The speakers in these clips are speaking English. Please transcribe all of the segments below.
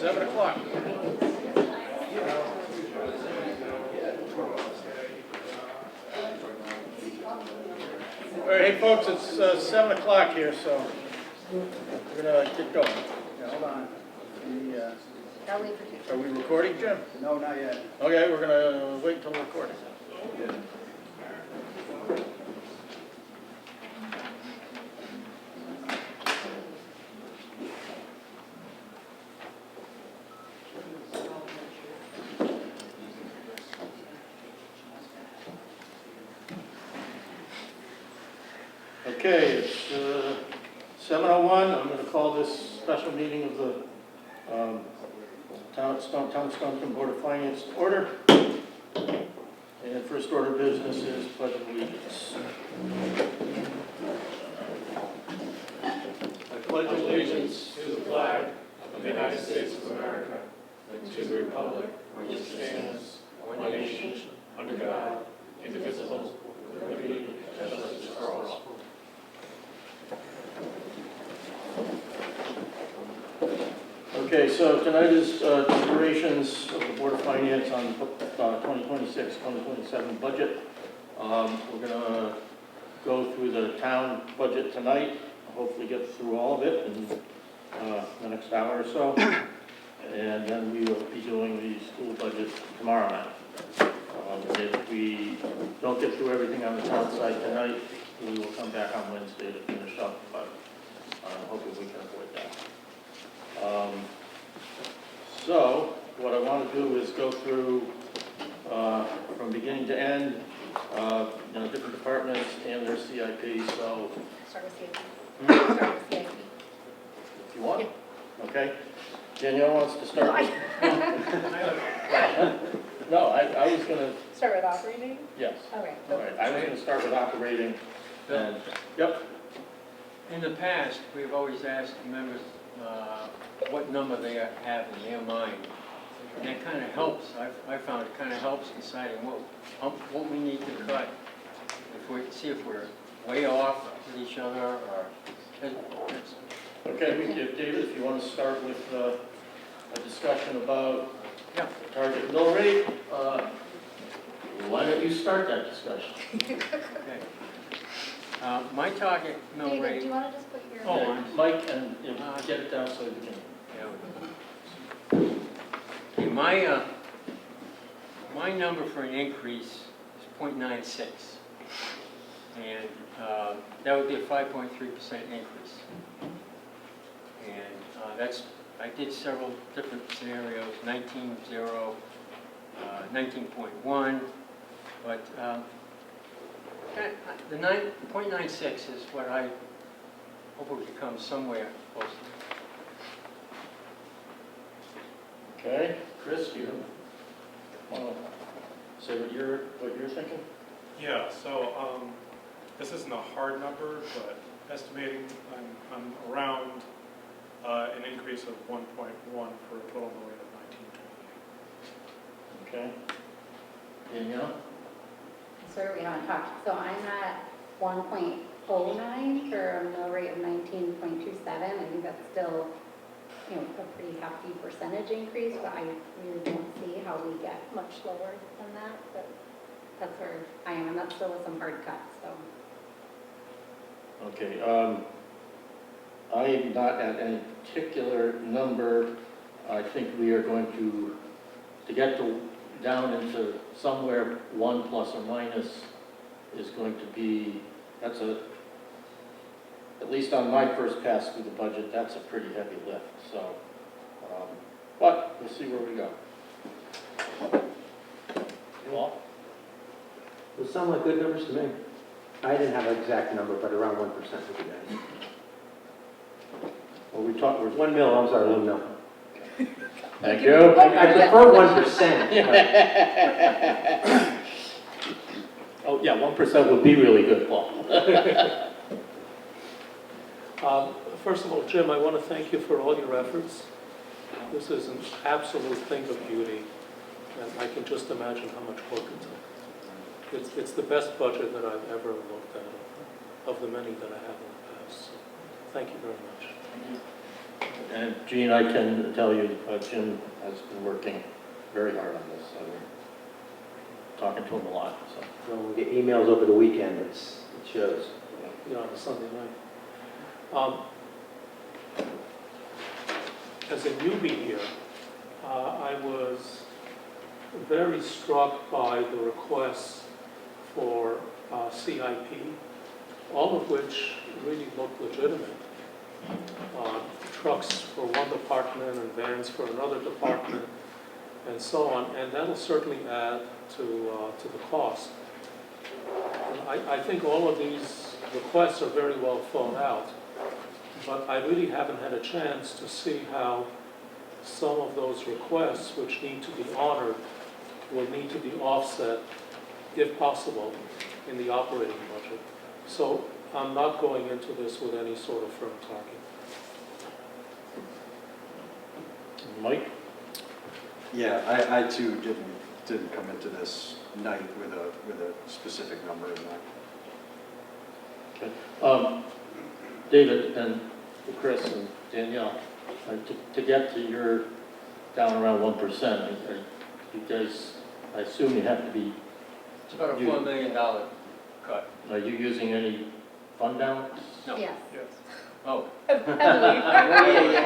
7 o'clock. All right, hey folks, it's 7 o'clock here, so we're gonna get going. Yeah, hold on. I'll wait for you. Are we recording, Jim? No, not yet. Okay, we're gonna wait until recording. Okay, it's 7:01. I'm going to call this special meeting of the Town of Staunton Board of Finance to order. And first order of business is pledge of allegiance. I pledge allegiance to the flag of the United States of America and to the republic which stands one nation under God, indivisible, with liberty and justice for all. Okay, so tonight is deliberations of the Board of Finance on 2026-2027 budget. We're going to go through the town budget tonight, hopefully get through all of it in the next hour or so. And then we will be doing the school budget tomorrow night. If we don't get through everything on the town side tonight, we will come back on Wednesday to finish up, but hopefully we can avoid that. So what I want to do is go through from beginning to end, different departments and their CIP. So Start with CIP. hmm, Start with CIP. if you want, okay. Danielle wants to start. No, I was going to. Start with operating? Yes. Okay. All right. I was going to start with operating. And yep. In the past, we've always asked members what number they have in their mind. And it kind of helps, I found it kind of helps deciding what we need to cut. See if we're way off with each other or... Okay, if David, if you want to start with a discussion about Yeah. the target mill rate, why don't you start that discussion? Okay. My target mill David, do rate... you want to just put your... Oh, Yeah, Mike, and get it down so we can. Okay, my number for an increase is 0.96, and that would be a 5.3% increase. And I did several different scenarios, 19.0, 19.1, but the 0.96 is what I hope it becomes somewhere close to. Okay, Chris, do you want to say what you're thinking? Yeah, so this isn't a hard number, but estimating I'm around an increase of 1.1 for a total mill rate of 1928. Okay. Danielle? Sort of, we don't talk. So I'm at 1.09 for a mill rate of 19.27. I think that's still, a pretty hefty percentage increase, but I really don't see how we get much lower than that. But that's where I am, and that's still with some hard cuts, so. Okay, I'm not at any particular number. I think we are going to get down into somewhere 1 plus or minus is going to be, at least on my first pass through the budget, that's a pretty heavy lift. So, but we'll see where we go. You all? Those sound like good numbers to me. I didn't have an exact number, but around 1% would be nice. Well, we talked, we're 1 mil, I'm sorry, 1 mil. Thank you. I prefer 1%. Oh, yeah, 1% would be really good, Paul. First of all, Jim, I want to thank you for all your efforts. This is an absolute thing of beauty, and I can just imagine how much work it took. It's the best budget that I've ever looked at, of the many that I have in the past. So thank you very much. And Gene, I can tell you, Jim has been working very hard on this. I've been talking to him a lot, so. When we get emails over the weekend, it shows. Yeah, on a Sunday night. As a newbie here, I was very struck by the requests for CIP, all of which really look legitimate. Trucks for one department and vans for another department, and so on, and that'll certainly add to the cost. And I think all of these requests are very well thought out, but I really haven't had a chance to see how some of those requests, which need to be honored, will need to be offset, if possible, in the operating budget. So I'm not going into this with any sort of firm target. Mike? Yeah, I too didn't come into this night with a specific number in mind. David and Chris and Danielle, to get to your down around 1%, you guys, I assume you have to be, It's about a $4 million cut. are you using any fund balance? No. Yes. Yes. Oh, Heavily.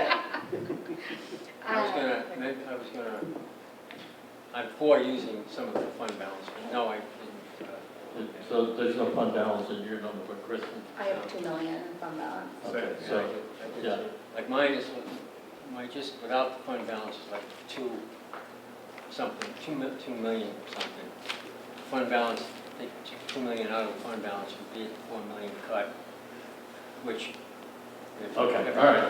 I'm for using some of the fund balance, but no, I didn't. So there's no fund balance in your number, but Chris? I have 2 million in fund balance. Okay, I so, did yeah. too. Like mine is, just without the fund balance is like 2 million something. Fund balance, take 2 million out of the fund balance would be at the 4 million cut, which. Okay, all right.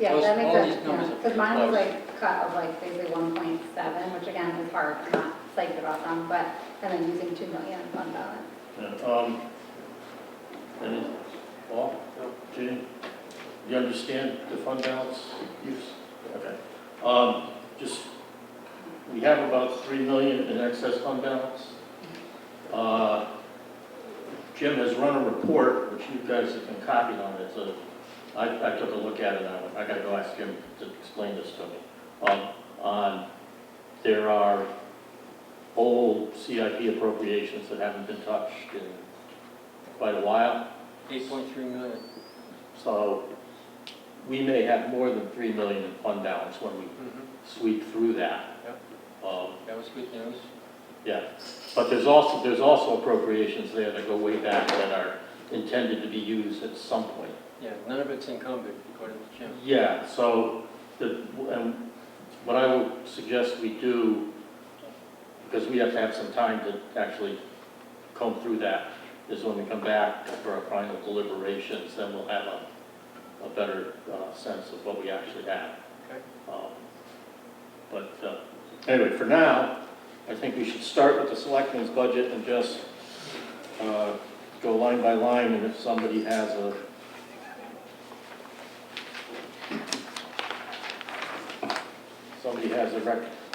Yeah, Those- that makes all sense, these numbers yeah, are because pretty mine was close. like cut of like basically 1.7, which again is hard, I'm not psyched about them, but, and then using 2 million in fund balance. Yeah, any, Paul, Gene, you understand the fund balance use? Okay. Just, we have about 3 million in excess fund balance. Jim has run a report, which you guys have been copied on. I took a look at it, I gotta go ask him to explain this to me. There are old CIP appropriations that haven't been touched in quite a while. 8.3 million. So we may have more than 3 million in fund balance when we sweep through that. Yep. Um, That was good news. Yeah, but there's also appropriations there that go way back that are intended to be used at some point. Yeah, none of it's encumbered, according to Jim. Yeah, so and what I would suggest we do, because we have to have some time to actually comb through that, is when we come back for our final deliberations, then we'll have a better sense of what we actually have. Okay. But anyway, for now, I think we should start with the selectmen's budget and just go line by line, and if somebody has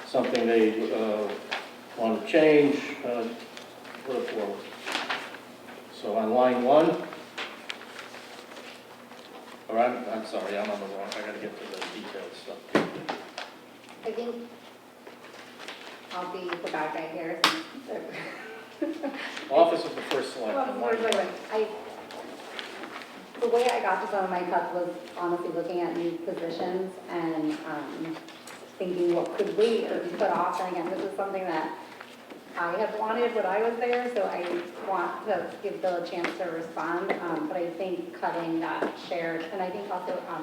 something they want to change, put it forward. So on line 1, or I'm sorry, I'm on the wrong, I gotta get to the details stuff. I think I'll be the bad guy here. Office of the first Well, selectman. wait, wait, wait. The way I got to some of my cuts was honestly looking at new positions and thinking what could wait or be put off. And again, this is something that I have wanted when I was there, so I want to give Bill a chance to respond. But I think cutting that shared, and I think also our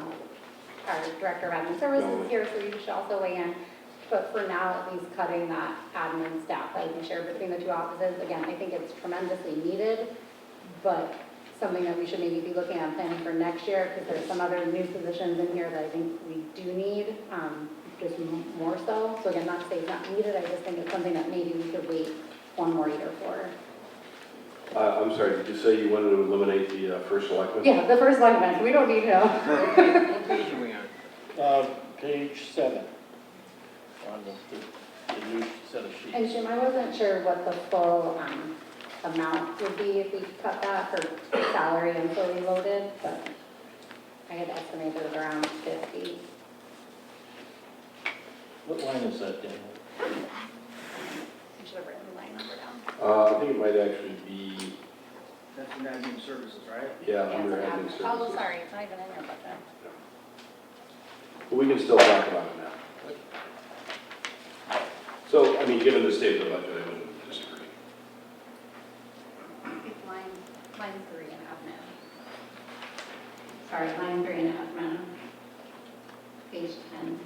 Director of Admin Services is here, so you should also weigh in. But for now, at least cutting that admin staff that would be shared between the 2 offices, again, I think it's tremendously needed, but something that we should maybe be looking at planning for next year, because there's some other new positions in here that I think we do need, just more so. So again, not to say it's not needed, I just think it's something that maybe we could wait 1 more year for. I'm sorry, did you say you wanted to eliminate the first selectman? Yeah, the first line event, we don't need to know. What page are we on? Page 7, on the new set of sheets. And Jim, I wasn't sure what the full amount would be if we cut that for salary and fully loaded, but I had estimated it around 50. What line is that, Daniel? I should have written the line number down. I think it might actually be, That's in admin services, right? yeah, Yeah, under it's an admin ad- services. Oh, sorry, it's not even in your budget. But we can still talk about it now. So, I mean, given the state of the budget, I wouldn't disagree. It's line 3 in admin. Sorry, line 3 in admin. Page 10.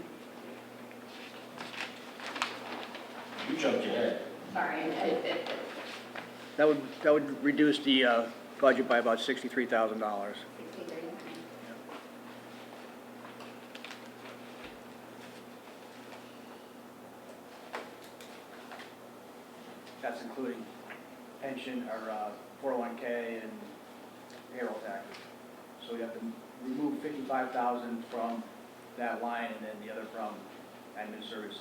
You jumped ahead. Sorry, That would reduce the budget by about $63,000. 63. That's including pension or 401K and payroll taxes. So you have to remove 55,000 from that line and then the other from admin services.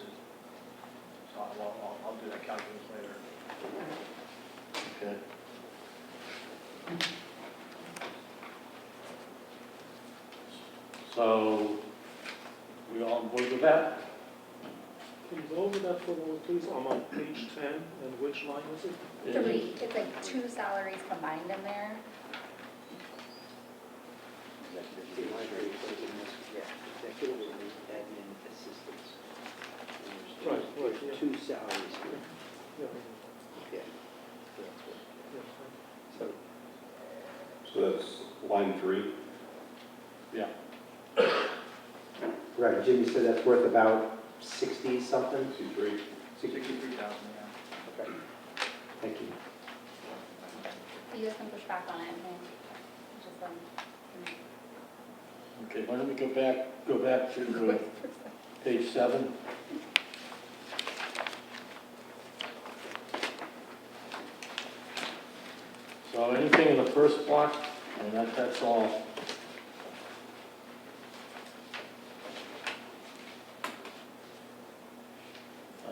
So I'll do that calculus later. Okay. So, we all on board with that? Can you go over that for a moment, please? I'm on page 10, and which line is it? 3, it's like 2 salaries combined in there. Executive and admin assistants. Right, right, yeah. Two salaries here. Yeah, Yeah. yeah. So, So that's line 3. Yeah. Right, Jimmy said that's worth about 60-something? C3. 63,000, yeah. Okay. Thank you. You guys can push back on it, and just Okay, why don't we go back to page 7. So anything in the first block, and that's all.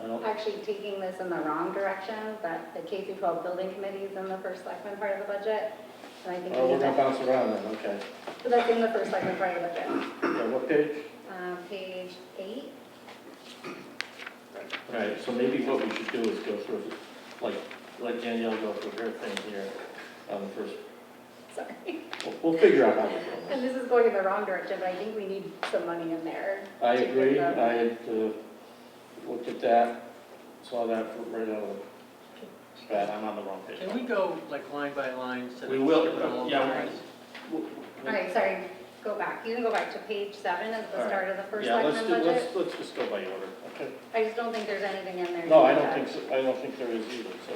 I don't, actually taking this in the wrong direction, that the K through 12 building committee is in the first selectman part of the budget. And I think oh, we we're need gonna that, bounce around then, okay. so that's in the first selectman part of the budget. Yeah, what page? Page 8. All right, so maybe what we should do is go through, like, let Danielle go through her thing here on the first, Sorry. we'll figure out how to do And this. this is going in the wrong direction, but I think we need some money in there. I to give agree, them- I had looked at that, saw that right out of the bat, I'm on the wrong page. Can we go like line by line instead of We will, skipping all over yeah, lines? All right, sorry, go back. You can go back to page 7 as All the right. start of the first Yeah, let's selectman do, budget. let's just go by order, okay? I just don't think there's anything in there. No, to I do don't that. think so, I don't think there is either, so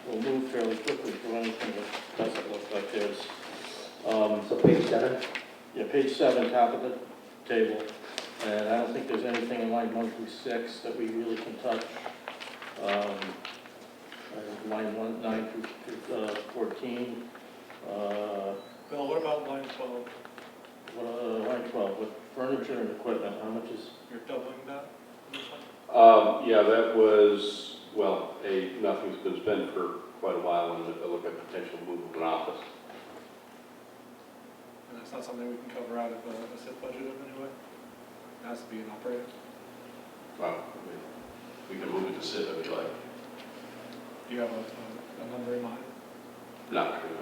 we'll move fairly quickly through anything that doesn't look like there's, So page 7? yeah, page 7, top of the table, and I don't think there's anything in line 1 through 6 that we really can touch. Line 9 through 14, Bill, what about line 12? line 12, with furniture and equipment, how much is, You're doubling that? in this one? Yeah, that was, well, nothing's been spent for quite a while, and I look at potential move of an office. And that's not something we can cover out of a SIP budget of anyway? It has to be an operating. Well, we can move it to SIP if you like. Do you have a number in mind? Not really.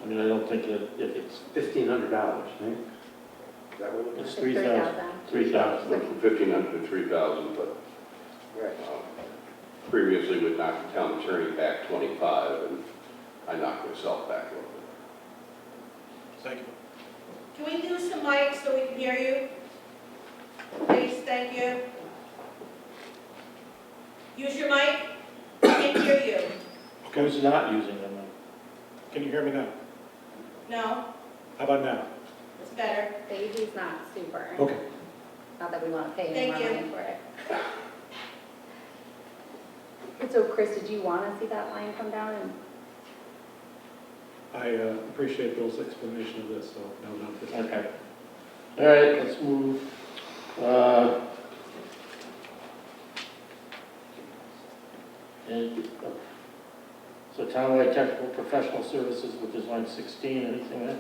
I mean, I don't think that if it's, $1,500, right? Is that what it it's is? 3,000. 3,000. Went from 1,500 to 3,000, but Right. previously we'd knocked the town attorney back 25, and I knocked myself back a little bit. Thank you. Can we do some mics so we can hear you? Please, thank you. Use your mic. I can't hear you. Who's not using them? Can you hear me now? No, How about now? it's better. The AG's not super. Okay. Not that we want to pay any more Thank you. money for it. And so Chris, did you want to see that line come down? And I appreciate Bill's explanation of this, so no, not this. Okay. All right, let's move. And, So townwide technical professional services, which is line 16, anything there?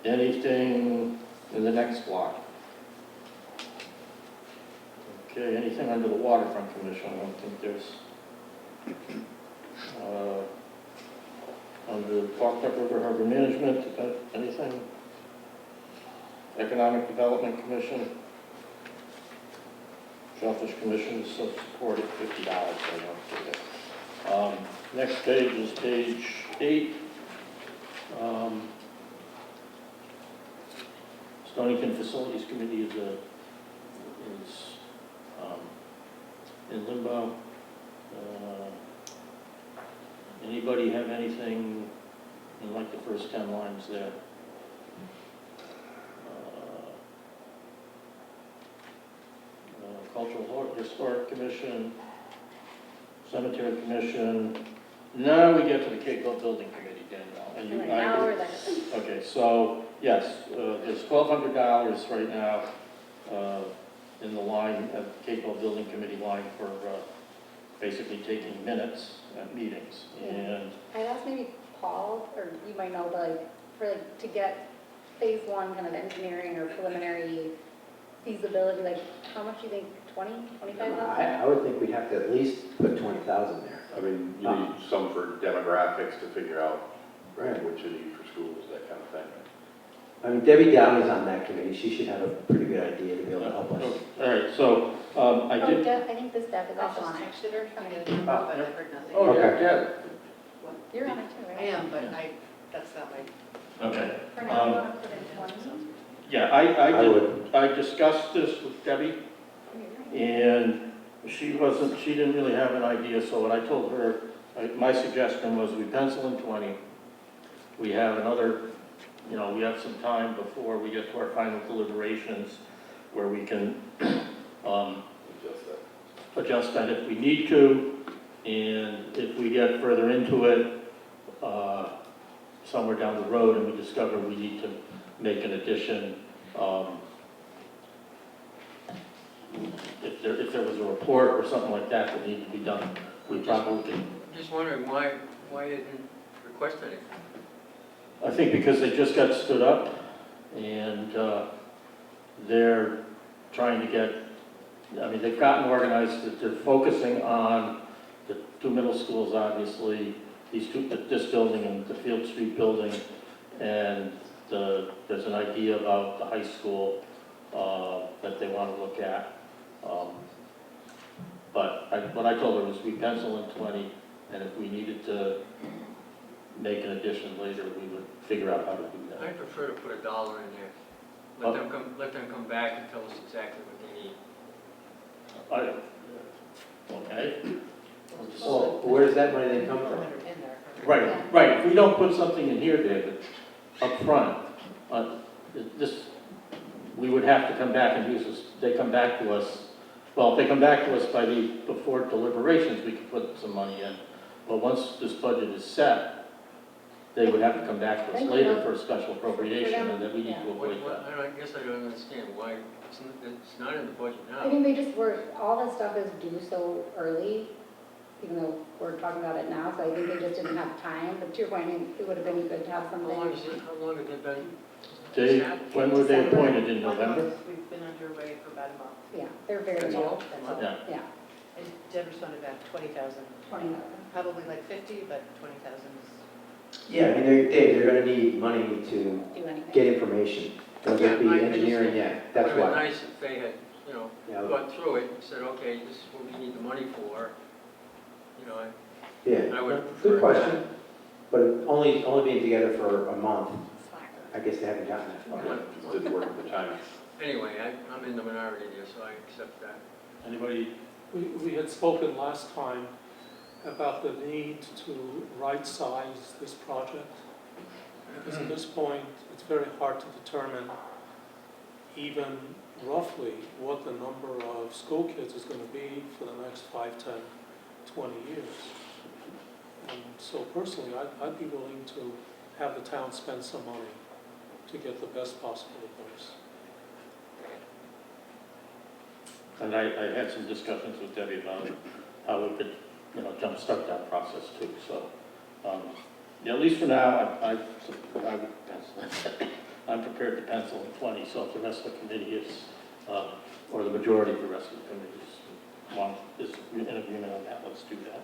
Anything in the next block? Okay, anything under the waterfront commission? I don't think there's. Under Park River Harbor Management, anything? Economic Development Commission? Shellfish Commission is support at $50, I don't think. Next page is page 8. Stonington Facilities Committee is in limbo. Anybody have anything in like the first 10 lines there? Cultural Historic Commission, Cemetery Commission. Now we get to the Cape Cod Building Committee, Danielle. And you, Right now we're there. Okay, so, yes, there's $1,200 right now in the line, at the Cape Cod Building Committee line for basically taking minutes at meetings. Yeah. And I'd ask maybe Paul, or you might know, but like, for like, to get phase 1 kind of engineering or preliminary feasibility, like, how much do you think, 20, 25,000? I would think we'd have to at least put 20,000 there. I mean, you need some for demographics to figure out Right. what you need for schools, that kind of thing. I mean, Debbie Downey's on that committee, she should have a pretty good idea to be able to help us. all right, so I did. I think this Deb is also on it. texted her trying to get but I've heard nothing. Oh, Okay. yeah. You're on it too, right? I am, but that's not my. Okay. For now, I want to put in 20. Yeah, I would. I discussed this with Debbie, and she didn't really have an idea, so what I told her, my suggestion was we pencil in 20. We have another, we have some time before we get to our final deliberations where we can adjust that if we need to, and if we get further into it, somewhere down the road and we discover we need to make an addition, if there was a report or something like that that needed to be done, we probably can. Just wondering why you didn't request anything? I think because they just got stood up and they're trying to get, they've gotten organized, they're focusing on the 2 middle schools, obviously, this building and the Field Street building, and there's an idea about the high school that they want to look at. But what I told her was we pencil in 20, and if we needed to make an addition later, we would figure out how to do I that. prefer to put $1 in there. Let them come back and tell us exactly what they need. Okay. Well, where does that money then come from? In there. Right. If we don't put something in here, David, up front, we would have to come back and use this. They come back to us. Well, if they come back to us before deliberations, we could put some money in. But once this budget is set, they would have to come back to us later for a special appropriation, and then we need to avoid that. I guess I don't understand why it's not in the budget I now. think they just were, all this stuff is due so early, even though we're talking about it now, so I think they just didn't have time. But to your point, it would have been good to have How something. long have they been? When were they appointed, in 1 November? month. We've been underway for about a month. Yeah, they're very That's new. all, that's all. Yeah. And Deb responded back 20,000. 20,000. Probably like 50, but 20,000 is. Yeah, I mean, they're gonna need money to Do anything. get information. Whether it be Yeah, I engineering, understand. yeah, that's It would have why. been nice if they had, Yeah, gone through it and said, okay, this is what we need the money for. yeah, I would prefer good question. But only being together for a month, Slack. I guess they haven't gotten that far. It didn't work at the time. Anyway, I'm in the minority there, so I accept that. Anybody? We had spoken last time about the need to right-size this project. Because at this point, it's very hard to determine even roughly what the number of school kids is going to be for the next 5, 10, 20 years. And so personally, I'd be willing to have the town spend some money to get the best possible advice. And I had some discussions with Debbie about how we could, you know, jumpstart that process too, so. Yeah, at least for now, I would pencil, I'm prepared to pencil in 20, so if the rest of the committee is, or the majority of the rest of the committee is in agreement on that, let's do that.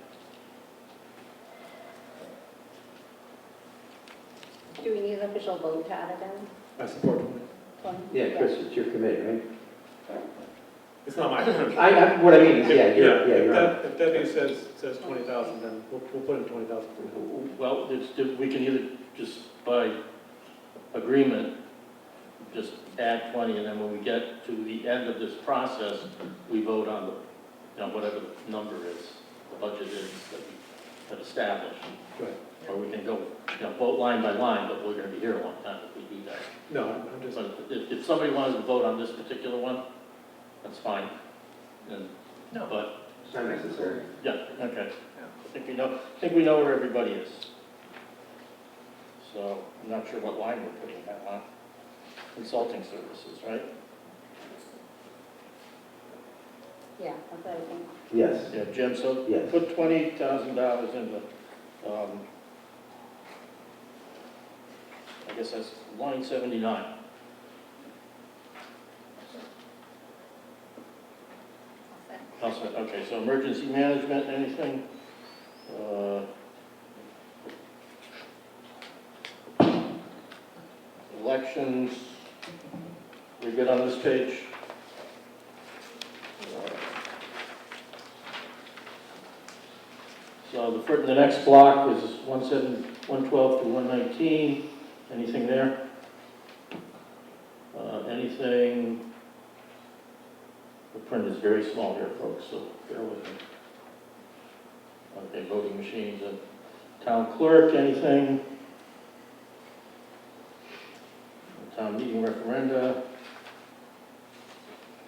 Do we need an official vote to add it in? I support. 20? Yeah, Chris, it's your committee, right? It's not mine. What I mean is, yeah, you're right. If Debbie says 20,000, then we'll put in 20,000. Well, we can either just by agreement, just add 20, and then when we get to the end of this process, we vote on the, you know, whatever the number is, the budget is that we have established. Right. Or we can go, you know, vote line by line, but we're gonna be here a long time if we do that. No, I'm just, But if somebody wanted to vote on this particular one, that's fine. And, No. but, it's not necessary. yeah, okay. I think we know where everybody is. So I'm not sure what line we're putting that on. Consulting services, right? Yeah, that's what I think. Yes. Yeah, Jim, so Yes. put $20,000 in the, I guess that's line 79. I'll say. Okay, so emergency management, anything? Elections, we good on this page? So the next block is 112 to 119, anything there? Anything, the print is very small here, folks, so bear with me. Okay, voting machines and town clerk, anything? Town meeting referenda.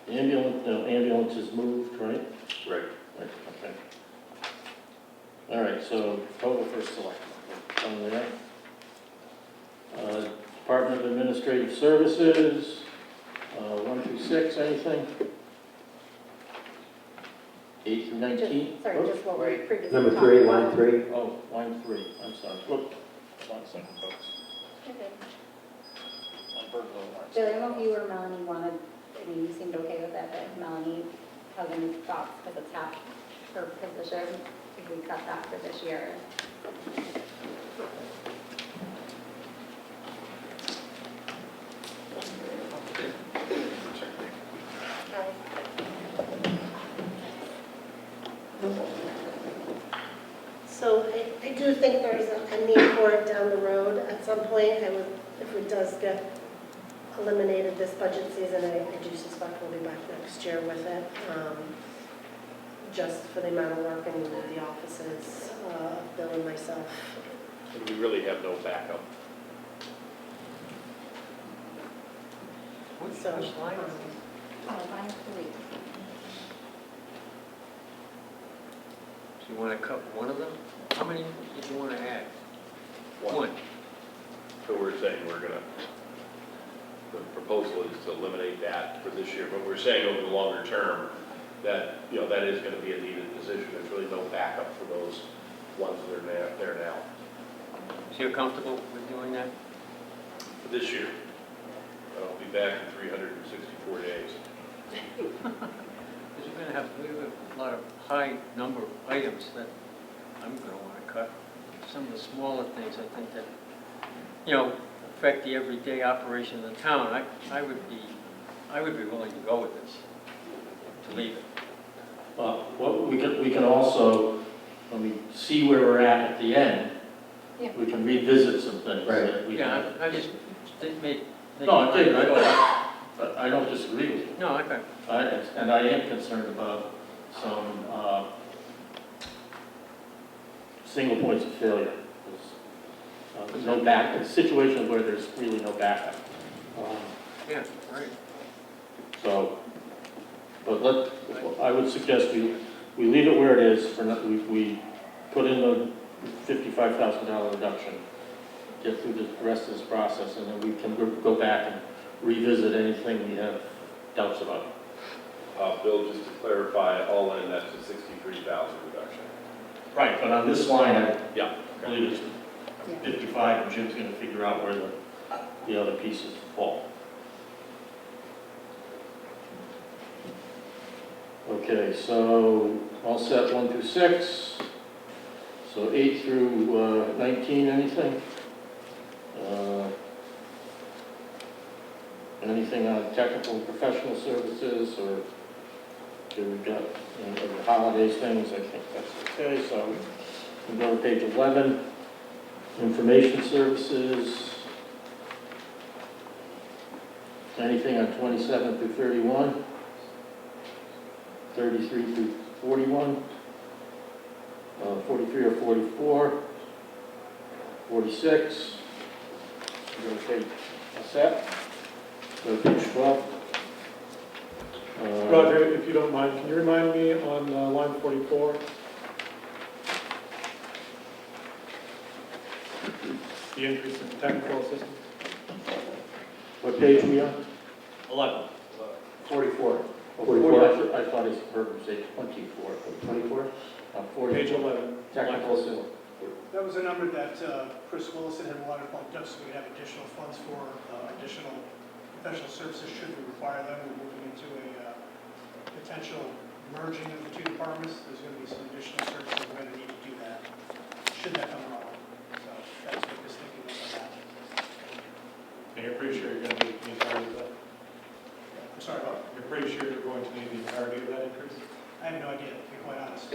Ambulance is moved, right? Right. Right, okay. All right, so total for select, on there. Department of Administrative Services, 1 through 6, anything? 8 through 19? Sorry, just what we previously Number talked 3, about. line 3. Oh, line 3, I'm sorry. Look, 1 second, folks. Okay. My bird vote, one Billy, I second. don't know if you or Melanie wanted, I mean, you seemed okay with that, but if Melanie has any thoughts, because it's half her position, if we cut that for this year. So I do think there's a need for it down the road at some point. If it does get eliminated this budget season, I do suspect we'll be back next year with it, just for the amount of work in the offices, Bill and myself. And we really have no backup. Which So- line is it? Line 3. Do you want to cut one of them? How many did you want to add? One. So we're saying we're gonna, the proposal is to eliminate that for this year, but we're saying over the longer term that, you know, that is gonna be a needed position. There's really no backup for those ones that are there now. So you're comfortable with doing that? For this year, I'll be back in 364 days. Because we have a lot of high number of items that I'm going to want to cut. Some of the smaller things, I think that, you know, affect the everyday operation of the town. I would be willing to go with this, to leave it. Well, what we can also, when we see where we're at the end, Yeah. we can revisit some things. Right. that we Yeah, have. I just didn't make. No, I did, but I don't disagree with you. No, I got, And I am concerned about some single points of failure. There's no situations where there's really no backup. yeah, right. So, but I would suggest we leave it where it is, we put in the $55,000 reduction, get through the rest of this process, and then we can go back and revisit anything we have doubts about. Bill, just to clarify, all in, that's a 63,000 reduction. Right, but on this line, I Yeah. believe it's 55, and Jim's gonna figure out where the other pieces fall. Okay, so all set 1 through 6. So 8 through 19, anything? Anything on technical and professional services, or do we got the holidays things? I think that's okay, so we go to page 11, information services. Anything on 27 through 31, 33 through 41, 43 or 44, 46. Go to page, what's that? Go to page 12. Roger, if you don't mind, can you remind me on line 44? The increase in technical assistance? What page are we on? 11. 44. Oh, 40, I thought he heard him say 24. 24? 40. Page 11. Technical assistance. That was a number that Chris Willison had wanted to point up, so we have additional funds for additional professional services should we require them. We're moving into a potential merging of the two departments. There's going to be some additional services we're going to need to do that, should that come along. So that's what this thinking was on that. And you're pretty sure you're going to need the entirety of that? I'm sorry, what? You're pretty sure you're going to need the entirety of that increase? I have no idea, to be quite honest.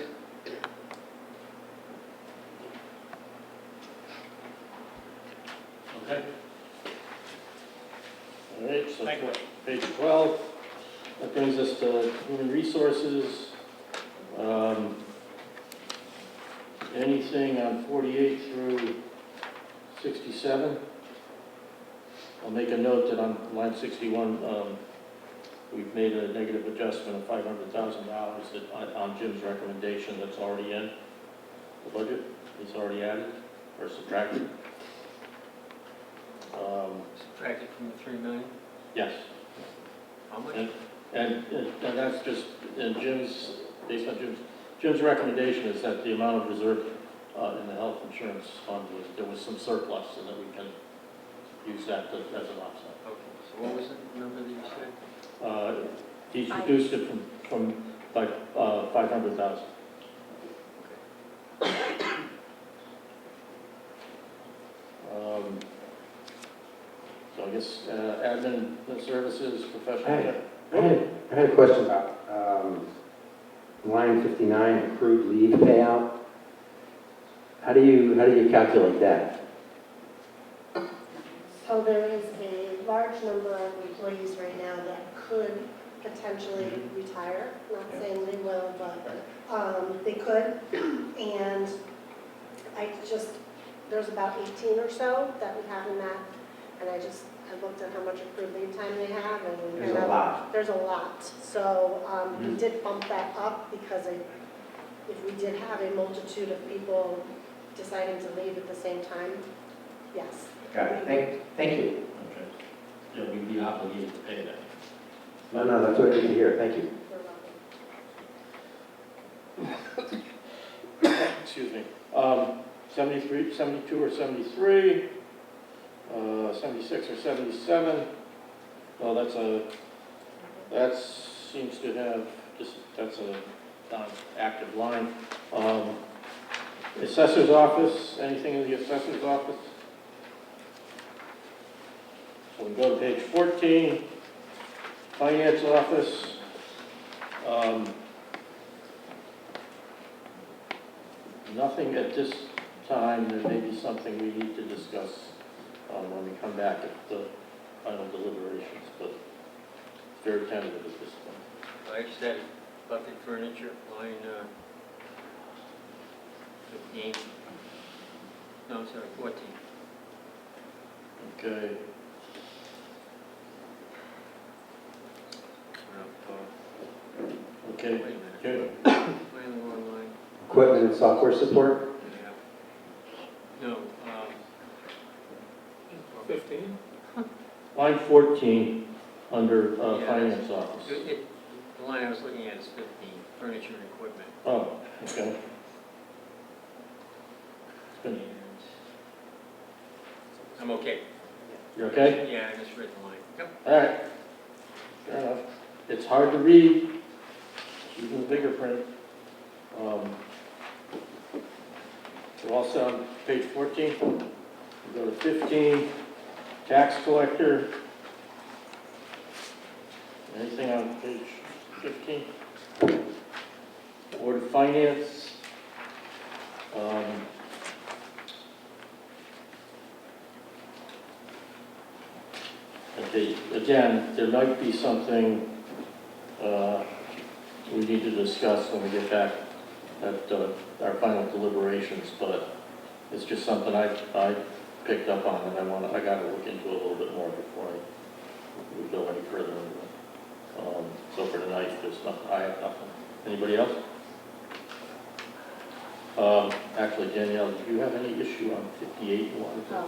Okay. All right, so Thank you. page 12. That brings us to human resources. Anything on 48 through 67? I'll make a note that on line 61, we've made a negative adjustment of $500,000 that on Jim's recommendation that's already in the budget. It's already added or subtracted. Subtracted from the 3 million? Yes. How much? And that's just, and based on Jim's recommendation is that the amount of reserve in the health insurance fund there was some surplus, and that we can use that as an offset. Okay, so what was the number that you said? He's reduced it from by 500,000. So I guess admin services, professional. I had a question about line 59, accrued leave payout. How do you calculate that? So there is a large number of employees right now that could potentially retire. Not saying they will, but they could. And there's about 18 or so that we have in that. And I looked at how much accrued leave time they have, and There's a lot. There's a lot. So we did bump that up because if we did have a multitude of people deciding to leave at the same time, yes. Got it. Thank you. Okay. Yeah, we'd be obligated to pay that. No, that's what I need to hear. Thank you. Excuse me. 73, 72 or 73, 76 or 77. Well, that seems to have, that's a non-active line. Assessor's office, anything in the assessor's office? So we go to page 14, finance office. Nothing at this time. There may be something we need to discuss when we come back at the final deliberations, but it's very tentative at this point. I just added bucket furniture, line 15. No, sorry, 14. Okay. Okay. Wait a minute. Good. Am I on the wrong line? Equipment and software support? Yeah. No, 15? Line 14, under Yeah. finance office. The line I was looking at is 15, furniture and equipment. Oh, okay. Good. I'm okay. You okay? Yeah, I just read the line. Yep. All right. Fair enough. It's hard to read, even the bigger print. We're also on page 14. We go to 15, tax collector. Anything on page 15? Board of Finance. Okay, again, there might be something we need to discuss when we get back at our final deliberations, but it's just something I picked up on and I gotta look into it a little bit more before we go any further into it. So for tonight, there's nothing, I have nothing. Anybody else? Actually, Danielle, do you have any issue on 58 you wanted to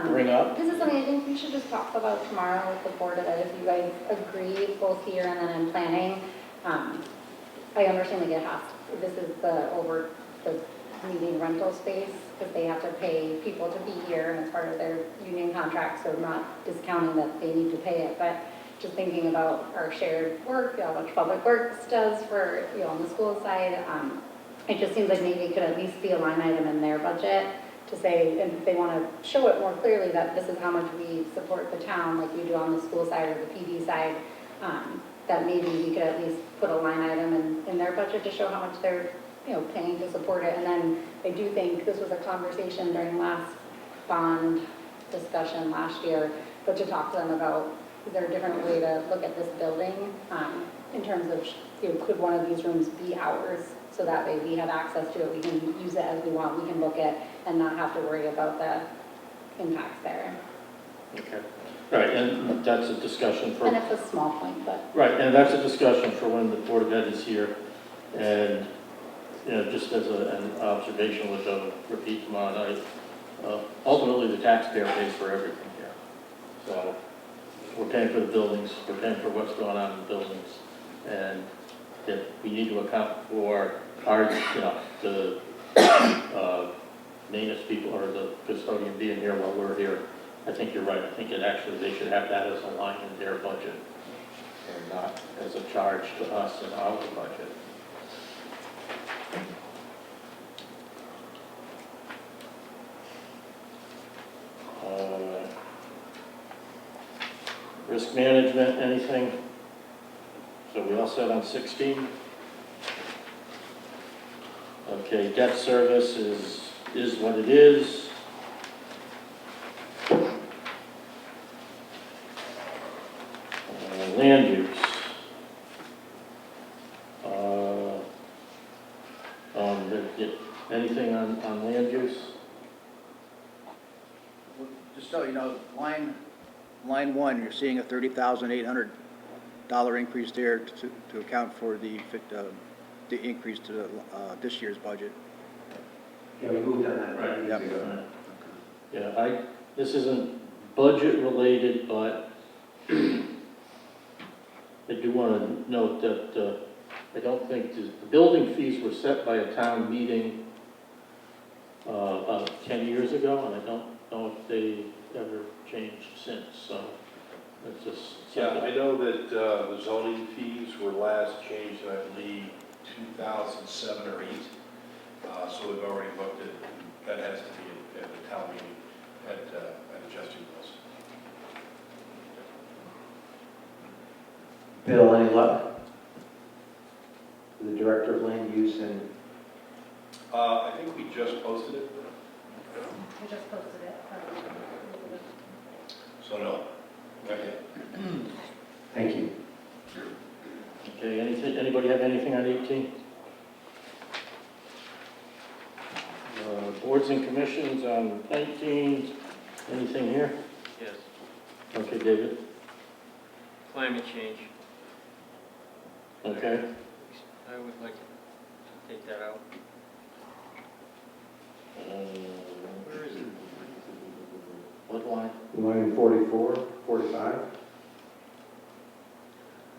bring up? This is something I think we should just talk about tomorrow with the Board of Ed, if you guys agree, both here and then in planning. I understand like it has, this is the meeting rental space, because they have to pay people to be here, and it's part of their union contract, so I'm not discounting that they need to pay it, but just thinking about our shared work, how much Public Works does for, on the school side, it just seems like maybe it could at least be a line item in their budget to say, and if they want to show it more clearly that this is how much we support the town, like you do on the school side or the PD side, that maybe we could at least put a line item in their budget to show how much they're, paying to support it. And then I do think this was a conversation during last bond discussion last year, but to talk to them about, is there a different way to look at this building in terms of, could one of these rooms be ours? So that way we have access to it, we can use it as we want, we can book it and not have to worry about the impacts there. Okay. Right, and that's a discussion for... And it's a small point, but... Right, and that's a discussion for when the Board of Ed is here. And, just as an observation, which I'll repeat tomorrow night, ultimately the taxpayer pays for everything here. So we're paying for the buildings, we're paying for what's going on in the buildings. And if we need to account for our, the maintenance people or the custodian being here while we're here, I think you're right. I think they should have that as a line in their budget and not as a charge to us in our budget. Risk management, anything? So we all set on 16? Okay, debt service is what it is. Land use. Anything on land use? Well, just so you know, line one, you're seeing a $30,800 increase there to account for the increase to this year's budget. Yeah, we moved on that Right. years ago. Yeah, this isn't budget related, but I do want to note that I don't think the building fees were set by a town meeting about 10 years ago, and I don't know if they ever changed since, so that's just Yeah, something. I know that the zoning fees were last changed in, I believe, 2007 or 8. So we've already looked at, that has to be at the town meeting at adjusting those. Bill, any luck? The Director of Land Use and... I think we just posted it, We just posted it. so no, not yet. Thank you. Okay, anybody have anything on 18? Boards and commissions on 19, anything here? Yes. Okay, David? Climate change. Okay. I would like to take that out. Where is it? What line? Line 44, 45?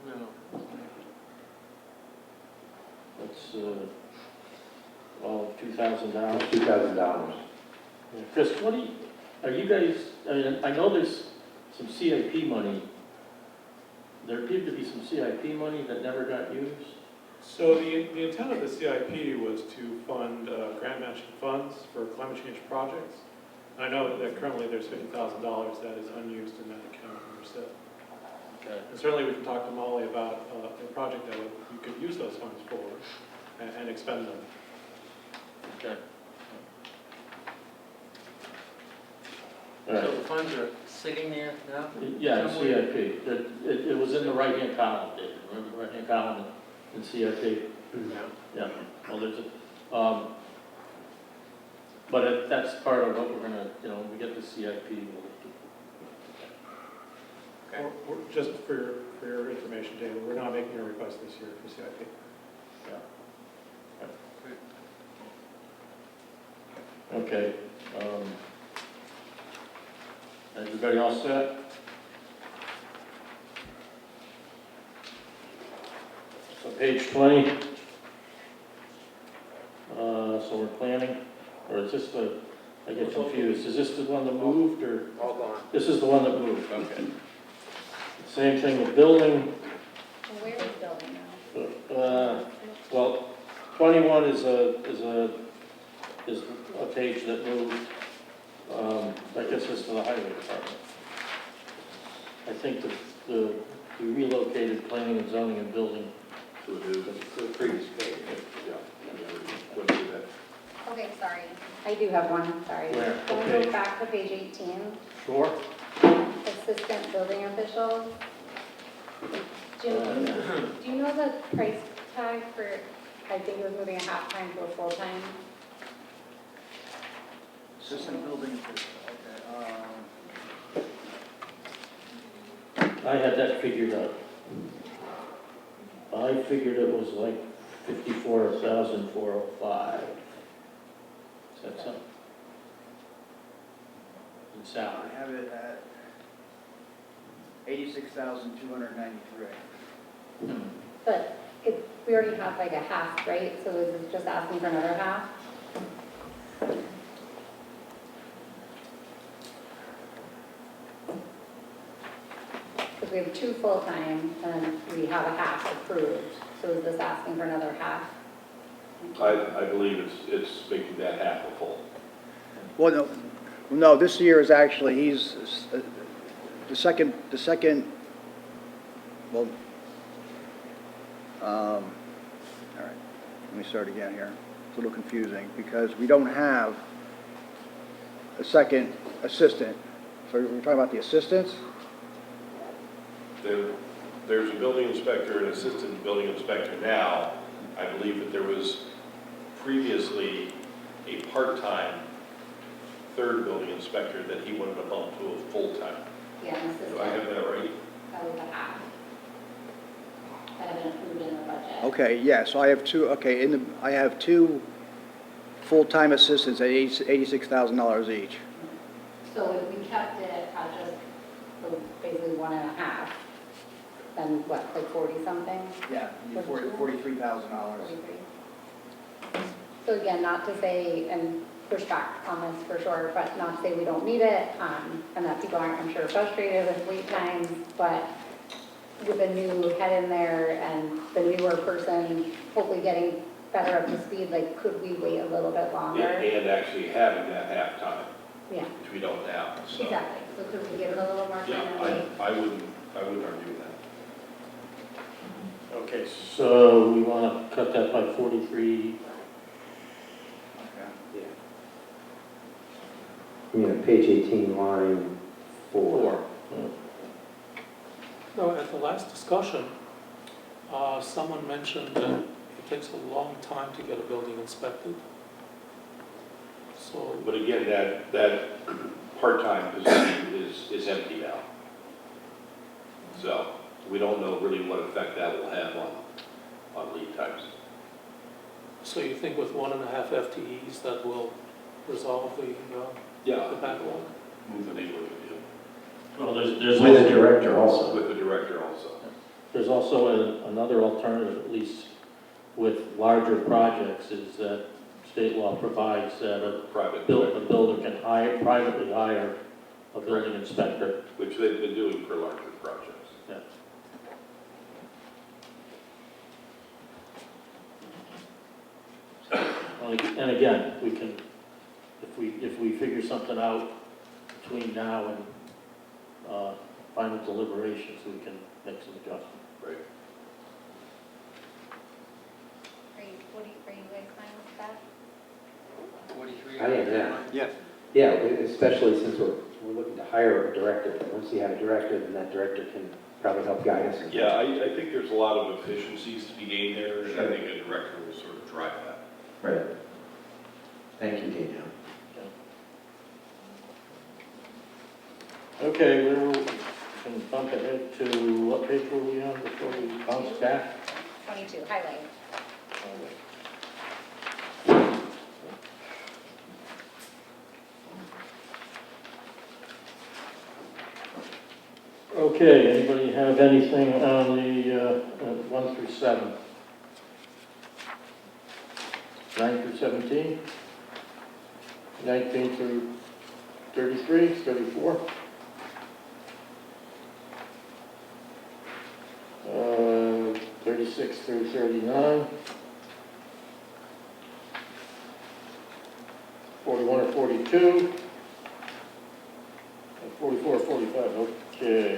No. That's, well, $2,000. $2,000. Chris, what do you, are you guys, I mean, I know there's some CIP money. There appeared to be some CIP money that never got used. So the intent of the CIP was to fund grant matching funds for climate change projects. And I know that currently there's $50,000 that is unused in that account under SIP. Okay. And certainly we can talk to Molly about a project that we could use those funds for and expend them. Okay. All So right. the funds are sitting there now? Yeah, somewhere? CIP. It was in the right-hand column, David. Remember the right-hand column in CIP? Yeah. Yeah. Well, there's a, but that's part of what we're gonna, when we get the CIP, we'll. Okay. Just for your information, David, we're not making a request this year for CIP. Okay. Everybody all set? So page 20. So we're planning, or is this I get confused, is this the one that moved, or? All gone. This is the one that moved, okay. Same thing with building. Well, where is building now? Well, 21 is a page that moved, that gets us to the highway department. I think we relocated planning and zoning and building To the previous page. Yeah. What do that? Okay, sorry. I do have one, sorry. Where? Can we Okay. go back to page 18? Sure. Assistant building officials. Jim, do you know the price tag for, I think it was moving a half-time to a full-time? Assistant building official, okay. I had that figured out. I figured it was like 54,405. Is that something? In salary. I have it at 86,293. But we already have like a half, right? So is it just asking for another half? Because we have 2 full-time and we have a half approved. So is this asking for another half? I believe it's making that half a full. Well, no, this year is actually, he's, the second, well, all right, let me start again here. It's a little confusing because we don't have a second assistant. So we're talking about the assistants? There's a building inspector and assistant building inspector now. I believe that there was previously a part-time third building inspector that he wanted to bump to a full-time. Yeah, an assistant. Do I have that right? That was a half. That had been approved in the budget. Okay, yeah, so I have two, okay, I have 2 full-time assistants at $86,000 each. So if we kept it at just basically 1.5, then what, like 40-something? Yeah, $43,000. 43. So again, not to say, and push back on this for sure, but not to say we don't need it, and that people aren't, I'm sure, frustrated with wait times, but with a new head in there and the newer person hopefully getting better up to speed, like, could we wait a little bit longer? And actually having that half-time, Yeah, which we don't now, so. exactly. So could we give it a little more time Yeah, and wait? I wouldn't argue that. Okay, so we want to cut that by 43. Okay. You mean, page 18, line 4. No, at the last discussion, someone mentioned that it takes a long time to get a building inspected. So, But again, that part-time position is empty now. So we don't know really what effect that will have on lead times. so you think with 1.5 FTEs that will resolve the backlog? Move the needle a good deal. Well, there's With the also, director also. With the director also. there's also another alternative, at least with larger projects, is that state law provides that a Private, builder can privately hire a building inspector. which they've been doing for larger projects. Yeah. And again, we can, if we figure something out between now and final deliberations, we can make some adjustments. Right. Are you guys fine with that? 43. I am, yeah. Yeah. Yeah, especially since we're looking to hire a director. Once you have a director, then that director can probably help guide us. Yeah, I think there's a lot of efficiencies to be gained there, and I think a director will sort of drive that. Right. Thank you, Danielle. Okay, we can bump ahead to, what page were we on before we bounce back? 22, highway. Okay, anybody have anything on the 1 through 7? 9 through 17? 19 through 33, 34? 36 through 39? 41 or 42? 44 or 45, okay.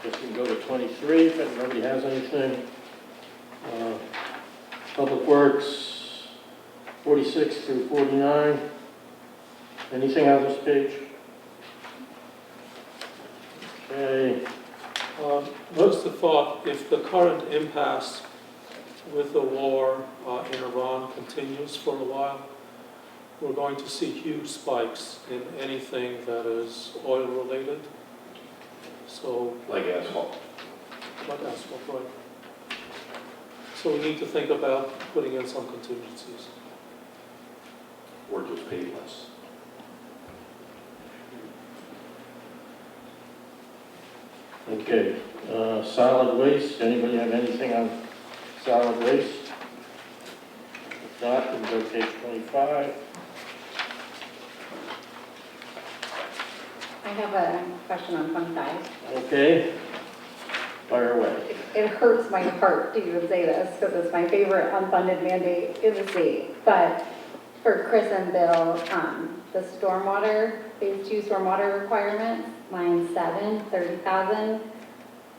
Guess we can go to 23 if nobody has anything. Public Works, 46 through 49. Anything on this page? Okay. What's the thought, if the current impasse with the war in Iran continues for a while, we're going to see huge spikes in anything that is oil related. So, Like asphalt. like asphalt, right? So we need to think about putting in some contingencies. Or just pay less. Okay, solid waste, anybody have anything on solid waste? If not, we can go to page 25. I have a question on 25. Okay, fire away. It hurts my heart to even say this because it's my favorite unfunded mandate in the state. But for Chris and Bill, the stormwater, phase 2 stormwater requirements, line 7, 30,000.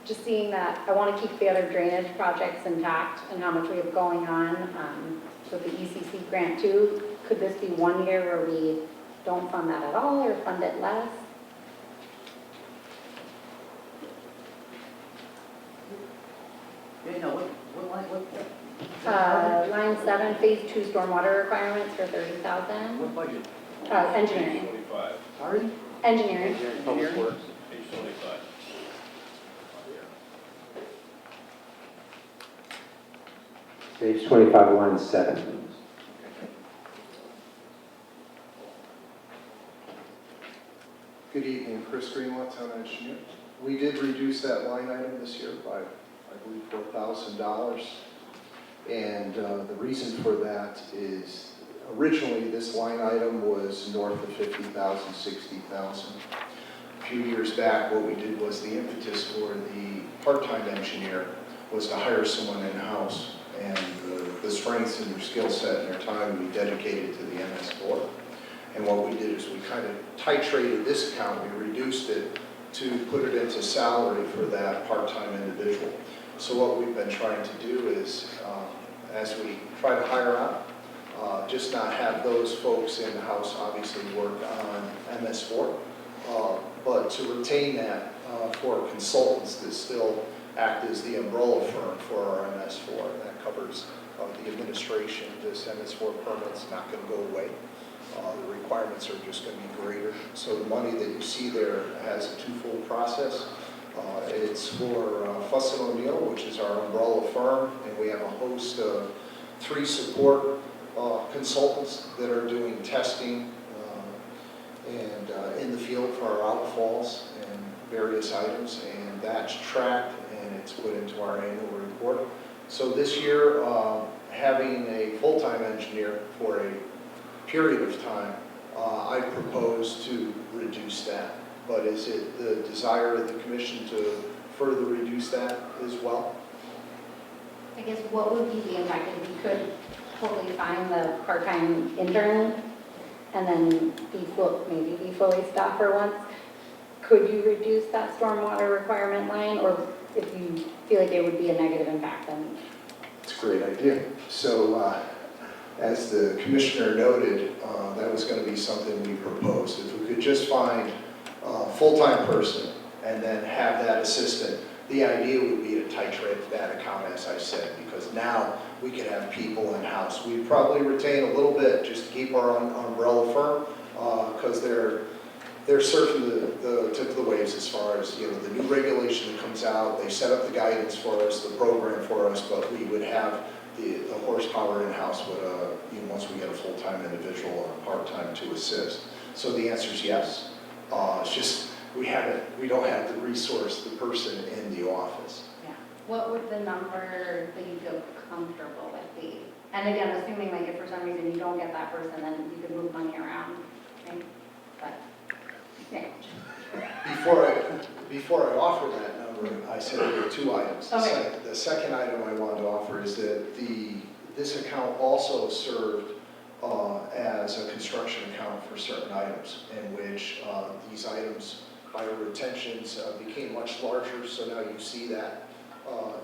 Just seeing that, I want to keep the other drainage projects intact and how much we have going on with the ECC grant too. Could this be 1 year where we don't fund that at all or fund it less? Yeah, no, what Line 7, phase 2 stormwater requirements for 30,000. budget? Engineering. 25. Sorry? Engineering. Public Works, page 25. Page 25, line 7. Good evening, Chris Greenlaw, Town Engineer. We did reduce that line item this year by, I believe, $4,000. And the reason for that is originally this line item was north of 50,000, 60,000. A few years back, what we did was the impetus for the part-time engineer was to hire someone in-house. And the strengths and their skill set and their time we dedicated to the MS4. And what we did is we kind of titrated this account, we reduced it to put it into salary for that part-time individual. So what we've been trying to do is, as we try to hire out, just not have those folks in the house obviously work on MS4, but to retain that for consultants that still act as the umbrella firm for our MS4. And that covers the administration. This MS4 permit's not going to go away. The requirements are just going to be greater. So the money that you see there has a twofold process. It's for Fuss & O'Neill, which is our umbrella firm, and we have a host of 3 support consultants that are doing testing and in the field for our outfalls and various items, and that's tracked and it's put into our annual report. So this year, having a full-time engineer for a period of time, I propose to reduce that. But is it the desire of the commission to further reduce that as well? I guess what would be the impact if we could totally find the part-time intern and then maybe be fully staffed for once? Could you reduce that stormwater requirement line, or if you feel like it would be a negative impact, then? It's a great idea. So, as the commissioner noted, that was going to be something we proposed. If we could just find a full-time person and then have that assistant, the idea would be to titrate that account, as I said, because now we could have people in-house. We'd probably retain a little bit just to keep our umbrella firm, because they're surfing the tip of the waves as far as, you know, the new regulation that comes out. They set up the guidance for us, the program for us, but we would have the horsepower in-house once we get a full-time individual or part-time to assist. So the answer is yes. It's just we don't have the resource, the person in the office. Yeah. What would the number that you feel comfortable with be? And again, assuming like if for some reason you don't get that person, then you could move money around, right? But, yeah. Before I offer that number, I said there were two items. Okay. The second item I wanted to offer is that this account also served as a construction account for certain items, in which these items, by retentions, became much larger. So now you see that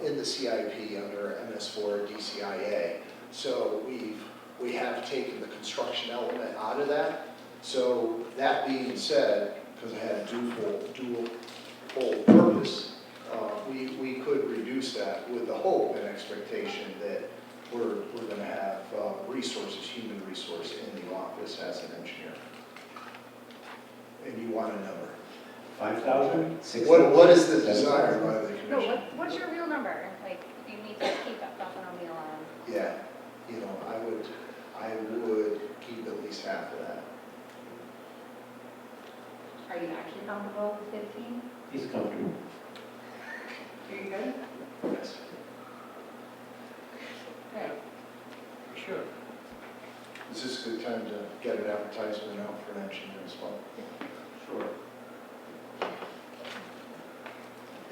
in the CIP under MS4 DCIA. So we have taken the construction element out of that. So that being said, because I had a dual purpose, we could reduce that with the hope and expectation that we're going to have resources, human resource in the office as an engineer. And you want a number? 5,000? What is the desire by the commission? No, what's your real number? Like, you need to keep that stuff on a wheel on. Yeah, you know, I would keep at least half of that. Are you actually comfortable with 15? He's comfortable. Are you good? Yes. Okay. Sure. Is this a good time to get an advertisement out for an engineer as well? Sure.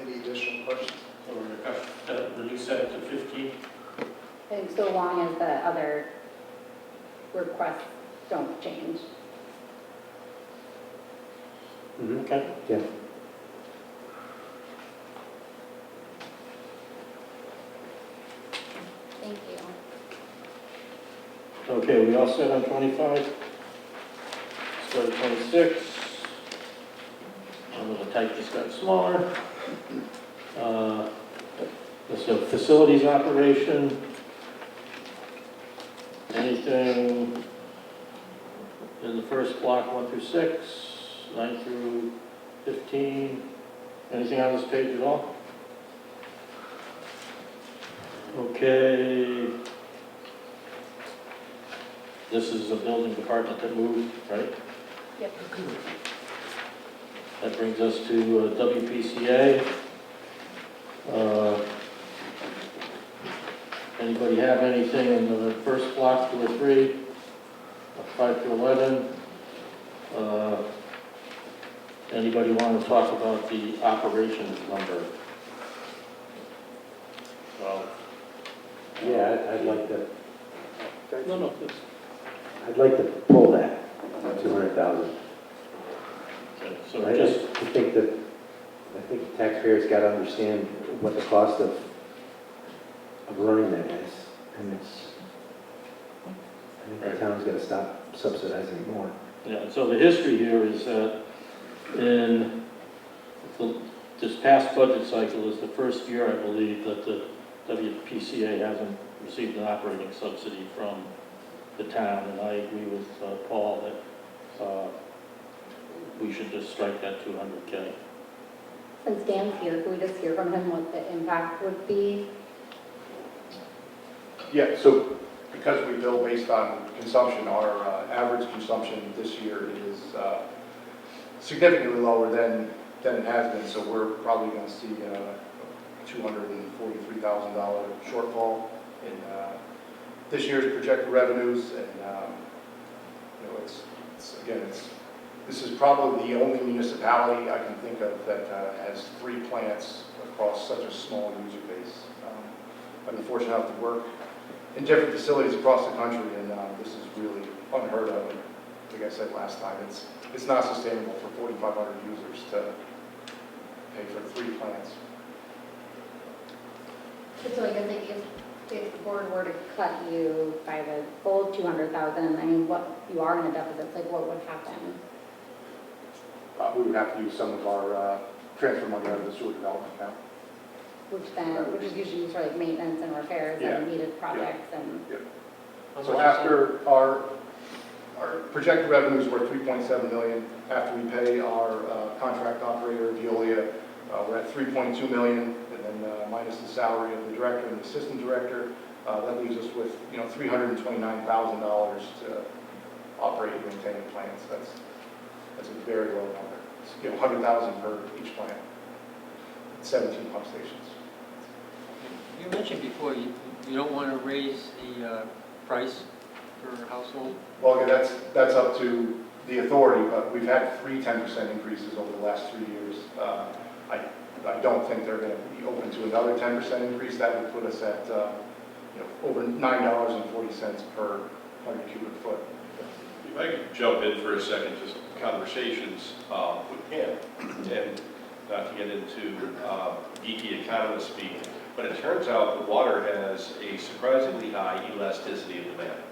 Any additional questions? So we're going to reduce that to 15? And so long as the other requests don't change. Okay. Yeah. Thank you. Okay, we all set on 25? Let's go to 26. The type just got smaller. Let's go facilities operation. Anything in the first block 1 through 6, 9 through 15? Anything on this page at all? Okay. This is the building department that moved, right? Yep. That brings us to WPCA. Anybody have anything in the first block, 2 or 3, 5 to 11? Anybody want to talk about the operations number? Well, Yeah, I'd like to, No, please. I'd like to pull that 200,000. okay, so I just, think the taxpayers got to understand what the cost of running that is. And I think the town's got to stop subsidizing more. yeah, so the history here is that in this past budget cycle is the first year, I believe, that the WPCA hasn't received an operating subsidy from the town, and I agree with Paul that we should just strike that 200K. Since Dan's here, can we just hear from him what the impact would be? Yeah, so because we bill based on consumption, our average consumption this year is significantly lower than it has been, so we're probably going to see a $243,000 shortfall this year's projected revenues, and, this is probably the only municipality I can think of that has 3 plants across such a small user base. I've been fortunate enough to work in different facilities across the country, and this is really unheard of. And like I said last time, it's not sustainable for 4,500 users to pay for 3 plants. So I guess like if the board were to cut you by the full 200,000, I mean, what, you are in a deficit, like what would happen? We would have to use some of our transfer money out of the sewer development account. Which is usually used for like maintenance and repairs Yeah. and needed projects and. So after our projected revenues were 3.7 million. After we pay our contract operator, Veolia, we're at 3.2 million, and then minus the salary of the director and the assistant director, that leaves us with $329,000 to operate and maintain the plants. That's a very low number. It's $100,000 per each plant. 17 pump stations. You mentioned before, you don't want to raise the price per household? Well, okay, that's up to the authority, but we've had 3 10% increases over the last 3 years. I don't think they're going to be open to another 10% increase. That would put us at over $9.40 per 100 cubic foot. If I could jump in for a second, just conversations with Pam, and not to get into geeky economist speak, but it turns out that water has a surprisingly high elasticity of demand.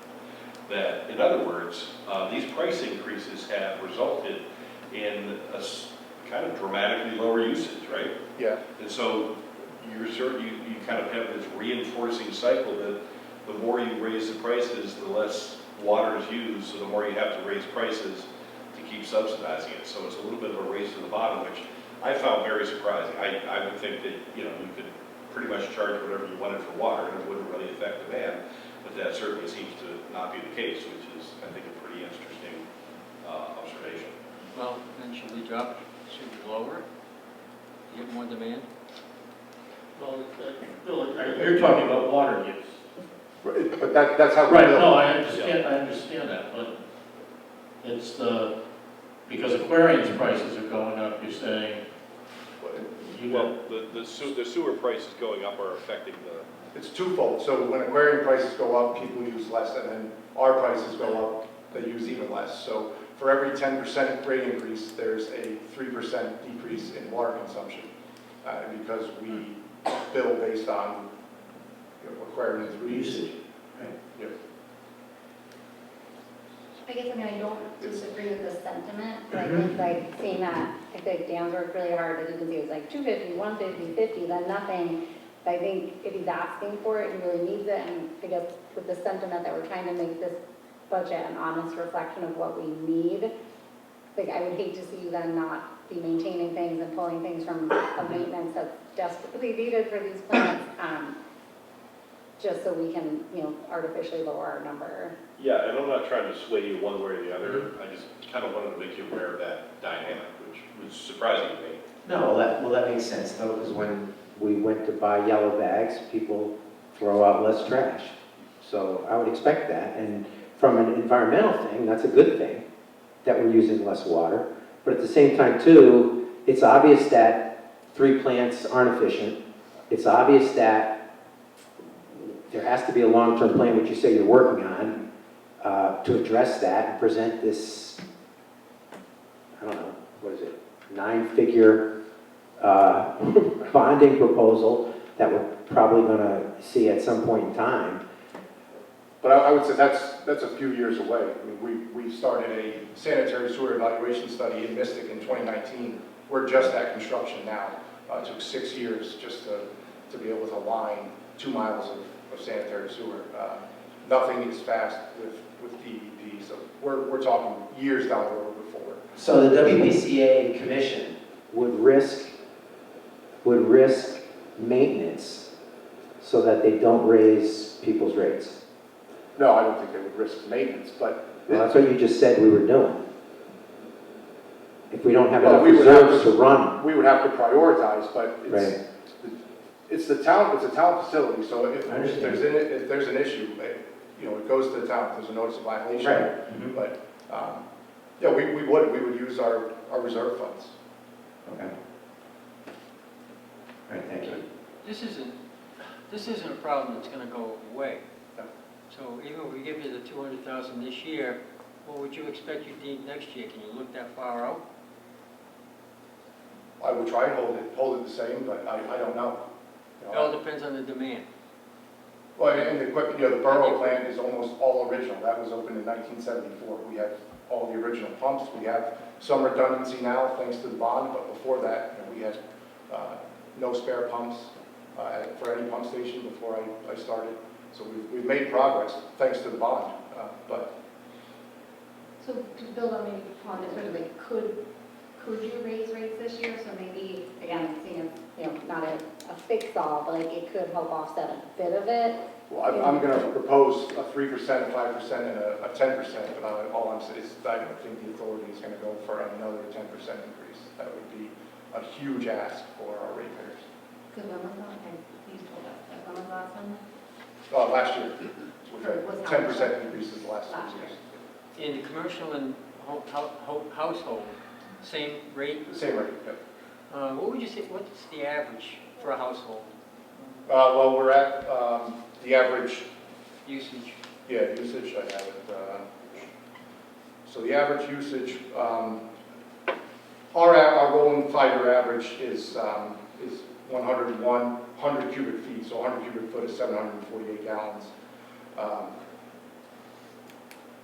That, in other words, these price increases have resulted in a kind of dramatically lower usage, right? Yeah. And so you kind of have this reinforcing cycle that the more you raise the prices, the less water is used, so the more you have to raise prices to keep subsidizing it. So it's a little bit of a race to the bottom, which I found very surprising. I would think that you could pretty much charge whatever you wanted for water and it wouldn't really affect demand, but that certainly seems to not be the case, which is, I think, a pretty interesting observation. Well, then should we drop, should we lower, to get more demand? Well, Bill, you're talking about water use. But that's how we Right, build. no, I understand that, but it's because Aquarium's prices are going up, you're saying. Well, the sewer prices going up are affecting the... It's twofold. So when aquarium prices go up, people use less, and then our prices go up, they use even less. So for every 10% rate increase, there's a 3% decrease in water consumption because we bill based on aquarium usage. Right. Yep. I guess, I don't disagree with the sentiment, but I think like seeing that, I feel like Dan's worked really hard, as you can see, it was like 250, 150, 50, then nothing. But I think if he's asking for it, he really needs it, and I guess with the sentiment that we're trying to make this budget an honest reflection of what we need, like I would hate to see you then not be maintaining things and pulling things from a maintenance that's desperately needed for these plants, just so we can, artificially lower our number. Yeah, and I'm not trying to sway you one way or the other. I just kind of wanted to make you aware of that dynamic, which was surprising to me. No, that makes sense, though, because when we went to buy yellow bags, people throw out less trash. So I would expect that, and from an environmental thing, that's a good thing, that we're using less water. But at the same time, too, it's obvious that 3 plants aren't efficient. It's obvious that there has to be a long-term plan, which you say you're working on, to address that and present this, I don't know, what is it, 9-figure bonding proposal that we're probably going to see at some point in time. But I would say that's a few years away. I mean, we started a sanitary sewer evaluation study in Mystic in 2019. We're just at construction now. It took 6 years just to be able to line 2 miles of sanitary sewer. Nothing is fast with DEP, so we're talking years down the road before. So the WPCA commission would risk maintenance so that they don't raise people's rates. No, I don't think they would risk maintenance, but... Well, that's what you just said we were doing. If we don't have Well, enough we would have reserves to run. We would have to prioritize, but Right. it's a town facility, so if I understand. there's an issue, you know, it goes to the town, if there's a notice of violation. Right. But, yeah, we would use our reserve funds. Okay. All right, thank you. This isn't a problem that's gonna go away. So even if we give you the 200,000 this year, what would you expect you'd need next year? Can you look that far out? I would try and hold it the same, but I don't know. You It know, all depends on the demand. Well, and the equipment, you know, the Borough plant is almost all original. That was opened in 1974. We have all the original pumps. We have some redundancy now, thanks to the bond, but before that, you know, we had no spare pumps for any pump station before I started. So we've made progress, thanks to the bond, but So to build on maybe Paul, this was like, could you raise rates this year? So maybe, again, seeing as, you know, not a fix-all, but like it could help offset a bit of it. well, I'm going to propose a 3%, a 5%, and a 10%, but all I'm saying is I don't think the authority is going to go for another 10% increase. That would be a huge ask for our ratepayers. Because when was that? Okay, you told us, that when was the last one? Last year, we've had Was how 10% increases the last Last 2 years. In the commercial and household, same rate? Same rate, yeah. What would you say, what's the average for a household Well, we're at the average, usage? usage, I have it. So the average usage, our rolling 5-year average is 100 cubic feet, so 100 cubic foot is 748 gallons.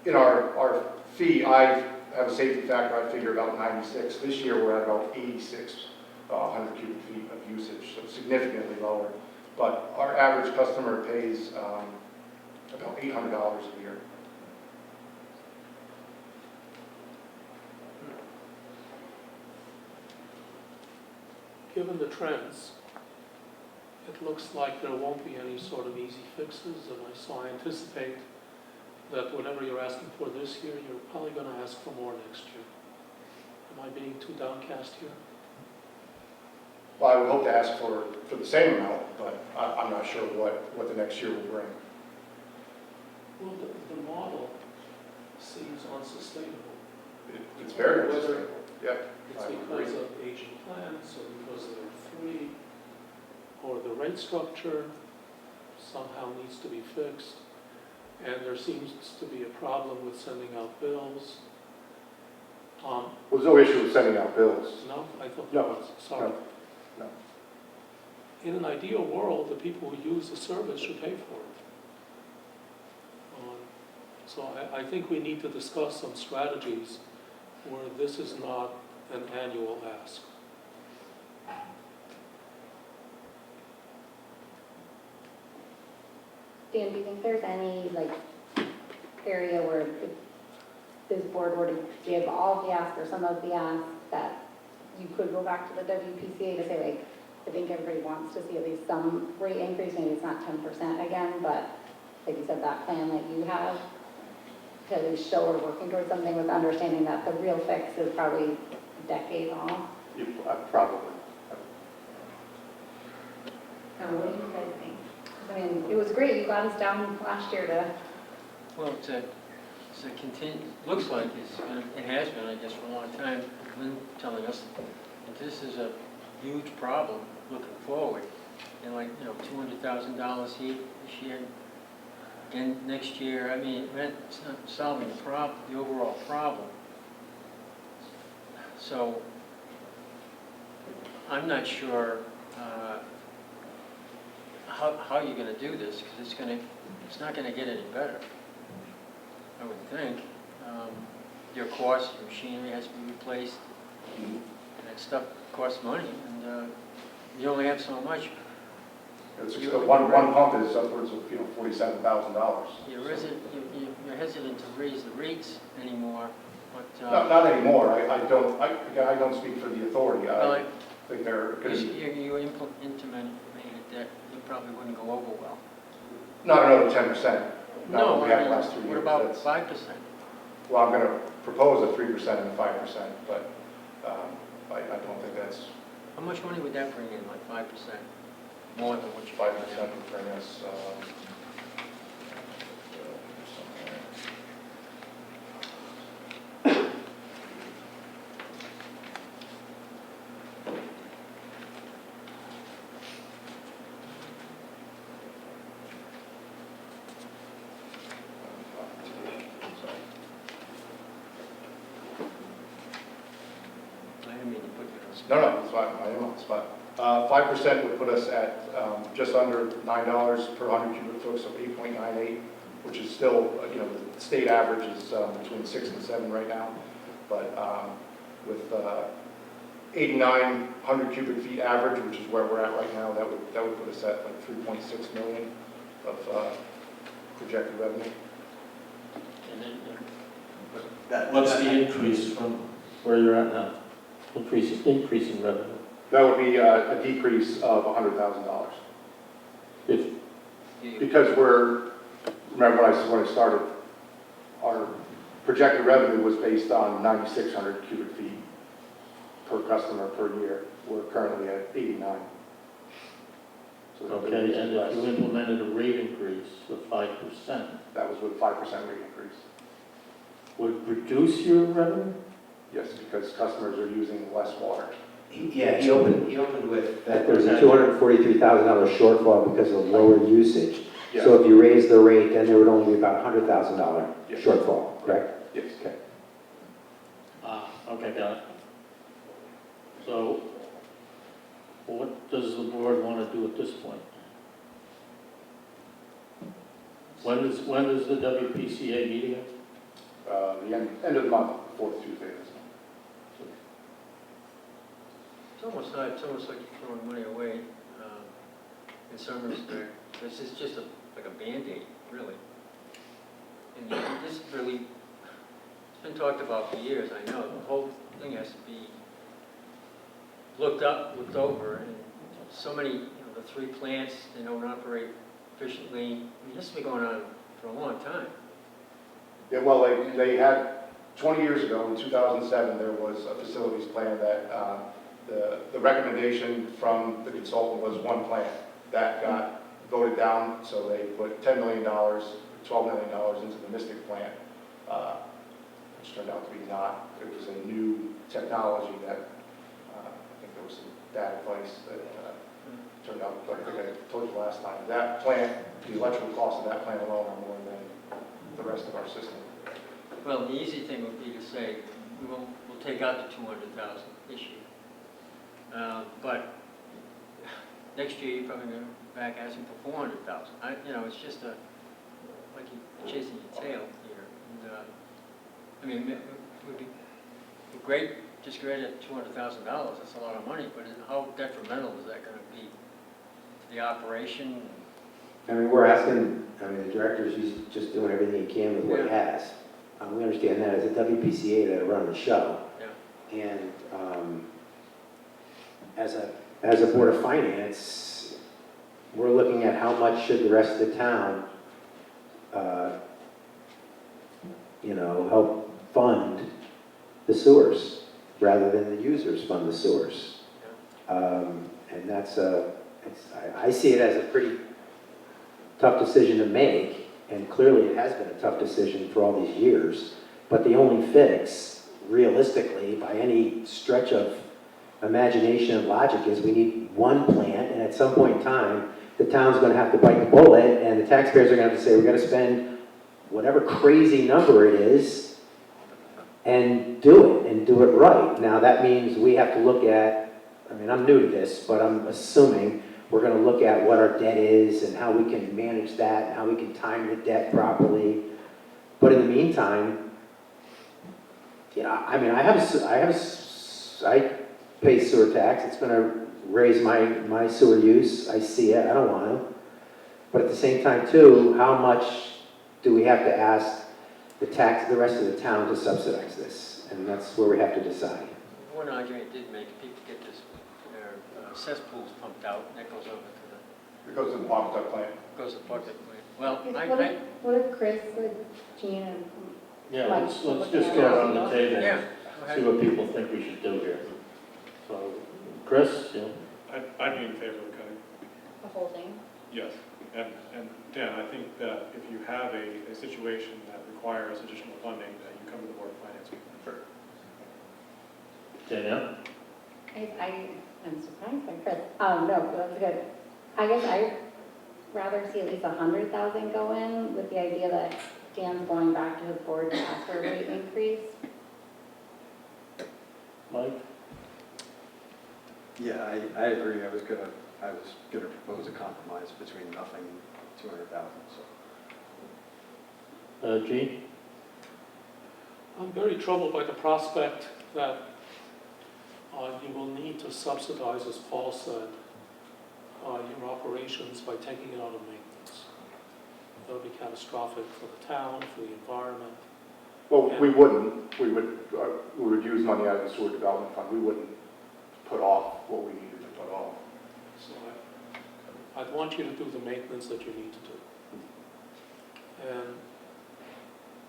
In our fee, I have a safety factor, I figure about 96. This year, we're at about 86, 100 cubic feet of usage, so significantly lower. But our average customer pays about $800 a year. Given the trends, it looks like there won't be any sort of easy fixes, so I anticipate that whatever you're asking for this year, you're probably going to ask for more next year. Am I being too downcast here? Well, I would hope to ask for the same amount, but I'm not sure what the next year will bring. Well, the model seems unsustainable. It's very Whether interesting. Yeah, it's I because agree. of aging plants, or because there are 3, or the rate structure somehow needs to be fixed, and there seems to be a problem with sending out bills. Well, there's no issue with sending out bills. No, I thought No, there was, sorry. no. In an ideal world, the people who use the service should pay for it. So I think we need to discuss some strategies where this is not an annual ask. Dan, do you think there's any, like, area where if this board were to give all of the ask or some of the ask, that you could go back to the WPCA to say, like, I think everybody wants to see at least some rate increase, maybe it's not 10% again, but like you said, that plan that you have, to at least show we're working towards something with understanding that the real fix is probably a decade off. Probably. What do you guys think? 'Cause, I mean, it was great, you got us down last year to, Well, it's a looks like it has been, I guess, for a long time, been telling us that this is a huge problem looking forward. And like, you know, $200,000 here this year, and next year, I mean, it's not solving the problem, the overall problem. So, I'm not sure how you're gonna do this, because it's not gonna get any better, I would think. Your costs, your machinery has to be replaced, and that stuff costs money, and you only have so much. It's just one pump is upwards of, $47,000. You're hesitant to raise the rates anymore, but... Not anymore. I don't speak for the authority. Well, I think they're going to be... You implemented that, you probably wouldn't go over well. Not another 10%. No, we had the last 3 years. what about That's- 5%? Well, I'm going to propose a 3% and a 5%, but I don't think that's How much money would that bring in, like 5%? More than what you... 5% would bring us No, it's fine, I am on the spot. 5% would put us at just under $9 per 100 cubic foot, so 8.98, which is still, the state average is between 6 and 7 right now. But with 8,900 cubic feet average, which is where we're at right now, that would put us at like 3.6 million of projected revenue. And then, What's the increase from where you're at now? Increase in revenue? That would be a decrease of $100,000. If, Because remember when I started, our projected revenue was based on 9,600 cubic feet per customer per year. We're currently at 89. So that would okay, be and less. if you implemented a rate increase of 5%, That was with 5% rate increase. would reduce your revenue? Yes, because customers are using less water. Yeah, he opened with that there's a $243,000 shortfall because of lower usage. Yeah. So if you raise the rate, then there would only be about $100,000 Yes. shortfall, correct? Yes. Okay. Okay, got it. So, what does the board want to do at this point? When is the WPCA meeting? The end of the month, 4th Tuesday. it's almost like you're throwing money away in some respect. This is just like a Band-Aid, really. And this really, it's been talked about for years, I know. The whole thing has to be looked over, and so many, the 3 plants, they don't operate efficiently. I mean, this has been going on for a long time. Yeah, well, they had, 20 years ago, in 2007, there was a facilities plan that the recommendation from the consultant was 1 plant. That got voted down, so they put $10 million, $12 million into the Mystic plant, which turned out to be not. It was a new technology that, I think there was some bad advice that turned out, like I think I told you last time, that plant, the electrical costs of that plant alone are more than the rest of our system. Well, the easy thing would be to say, we'll take out the 200,000 this year. But next year, you're probably going to be back asking for 400,000. It's just like you're chasing your tail here. And, it would be great, just get rid of $200,000. That's a lot of money, but how detrimental is that going to be to the operation? I mean, we're asking, the director's just doing everything he can with what he has. We understand that as a WPCA that run the show. Yeah. And as a Board of Finance, we're looking at how much should the rest of the town, help fund the sewers, rather than the users fund the sewers. And that's I see it as a pretty tough decision to make, and clearly it has been a tough decision for all these years. But the only fix, realistically, by any stretch of imagination and logic, is we need 1 plant, and at some point in time, the town's going to have to bite the bullet, and the taxpayers are going to have to say, we're going to spend whatever crazy number it is, and do it right. Now, that means we have to look at, I'm new to this, but I'm assuming we're going to look at what our debt is and how we can manage that, and how we can time the debt properly. But in the meantime, I pay sewer tax. It's going to raise my sewer use. I see it. I don't want to. But at the same time, too, how much do we have to ask the rest of the town to subsidize this? And that's where we have to decide. One argument it did make, people get their cesspools pumped out, and that goes over to It goes to the pump duct plant. goes to the bucket plant. Well, What if Chris, Gene, and Yeah, Mike, let's just go around the table Yeah, and go ahead. see what people think we should do here. So, Chris, I'd be in favor of cutting. the whole thing? Yes, and Dan, I think that if you have a situation that requires additional funding, that you come to the Board of Finance. Danielle? I'm surprised by Chris. No, that's good. I guess I'd rather see at least 100,000 go in, with the idea that Dan's going back to his board to ask for a rate increase. Mike? Yeah, I agree. I was gonna propose a compromise between nothing and 200,000, so. Gene? I'm very troubled by the prospect that you will need to subsidize, as Paul said, your operations by taking it out of maintenance. That would be catastrophic for the town, for the environment. Well, we wouldn't. We would use money out of the sewer development fund. We wouldn't put off what we needed to put off. So I'd want you to do the maintenance that you need to do. And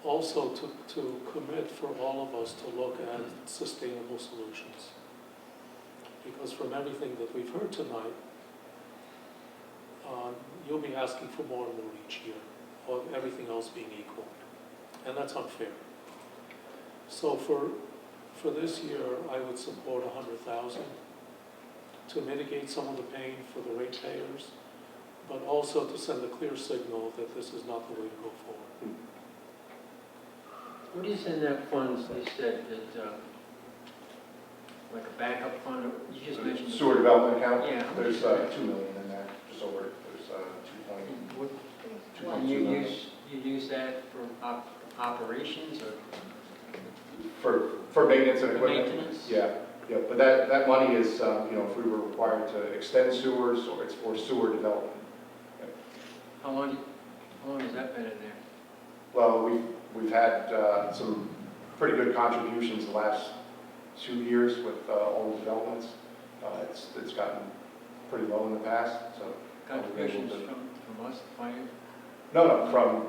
also to commit for all of us to look at sustainable solutions. Because from everything that we've heard tonight, you'll be asking for more and more each year, or everything else being equal. And that's unfair. So for this year, I would support 100,000 to mitigate some of the pain for the ratepayers, but also to send a clear signal that this is not the way to go forward. What is in that fund, you said, that, like a backup fund, you just mentioned? Sewer development account? Yeah. There's 2 million in there, just over, there's 2.2 And you million. use that for operations or? For maintenance and For equipment? maintenance? Yeah, but that money is, if we were required to extend sewers, or it's for sewer development. How long has that been in there? Well, we've had some pretty good contributions the last 2 years with all the developments. It's gotten pretty low in the past, so. Contributions from us, the fire? No, from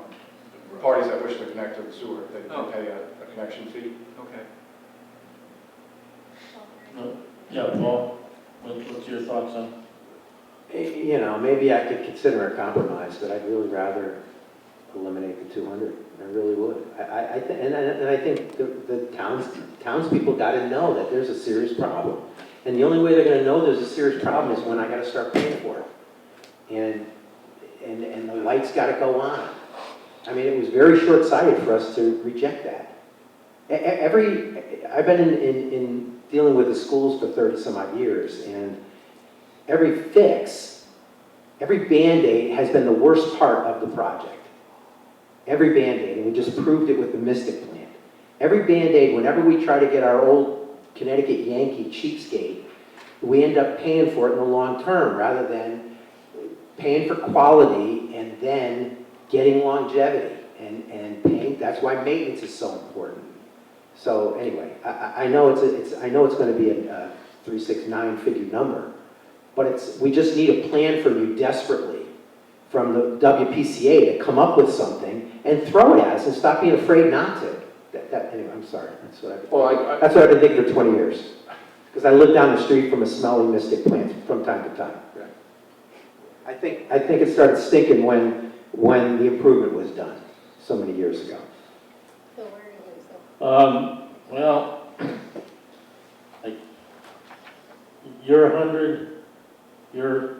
parties that wish to connect to the sewer. They Oh. pay a connection fee. Okay. Yeah, Paul, what's your thoughts on? You know, maybe I could consider a compromise, but I'd really rather eliminate the 200. I really would. And I think the townspeople got to know that there's a serious problem. And the only way they're going to know there's a serious problem is when I got to start paying for it. And the lights got to go on. I mean, it was very short-sighted for us to reject that. I've been in dealing with the schools for 30-some-odd years, and every fix, every Band-Aid has been the worst part of the project. Every Band-Aid, and we just proved it with the Mystic plant. Every Band-Aid, whenever we try to get our old Connecticut Yankee cheapskate, we end up paying for it in the long term, rather than paying for quality and then getting longevity and paying. That's why maintenance is so important. So anyway, I know it's going to be a 369 figure number, but we just need a plan from you desperately, from the WPCA, to come up with something and throw it at us and stop being afraid not to. Anyway, I'm sorry. That's what I've been thinking for 20 years. Because I live down the street from a smelly Mystic plant from time to time. I think it started stinking when the improvement was done so many years ago. So where are you? Well, you're 100, you're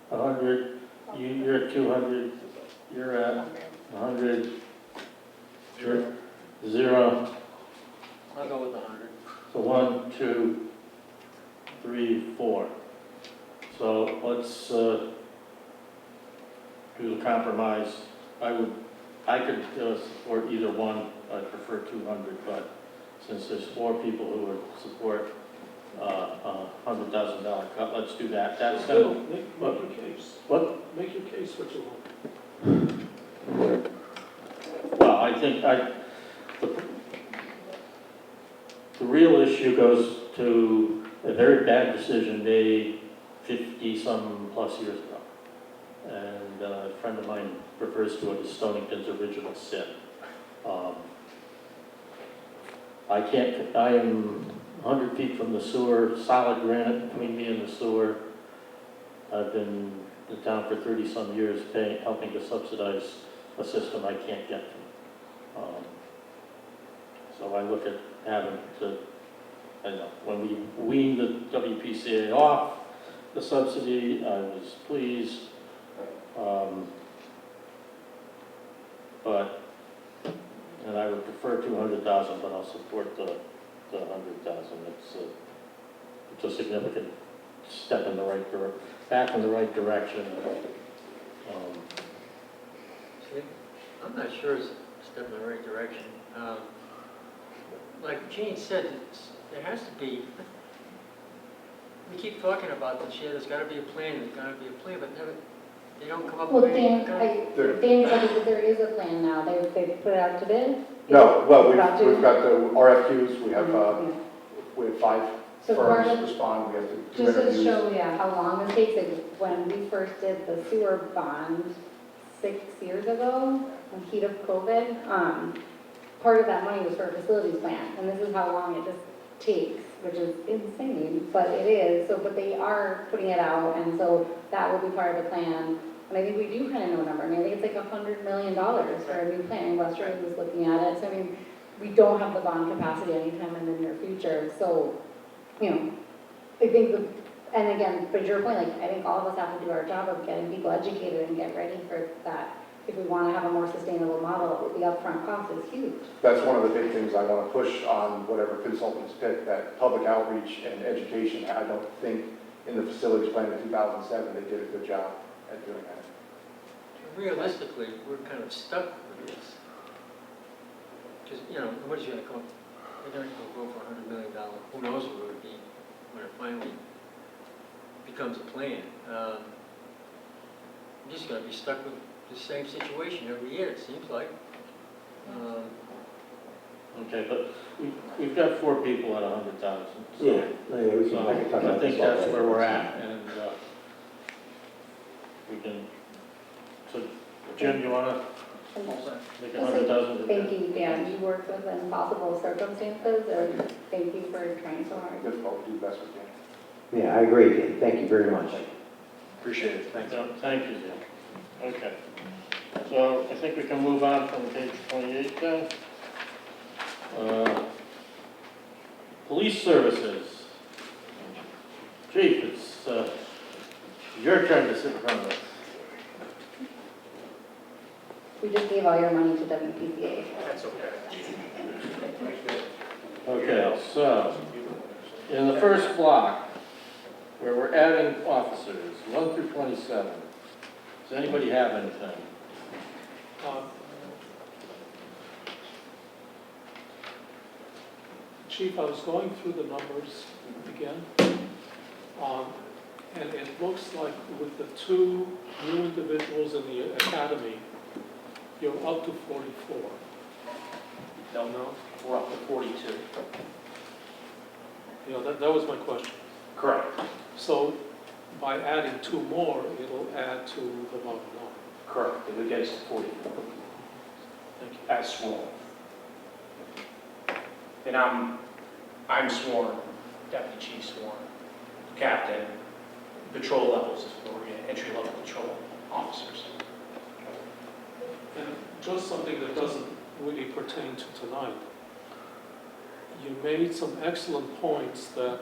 100, you're at 200, you're at 100, you're 0. I'll go with 100. So 1, 2, 3, 4. So let's do the compromise. I could support either one. I prefer 200, but since there's 4 people who would support a $100,000 cut, let's do that. That's Still, gonna, make your case. what? Make your case what you want. Well, I think the real issue goes to a very bad decision made 50-some plus years ago. And a friend of mine refers to it as Stonington's original sin. I am 100 feet from the sewer, solid granite between me and the sewer. I've been in town for 30-some years helping to subsidize a system I can't get to. So I look at having to, when we weaned the WPCA off the subsidy, I was pleased. And I would prefer 200,000, but I'll support the 100,000. it's a significant step in the right back in the right direction. See, I'm not sure it's a step in the right direction. Like Gene said, there has to be, we keep talking about this, yeah, there's gotta be a plan, but never, they don't come up Well, with Dan, anything. Dan said that there is a plan now, they put it out to bid? No, well, Put it out to- we've got the RFQs, we have, Yeah. we have 5 So part firms of, respond, we have to do just to interviews. show, how long it takes, like, when we first did the sewer bond 6 years ago, in the heat of COVID, part of that money was for a facilities plan, and this is how long it just takes, which is insane, but it is, so, but they are putting it out, and so that will be part of the plan. And I think we do kind of know a number, I mean, I think it's like $100 million for a new plan, Western was looking at it, so I mean, we don't have the bond capacity anytime in the near future, so, you know, I think the, and again, but your point, like, I think all of us have to do our job of getting people educated and get ready for that. If we want to have a more sustainable model, the upfront cost is huge. That's one of the big things I want to push on whatever consultants pick, that public outreach and education. I don't think in the facilities plan in 2007, they did a good job at doing that. Realistically, we're kind of stuck with this. Because, you know, what is going to come, they're going to go for $100 million. Who knows what it would be when it finally becomes a plan. We're just going to be stuck with the same situation every year, it seems like. Okay, but we've got 4 people at 100,000. So, Yeah, we so can, I can talk about I think this all that's day. where we're at, and we can, so Jim, you wanna make Just say 100,000? thank you, Dan, you worked with impossible circumstances, and thank you for trying so hard. Difficult to do the best we can. Yeah, I agree, Dan. Thank you very much. Appreciate it, thanks. Thank you, Jim. Okay. So I think we can move on from page 28 then. Police services. Chief, it's your turn to sit in front of us. We just gave all your money to WPCA. That's okay. Okay, so in the first block, where we're adding officers, 1 through 27, does anybody have anything? Chief, I was going through the numbers again, and it looks like with the 2 new individuals in the academy, you're up to 44. No, we're up to 42. You know, that was my question. Correct. So by adding 2 more, it'll add to the bottom line. Correct, it would get us to 44 Thank you. as sworn. And I'm sworn, deputy chief sworn, captain, patrol levels is where we're at, entry-level patrol officers. And just something that doesn't really pertain to tonight. You made some excellent points that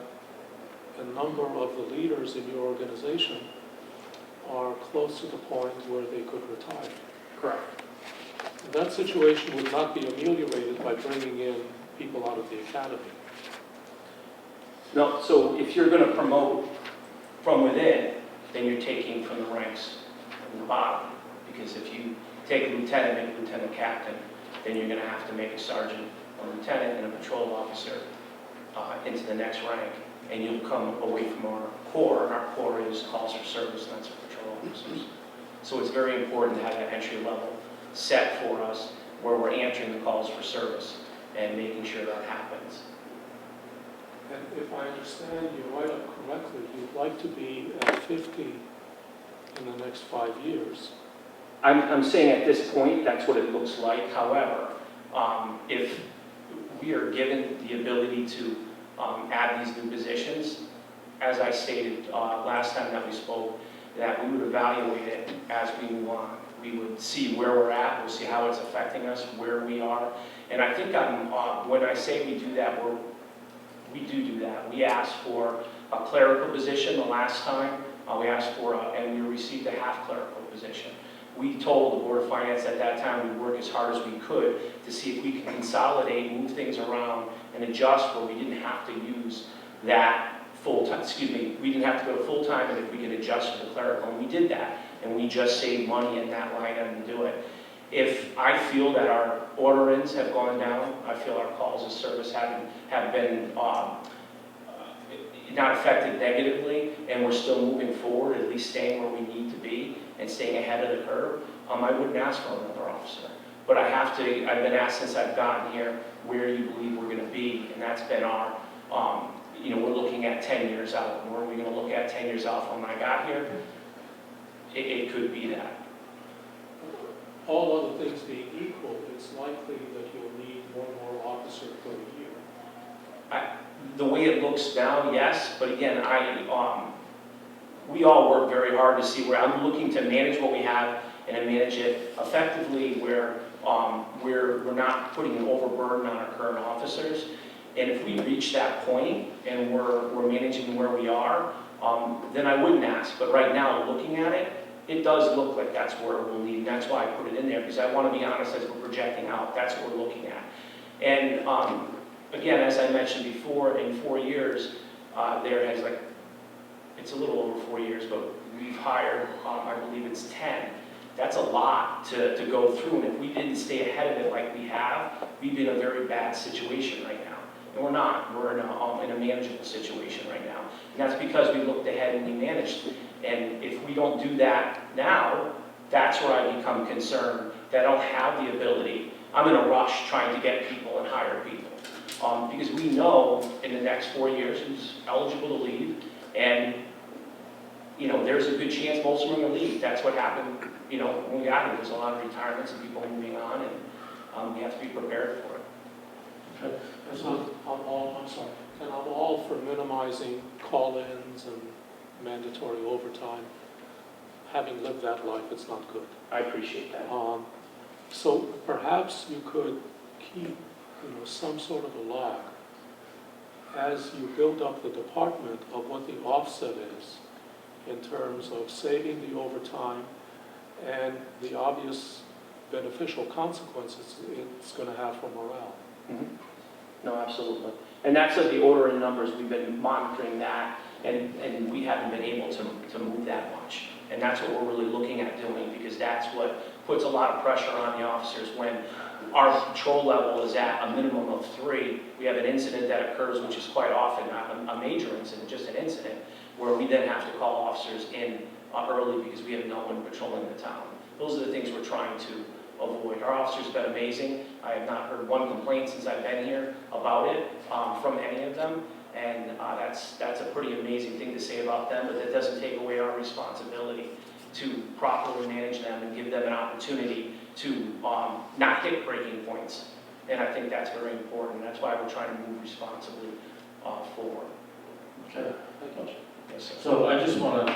a number of the leaders in your organization are close to the point where they could retire. Correct. That situation would not be ameliorated by bringing in people out of the academy. No, so if you're going to promote from within, then you're taking from the ranks from the bottom. Because if you take a lieutenant, make a lieutenant captain, then you're going to have to make a sergeant, a lieutenant, and a patrol officer into the next rank. And you'll come away from our core, and our core is calls for service, and that's our patrol officers. So it's very important to have that entry level set for us where we're answering the calls for service and making sure that happens. And if I understand you right up correctly, you'd like to be at 50 in the next 5 years. I'm saying at this point, that's what it looks like. However, if we are given the ability to add these new positions, as I stated last time that we spoke, that we would evaluate it as we move on. We would see where we're at, we'll see how it's affecting us, where we are. And I think when I say we do that, we do that. We asked for a clerical position the last time. We asked for, and we received a half clerical position. We told the Board of Finance at that time we'd work as hard as we could to see if we could consolidate, move things around, and adjust where we didn't have to use that full-time, we didn't have to go to full-time, and if we could adjust for the clerical, and we did that. And we just saved money in that line item to do it. If I feel that our order-ins have gone down, I feel our calls of service have been not affected negatively, and we're still moving forward, at least staying where we need to be and staying ahead of the curve, I wouldn't ask for another officer. But I've been asked since I've gotten here, where do you believe we're gonna be? And that's been our, we're looking at 10 years out. And where are we gonna look at 10 years out from when I got here? It could be that. All other things being equal, it's likely that you'll need one more officer per year. The way it looks now, yes, but again, we all work very hard to see where I'm looking to manage what we have and to manage it effectively where we're not putting an overburden on our current officers. And if we reach that point and we're managing where we are, then I wouldn't ask. But right now, looking at it, it does look like that's where we'll need, and that's why I put it in there, because I want to be honest, as we're projecting out, that's what we're looking at. And again, as I mentioned before, in 4 years, it's a little over 4 years, but we've hired, I believe it's 10. That's a lot to go through, and if we didn't stay ahead of it like we have, we'd be in a very bad situation right now. And we're not. We're in a manageable situation right now. And that's because we looked ahead and we managed. And if we don't do that now, that's where I become concerned that I don't have the ability. I'm in a rush trying to get people and hire people. Because we know in the next 4 years who's eligible to leave. And, there's a good chance most of them are going to leave. That's what happened, when we got here. There's a lot of retirements and people moving on, and we have to be prepared for it. Okay. I'm all for minimizing call-ins and mandatory overtime. Having lived that life, it's not good. I appreciate that. So perhaps you could keep, some sort of a log as you build up the department of what the offset is in terms of saving the overtime and the obvious beneficial consequences it's going to have for morale. Mm-hmm. No, absolutely. And that's the order in numbers. We've been monitoring that, and we haven't been able to move that much. And that's what we're really looking at doing, because that's what puts a lot of pressure on the officers when our control level is at a minimum of 3. We have an incident that occurs, which is quite often not a major incident, just an incident, where we then have to call officers in early because we have no one patrolling the town. Those are the things we're trying to avoid. Our officers have been amazing. I have not heard one complaint since I've been here about it from any of them, and that's a pretty amazing thing to say about them, but that doesn't take away our responsibility to properly manage them and give them an opportunity to not hit breaking points. And I think that's very important. That's why we're trying to move responsibly forward. Okay, thank you. Yes, sir. So I just want to,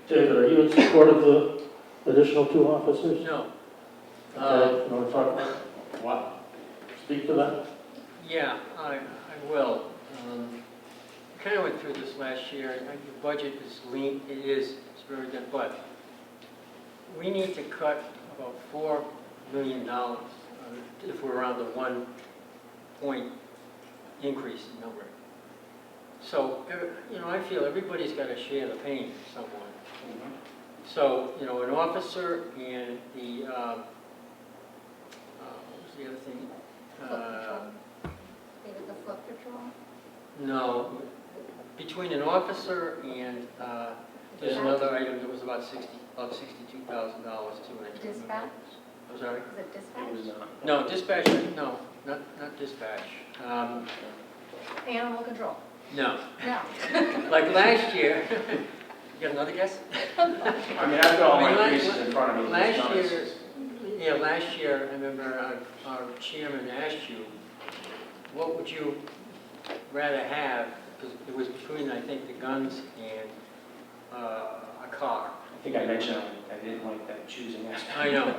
David, are you in support of the additional 2 officers? No. Okay, you want to talk about what? Speak to that? Yeah, I will. Kind of went through this last year. The budget is lean. It's very good, but we need to cut about $4 million if we're around the 1 point increase in number. So, I feel everybody's got to share the pain somewhat. Mm-hmm. So, an officer and the, what was the other thing? Maybe the flood patrol? No, between an officer and, there's another item that was about $62,000 too. Dispatch? I'm sorry? Is it dispatch? It was not. No, dispatch, no, not dispatch. Animal control? No. No. Like last year, you got another guess? I mean, I've got all my increases in front of me. Last year, I remember our chairman asked you, what would you rather have? Because it was between, I think, the guns and a car. I think I mentioned I didn't like that choosing aspect. I know.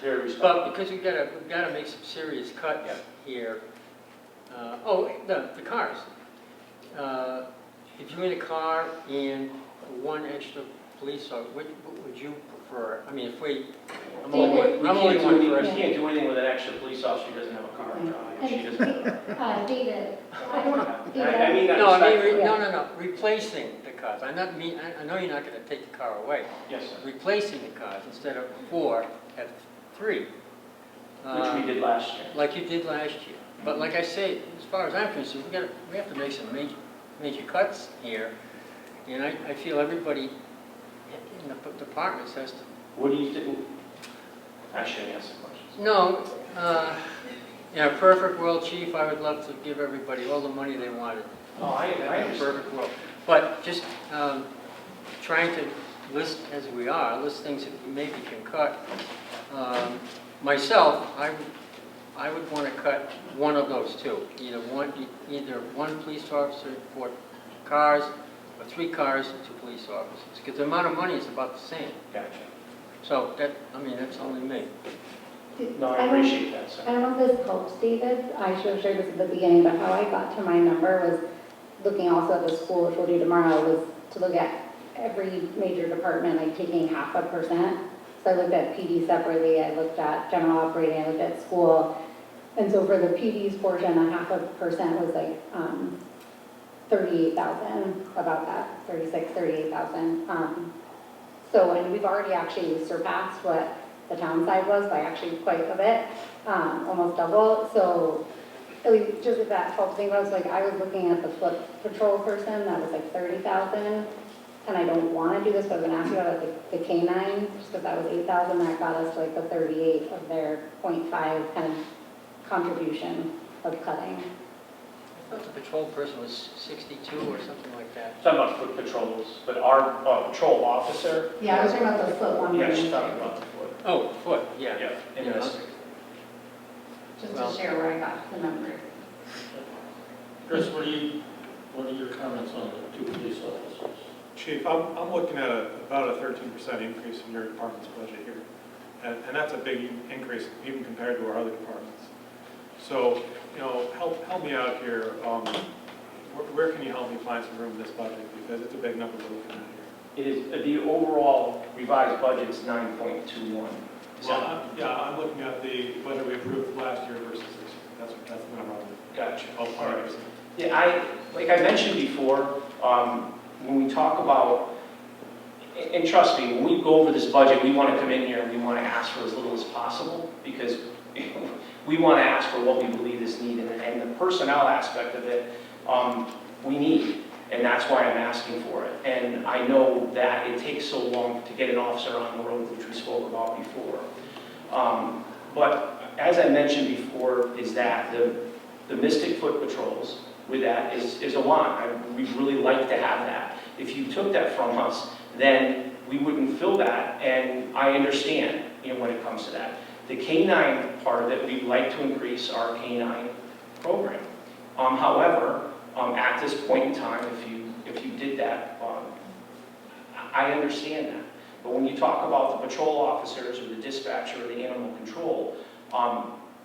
Very respectful. But because we've got to make some serious cuts here. The cars. If you're in a car and 1 extra police officer, what would you prefer, I mean, if we, I'm David, only, We I'm only can't one do, person. you can't do anything with an extra police officer who doesn't have a car. She doesn't. David, I don't, I mean that No, I mean, respectfully. no, replacing the cars. I know you're not gonna take the car away. Yes, sir. Replacing the cars, instead of 4, have 3. Which we did last year. Like you did last year. But like I say, as far as I'm concerned, we have to make some major cuts here. And I feel everybody in the departments has to. What do you think? I shouldn't ask the questions. No, in a perfect world, chief, I would love to give everybody all the money they wanted. Oh, I In a understand. perfect world. But just trying to list, as we are, list things that we maybe can cut. Myself, I would want to cut one of those two. Either one police officer for cars, or 3 cars and 2 police officers. Because the amount of money is about the same. Gotcha. So that, I mean, that's only me. No, I appreciate that, I sir. don't know if this helps, David. I should have shared this at the beginning, but how I got to my number was looking also at the school, which we'll do tomorrow, was to look at every major department, like taking 0.5%. So I looked at PD separately, I looked at general operating, I looked at school. And so for the PD's portion, 0.5% was like 38,000, about that, 38,000. So, and we've already actually surpassed what the town side was by actually quite a bit, almost double. So, at least just if that helps think about it, like I was looking at the foot patrol person, that was like 30,000. And I don't want to do this, but I've been asking about the K-9, just because that was 8,000, that got us like the 38 of their 0.5 kind of contribution of cutting. I thought the patrol person was 62 or something like that. Talking about foot patrols, but our patrol officer. Yeah, I was talking about the foot one. Yeah, she's talking about the foot. Oh, foot, yeah. Yeah, Yeah. interesting. Just Well- to share where I got the numbers. Chris, what are your comments on the 2 police officers? Chief, I'm looking at about a 13% increase in your department's budget here. And that's a big increase even compared to our other departments. So, help me out here. Where can you help me find some room in this budget? Because it's a big number we're looking at here. It is, the overall revised budget is 9.21. I'm looking at the budget we approved last year versus this year. That's the number I'm looking at. Gotcha. Oh, all right. Yeah, like I mentioned before, when we talk about, and trust me, when we go over this budget, we want to come in here and we want to ask for as little as possible because we want to ask for what we believe is needed. And the personnel aspect of it, we need. And that's why I'm asking for it. And I know that it takes so long to get an officer on the road, which we spoke about before. But as I mentioned before, is that the Mystic Foot Patrols with that is a lot. We'd really like to have that. If you took that from us, then we wouldn't fill that. And I understand, when it comes to that. The K-9 part of it, we'd like to increase our K-9 program. However, at this point in time, if you did that, I understand that. But when you talk about the patrol officers or the dispatcher or the animal control,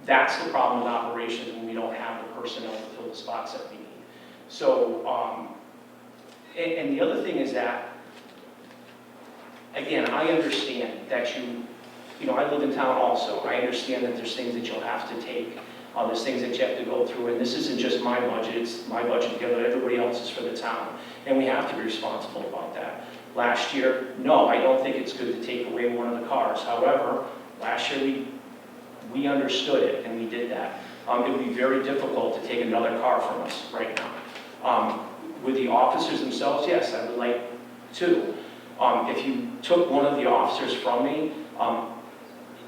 that's the problem with operations when we don't have the personnel to fill the spots that we need. So, and the other thing is that, again, I understand that I live in town also. I understand that there's things that you'll have to take. There's things that you have to go through, and this isn't just my budget, it's my budget together with everybody else's for the town, and we have to be responsible about that. Last year, no, I don't think it's good to take away one of the cars. However, last year we understood it, and we did that. It would be very difficult to take another car from us right now. With the officers themselves, yes, I would like to. If you took one of the officers from me,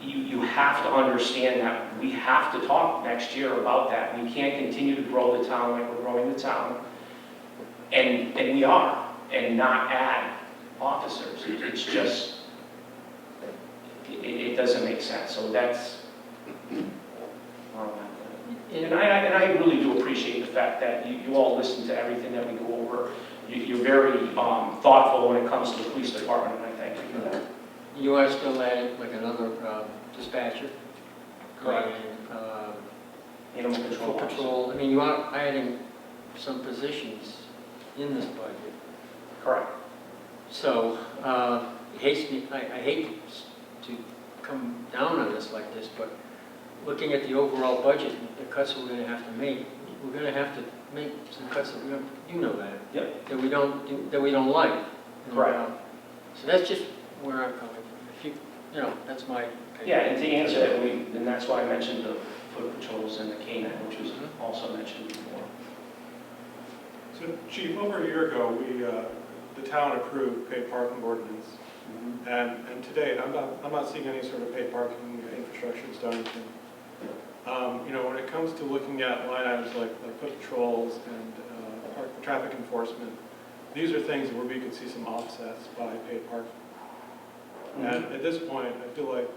you have to understand that we have to talk next year about that. We can't continue to grow the town like we're growing the town, and we are, and not add officers. It's just, it doesn't make sense. So that's, and I really do appreciate the fact that you all listen to everything that we go over. You're very thoughtful when it comes to the police department, and I thank you for that. You are still adding like another dispatcher? Correct. And, Animal control. foot patrol. I mean, you are adding some positions in this budget. Correct. So, I hate to come down on this like this, but looking at the overall budget, the cuts we're gonna have to make, we're gonna have to make some cuts that we don't, you know that. Yep. That we don't like. And, Correct. So that's just where I'm coming from. If you know, that's my opinion. Yeah, and to answer that, and that's why I mentioned the foot patrols and the canine, which was also mentioned before. So Chief, over a year ago, the town approved paid parking ordinance. And to date, I'm not seeing any sort of paid parking infrastructure that's done anything. You know, when it comes to looking at line items like foot patrols and traffic enforcement, these are things where we could see some offsets by paid parking. And at this point, I feel like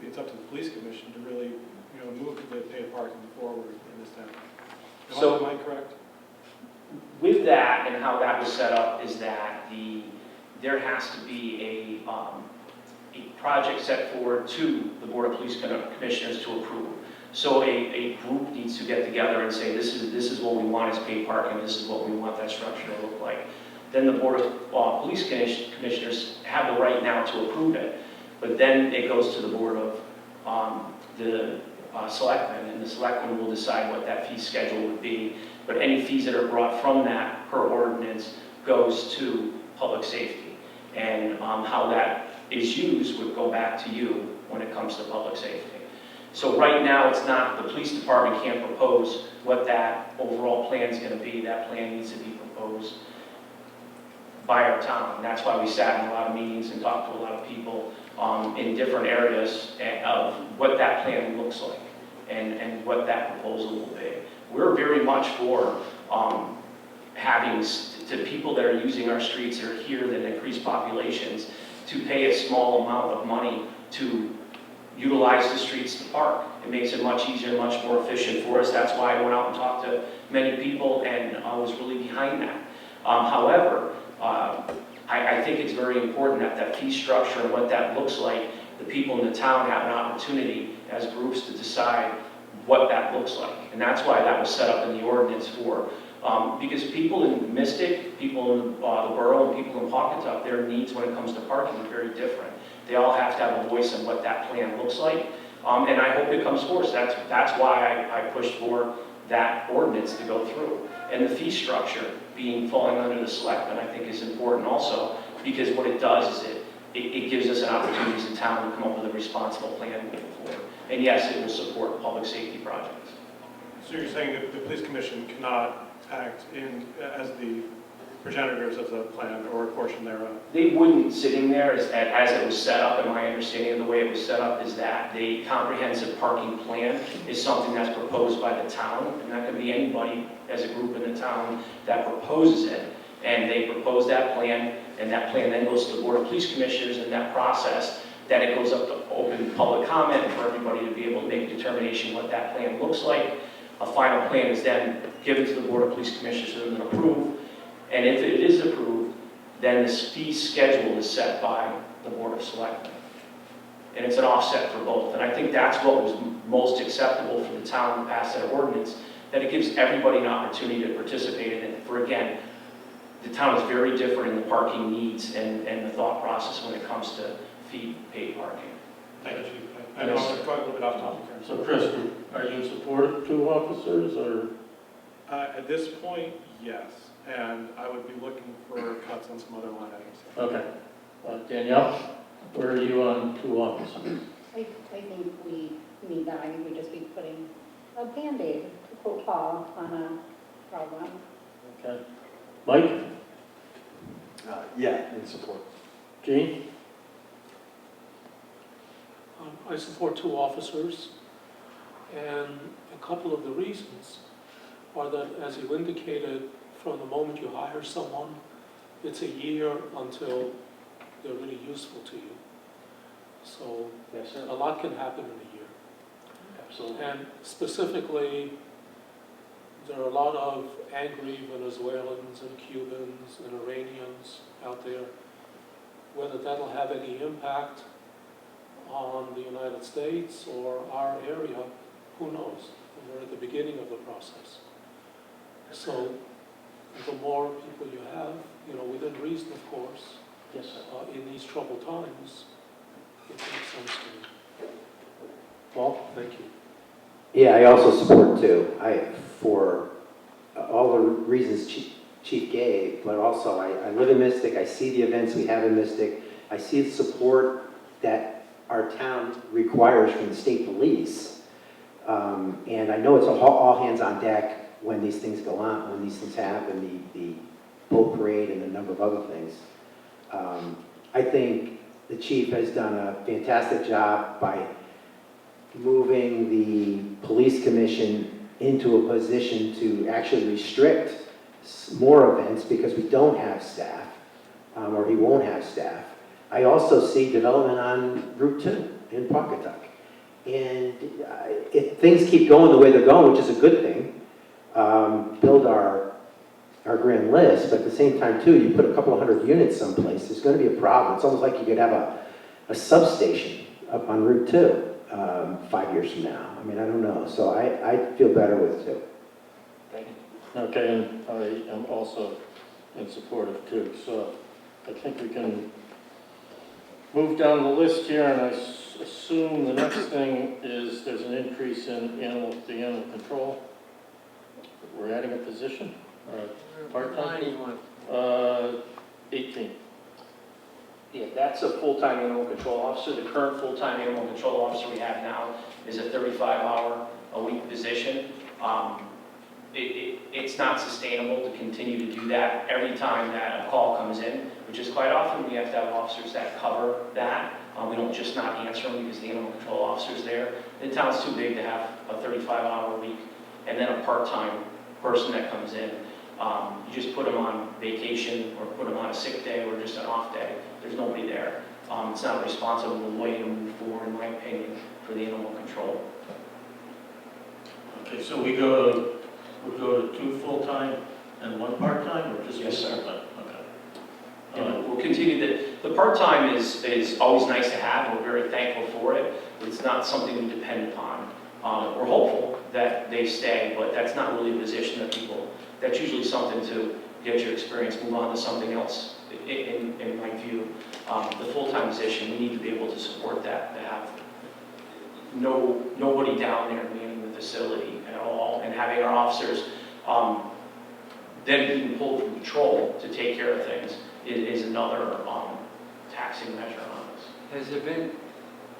it's up to the police commission to really, you know, move the paid parking forward in this town. Am I correct? With that and how that was set up is that there has to be a project set forward to the Board of Police Commissioners to approve. So a group needs to get together and say, this is what we want as paid parking, this is what we want that structure to look like. Then the Board of Police Commissioners have the right now to approve it, but then it goes to the Board of the Selectmen, and the Selectmen will decide what that fee schedule would be. But any fees that are brought from that per ordinance goes to public safety. And how that is used would go back to you when it comes to public safety. So right now, it's not, the police department can't propose what that overall plan is going to be. That plan needs to be proposed by our town. And that's why we sat in a lot of meetings and talked to a lot of people in different areas of what that plan looks like and what that proposal will be. We're very much for having to people that are using our streets that are here, that increase populations, to pay a small amount of money to utilize the streets to park. It makes it much easier, much more efficient for us. That's why I went out and talked to many people, and I was really behind that. However, I think it's very important that that fee structure and what that looks like, the people in the town have an opportunity as groups to decide what that looks like. And that's why that was set up in the ordinance for, because people in Mystic, people in the borough, and people in Pawcatuck, their needs when it comes to parking are very different. They all have to have a voice in what that plan looks like. And I hope it comes forth. That's why I pushed for that ordinance to go through. And the fee structure falling under the selectmen, I think, is important also, because what it does is it gives us an opportunity as a town to come up with a responsible plan moving forward. And yes, it will support public safety projects. So you're saying that the police commission cannot act as the progenitors of the plan or a portion thereof? They wouldn't sitting there as it was set up, and my understanding of the way it was set up is that the comprehensive parking plan is something that's proposed by the town, and that can be anybody as a group in the town that proposes it. And they propose that plan, and that plan then goes to the Board of Police Commissioners, and that process, then it goes up to open public comment for everybody to be able to make a determination what that plan looks like. A final plan is then given to the Board of Police Commissioners for them to approve. And if it is approved, then this fee schedule is set by the Board of Selectmen. And it's an offset for both. And I think that's what was most acceptable for the town to pass that ordinance, that it gives everybody an opportunity to participate in it. For again, the town is very different in the parking needs and the thought process when it comes to fee paid parking. Thank you, Chief. I know I'm going a little bit off topic here. So Chris, are you in support of 2 officers, or? At this point, yes. And I would be looking for cuts on some other line items. Okay. Danielle, where are you on 2 officers? I think we need that. I think we'd just be putting a Band-Aid, to quote Paul, on a problem. Okay. Mike? Yeah, in support. Gene? I support 2 officers, and a couple of the reasons are that, as you indicated, from the moment you hire someone, it's a year until they're really useful to you. So Yes, sir. a lot can happen in a year. Absolutely. And specifically, there are a lot of angry Venezuelans and Cubans and Iranians out there. Whether that'll have any impact on the United States or our area, who knows? We're at the beginning of the process. So the more people you have, within reason, of course, Yes, sir. in these troubled times, it makes sense to me. Paul, thank you. Yeah, I also support too. For all the reasons Chief gave, but also I live in Mystic, I see the events we have in Mystic, I see the support that our town requires from the state police. And I know it's all hands on deck when these things go on, when these things happen, the boat parade and a number of other things. I think the chief has done a fantastic job by moving the police commission into a position to actually restrict more events because we don't have staff, or he won't have staff. I also see development on Route 2 in Pawcatuck. And if things keep going the way they're going, which is a good thing, build our grand list, but at the same time too, you put a couple of hundred units someplace, there's going to be a problem. It's almost like you could have a substation up on Route 2 5 years from now. I mean, I don't know. So I feel better with 2. Thank you. Okay, and I am also in support of 2. So I think we can move down the list here, and I assume the next thing is there's an increase in the animal control. We're adding a position, part-time? 18. Yeah, that's a full-time animal control officer. The current full-time animal control officer we have now is a 35-hour-a-week position. It's not sustainable to continue to do that every time that a call comes in, which is quite often we have to have officers that cover that. We don't just not answer them because the animal control officer's there. The town's too big to have a 35-hour week and then a part-time person that comes in. You just put them on vacation or put them on a sick day or just an off day. There's nobody there. It's not a responsible way to move forward, in my opinion, for the animal control. Okay, so we go to 2 full-time and 1 part-time, or just 2 Yes, sir. full-time? Okay. We'll continue the part-time is always nice to have, and we're very thankful for it. It's not something we depend upon. We're hopeful that they stay, but that's not really a position that that's usually something to get your experience, move on to something else, in my view. The full-time position, we need to be able to support that, to have nobody down there manning the facility at all, and having our officers then being pulled from patrol to take care of things is another taxing measure on us. Has there been,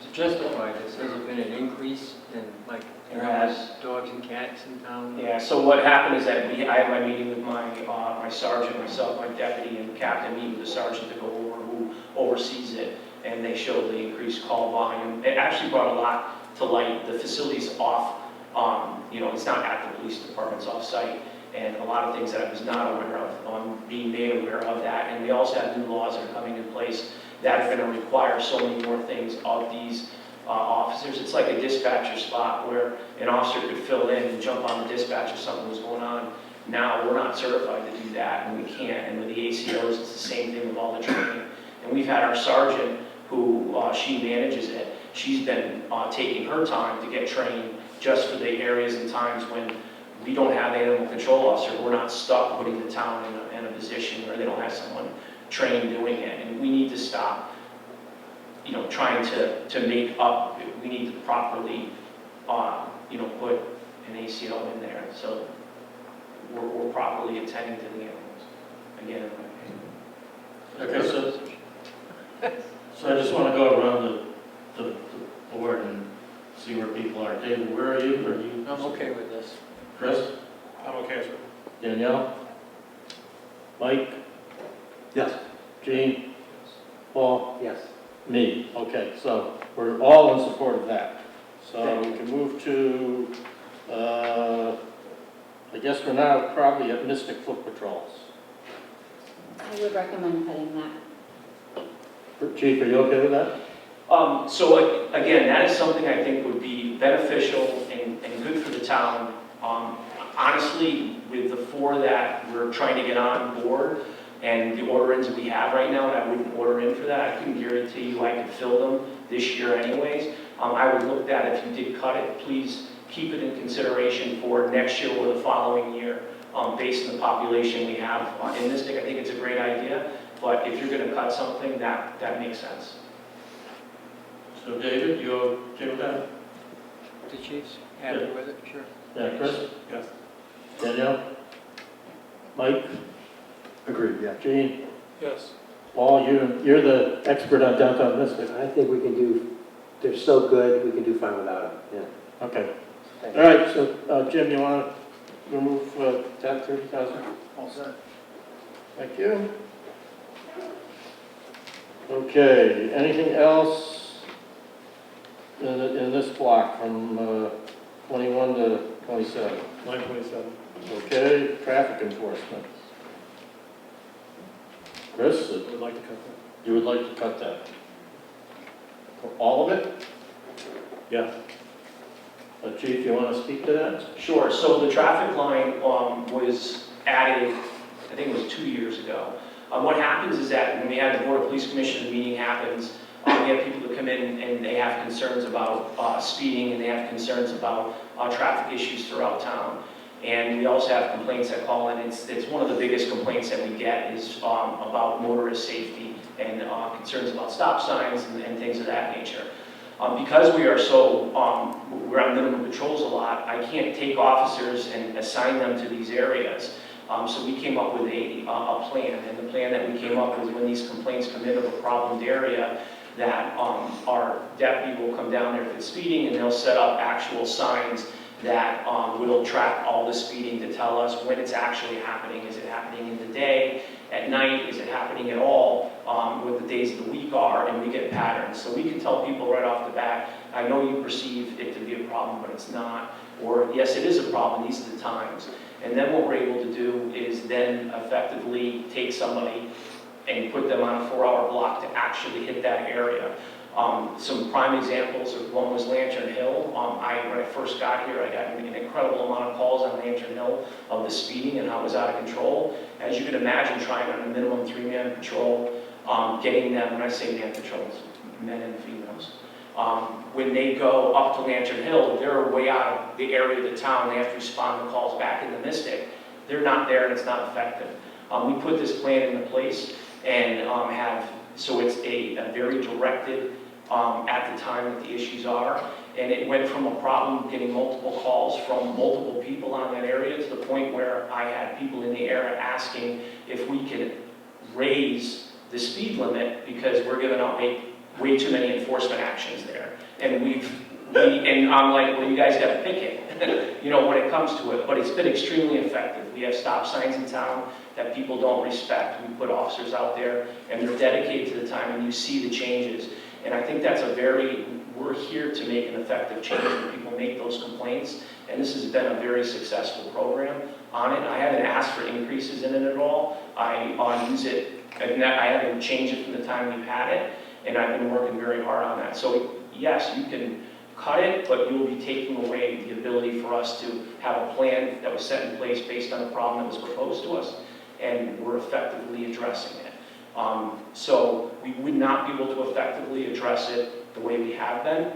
to justify this, has there been an increase in, like, There has. dogs and cats in town? Yeah, so what happened is that I had my meeting with my sergeant, myself, my deputy, and captain, meet with the sergeant to go over who oversees it, and they showed the increased call volume. It actually brought a lot to light. The facility's off, it's not at the police department's off-site, and a lot of things that I was not aware of, being made aware of that. And we also have new laws that are coming in place that are going to require so many more things of these officers. It's like a dispatcher spot where an officer could fill in and jump on the dispatch if something was going on. Now, we're not certified to do that, and we can't. And with the ACOs, it's the same thing with all the training. And we've had our sergeant, who she manages it, she's been taking her time to get trained just for the areas and times when we don't have an animal control officer. We're not stuck putting the town in a position where they don't have someone trained doing it. And we need to stop trying to make up. We need to properly, put an ACO in there so we're properly attending to the animals. Again, in my opinion. Okay, so I just want to go around the board and see where people are. David, where are you? Are you? I'm okay with this. Chris? I'm okay, sir. Danielle? Mike? Yes. Gene? Paul? Yes. Me. Okay, so we're all in support of that. So we can move to, I guess we're now probably at Mystic Foot Patrols. I would recommend cutting that. Chief, are you okay with that? So again, that is something I think would be beneficial and good for the town. Honestly, with the 4 that we're trying to get on board and the order-ins we have right now, I wouldn't order in for that. I can guarantee you I could fill them this year anyways. I would look at if you did cut it, please keep it in consideration for next year or the following year based on the population we have in Mystic. I think it's a great idea. But if you're gonna cut something, that makes sense. So David, you okay with that? The chief's happy with it, sure. Yeah, Chris? Yes. Danielle? Mike? Agreed, yeah. Gene? Yes. Paul, you're the expert on downtown Mystic. I think we can do, they're so good, we can do fine without them, yeah. Okay. All right, so Jim, you want to remove that 30,000? All set. Thank you. Okay, anything else in this block from 21 to 27? Line 27. Okay, traffic enforcement. Chris, I would like to cut that. you would like to cut that? All of it? Yes. Chief, you want to speak to that? Sure, so the traffic line was added, I think it was 2 years ago. What happens is that when we have the Board of Police Commission meeting happens, we have people that come in and they have concerns about speeding and they have concerns about traffic issues throughout town. And we also have complaints that call in. It's one of the biggest complaints that we get is about motorist safety and concerns about stop signs and things of that nature. Because we are so, we're on minimum patrols a lot, I can't take officers and assign them to these areas. So we came up with a plan, and the plan that we came up with when these complaints come in of a problemed area, that our deputy will come down there if it's speeding, and they'll set up actual signs that will track all the speeding to tell us when it's actually happening. Is it happening in the day, at night? Is it happening at all? What the days of the week are, and we get patterns. So we can tell people right off the bat, I know you perceive it to be a problem, but it's not. Or, yes, it is a problem, these are the times. And then what we're able to do is then effectively take somebody and put them on a 4-hour block to actually hit that area. Some prime examples of one was Lantern Hill. When I first got here, I got an incredible amount of calls on Lantern Hill of the speeding and how it was out of control. As you can imagine, trying on a minimum 3-man patrol, getting them, when I say man patrols, men and females, when they go up to Lantern Hill, they're way out of the area of the town. They have to respond to calls back in the Mystic. They're not there and it's not effective. We put this plan into place and so it's a very directed at the time that the issues are. And it went from a problem getting multiple calls from multiple people on that area to the point where I had people in the area asking if we could raise the speed limit because we're giving out way too many enforcement actions there. And and I'm like, well, you guys got to pick it, you know, when it comes to it. But it's been extremely effective. We have stop signs in town that people don't respect. We put officers out there, and they're dedicated to the time, and you see the changes. And I think that's we're here to make an effective change when people make those complaints. And this has been a very successful program on it. I haven't asked for increases in it at all. I use it, I haven't changed it from the time we've had it. And I've been working very hard on that. So yes, you can cut it, but you will be taking away the ability for us to have a plan that was set in place based on a problem that was proposed to us, and we're effectively addressing it. So we would not be able to effectively address it the way we have been.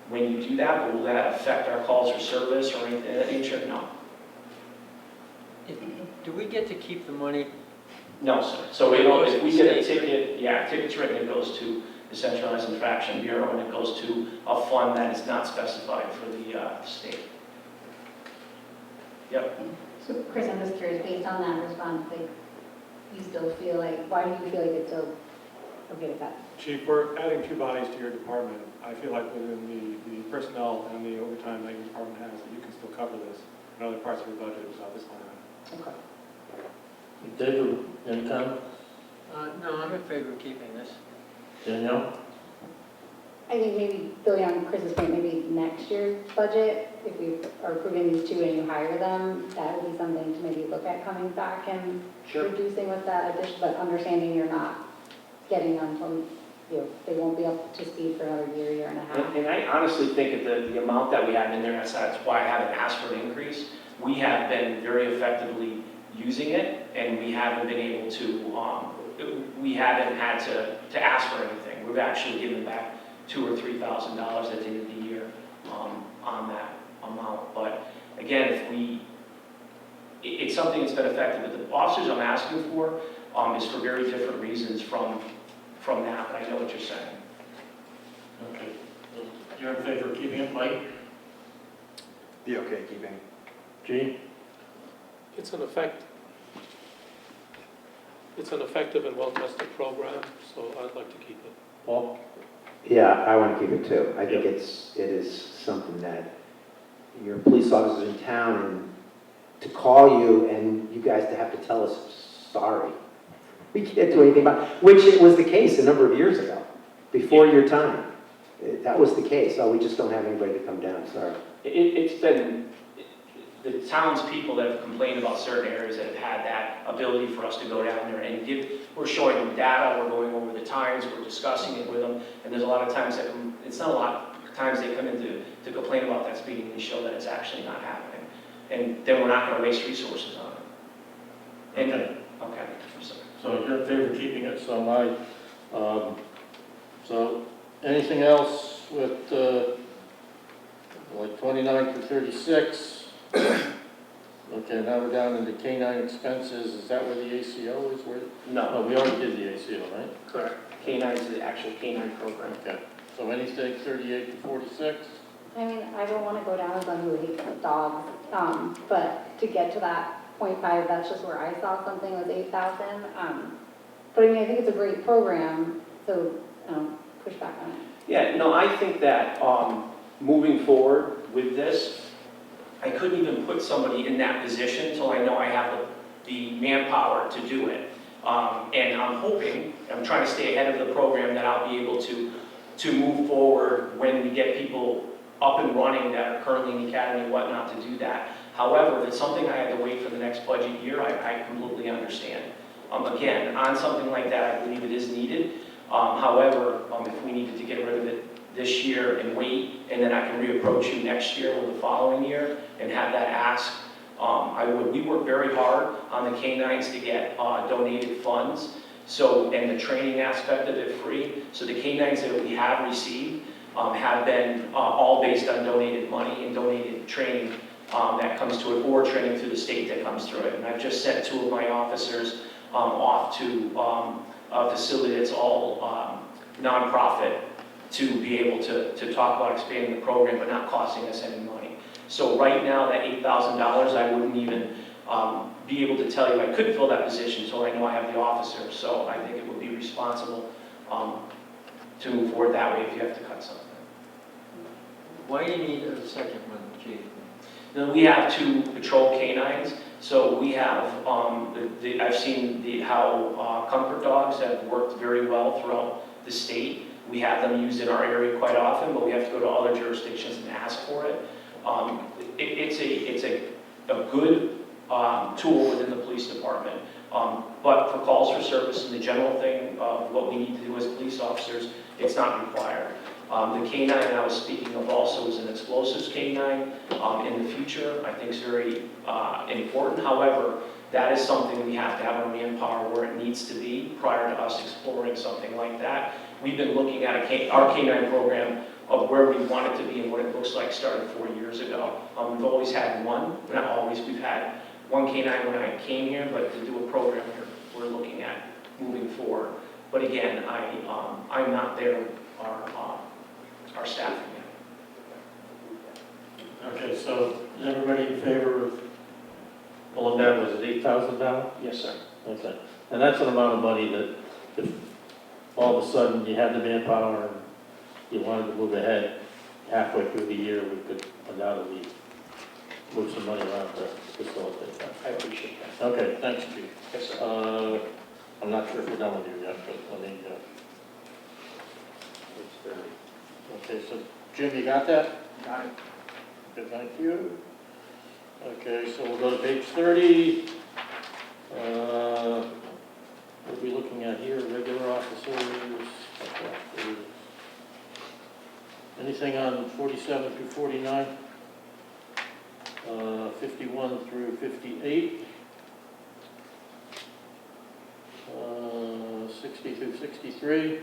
When you do that, but will that affect our calls for service or anything of that nature? No. Do we get to keep the money? No, sir. So if we get a ticket, ticket's written, it goes to the Centralized Infraction Bureau, and it goes to a fund that is not specified for the state. Yep. So Chris, I'm just curious, based on that response, like, you still feel like, why do you feel like it's still okay with that? Chief, we're adding 2 bodies to your department. I feel like within the personnel and the overtime that your department has, that you can still cover this in other parts of your budget without this line item. Okay. David, any comment? No, I'm in favor of keeping this. Danielle? I think maybe building on Chris's point, maybe next year's budget, if we are approving these 2 and you hire them, that would be something to maybe look at coming back and reducing with that addition, but understanding you're not getting them from, they won't be up to speed for another year and a half. And I honestly think that the amount that we have in there, that's why I haven't asked for an increase. We have been very effectively using it, and we haven't been able to, we haven't had to ask for anything. We've actually given back $2,000 or $3,000 at the end of the year on that amount. But again, if we it's something that's been effective, but the officers I'm asking for is for very different reasons from that, but I know what you're saying. Okay. You're in favor of keeping it, Mike? Be okay keeping. Gene? It's an effective and well-tested program, so I'd like to keep it. Paul? Yeah, I want to keep it too. I think it is something that your police officers in town, and to call you and you guys to have to tell us, sorry, we can't do anything about it, which it was the case a number of years ago, before your time. That was the case. Oh, we just don't have anybody to come down, sorry. It's been the townspeople that have complained about certain areas that have had that ability for us to go down there and we're showing them data, we're going over the times, we're discussing it with them, and there's a lot of times that, it's not a lot of times they come in to complain about that speeding, and we show that it's actually not happening. And then we're not gonna waste resources on it. And, Okay. okay, I'm sorry. So you're in favor of keeping it, so am I. So anything else with, like 29 through 36? Okay, now we're down into K-9 expenses. Is that where the ACO is? No, we already did the ACO, right? Correct. K-9 is the actual K-9 program. Okay. So anything 38 to 46? I mean, I don't want to go down as one who hates dogs, but to get to that 0.5, that's just where I saw something was 8,000. But I mean, I think it's a great program, so push back on it. Yeah, no, I think that moving forward with this, I couldn't even put somebody in that position until I know I have the manpower to do it. And I'm hoping, I'm trying to stay ahead of the program, that I'll be able to move forward when we get people up and running that are currently in the academy and whatnot to do that. However, if it's something I had to wait for the next budget year, I completely understand. Again, on something like that, I believe it is needed. However, if we needed to get rid of it this year and wait, and then I can reapproach you next year or the following year and have that ask, I would. We work very hard on the K-9s to get donated funds, so, and the training aspect of it free. So the K-9s that we have received have been all based on donated money and donated training that comes to it, or training through the state that comes through it. And I've just sent 2 of my officers off to a facility that's all nonprofit, to be able to talk about expanding the program but not costing us any money. So right now, that $8,000, I wouldn't even be able to tell you I could fill that position until I know I have the officer. So I think it would be responsible to move forward that way if you have to cut something. Why do you need a second one, Chief? Then we have 2 patrol K-9s. So we have, I've seen how comfort dogs have worked very well throughout the state. We have them used in our area quite often, but we have to go to other jurisdictions and ask for it. It's a good tool within the police department. But for calls for service and the general thing of what we need to do as police officers, it's not required. The K-9 I was speaking of also is an explosives K-9 in the future. I think is very important. However, that is something we have to have our manpower where it needs to be prior to us exploring something like that. We've been looking at our K-9 program of where we want it to be and what it looks like started 4 years ago. We've always had one, not always, we've had one K-9 when I came here, but to do a program here, we're looking at moving forward. But again, I'm not there with our staffing yet. Okay, so is everybody in favor of pulling that, was it 8,000 down? Yes, sir. Okay, and that's an amount of money that if all of a sudden you had the manpower and you wanted to move ahead halfway through the year, we could undoubtedly move some money around to facilitate that. I appreciate that. Okay, thanks, Chief. Yes, sir. I'm not sure if we're done with you yet, but let me, okay, so Jim, you got that? Got it. Good, thank you. Okay, so we'll go to page 30. What are we looking at here? Regular officers. Anything on 47 through 49? 51 through 58? 60 through 63?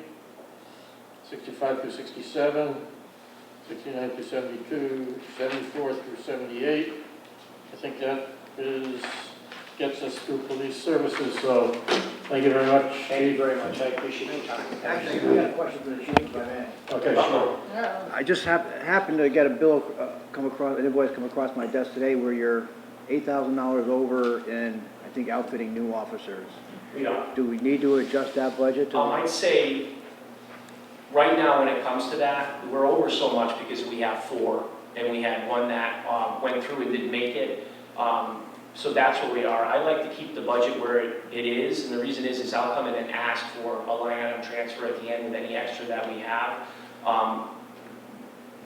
65 through 67? 69 through 72, 74 through 78, I think that gets us through police services, so thank you very much. Thank you very much, I appreciate your time. Actually, we got a question for the chief, if I may. Okay, sure. I just happened to get a bill an invoice come across my desk today where you're $8,000 over in, I think, outfitting new officers. We are. Do we need to adjust that budget? I'd say, right now, when it comes to that, we're over so much because we have 4, and we had one that went through and didn't make it. So that's where we are. I like to keep the budget where it is, and the reason is I'll come in and ask for a line item transfer at the end with any extra that we have.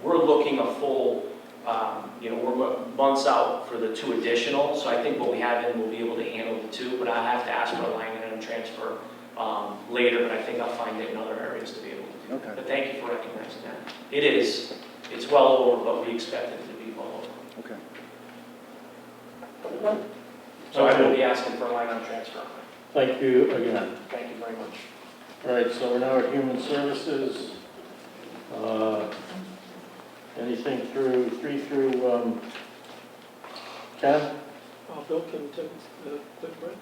We're looking a full, we're months out for the 2 additional, so I think what we have in, we'll be able to handle the 2, but I have to ask for a line item transfer later, and I think I'll find it in other areas to be able to do. Okay. But thank you for recognizing that. It is. It's well over what we expected it to be well over. Okay. So I will be asking for a line item transfer. Thank you again. Thank you very much. All right, so we're now at human services. Anything through 3 through 10? Bill, can we take a quick break?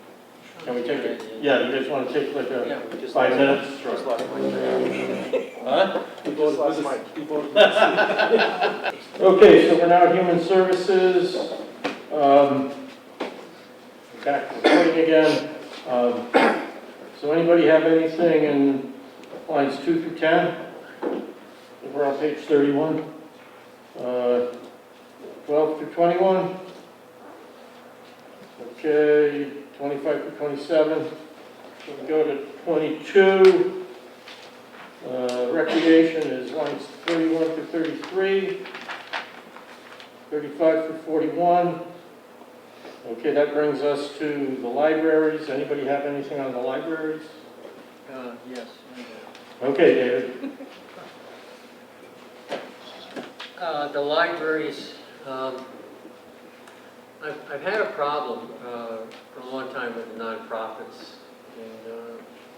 Can we take it? Yeah, you guys want to take like Yeah, a we just 5 minutes? Just lost my Huh? He voted lost with my- his- he voted with his- Okay, so we're now at human services. Back to reporting again. So anybody have anything in lines 2 through 10? We're on page 31. 12 through 21. Okay, 25 through 27. So we go to 22. Recreation is lines 31 through 33. 35 through 41. Okay, that brings us to the libraries. Anybody have anything on the libraries? Yes. Okay, David. The libraries, I've had a problem for a long time with the nonprofits. And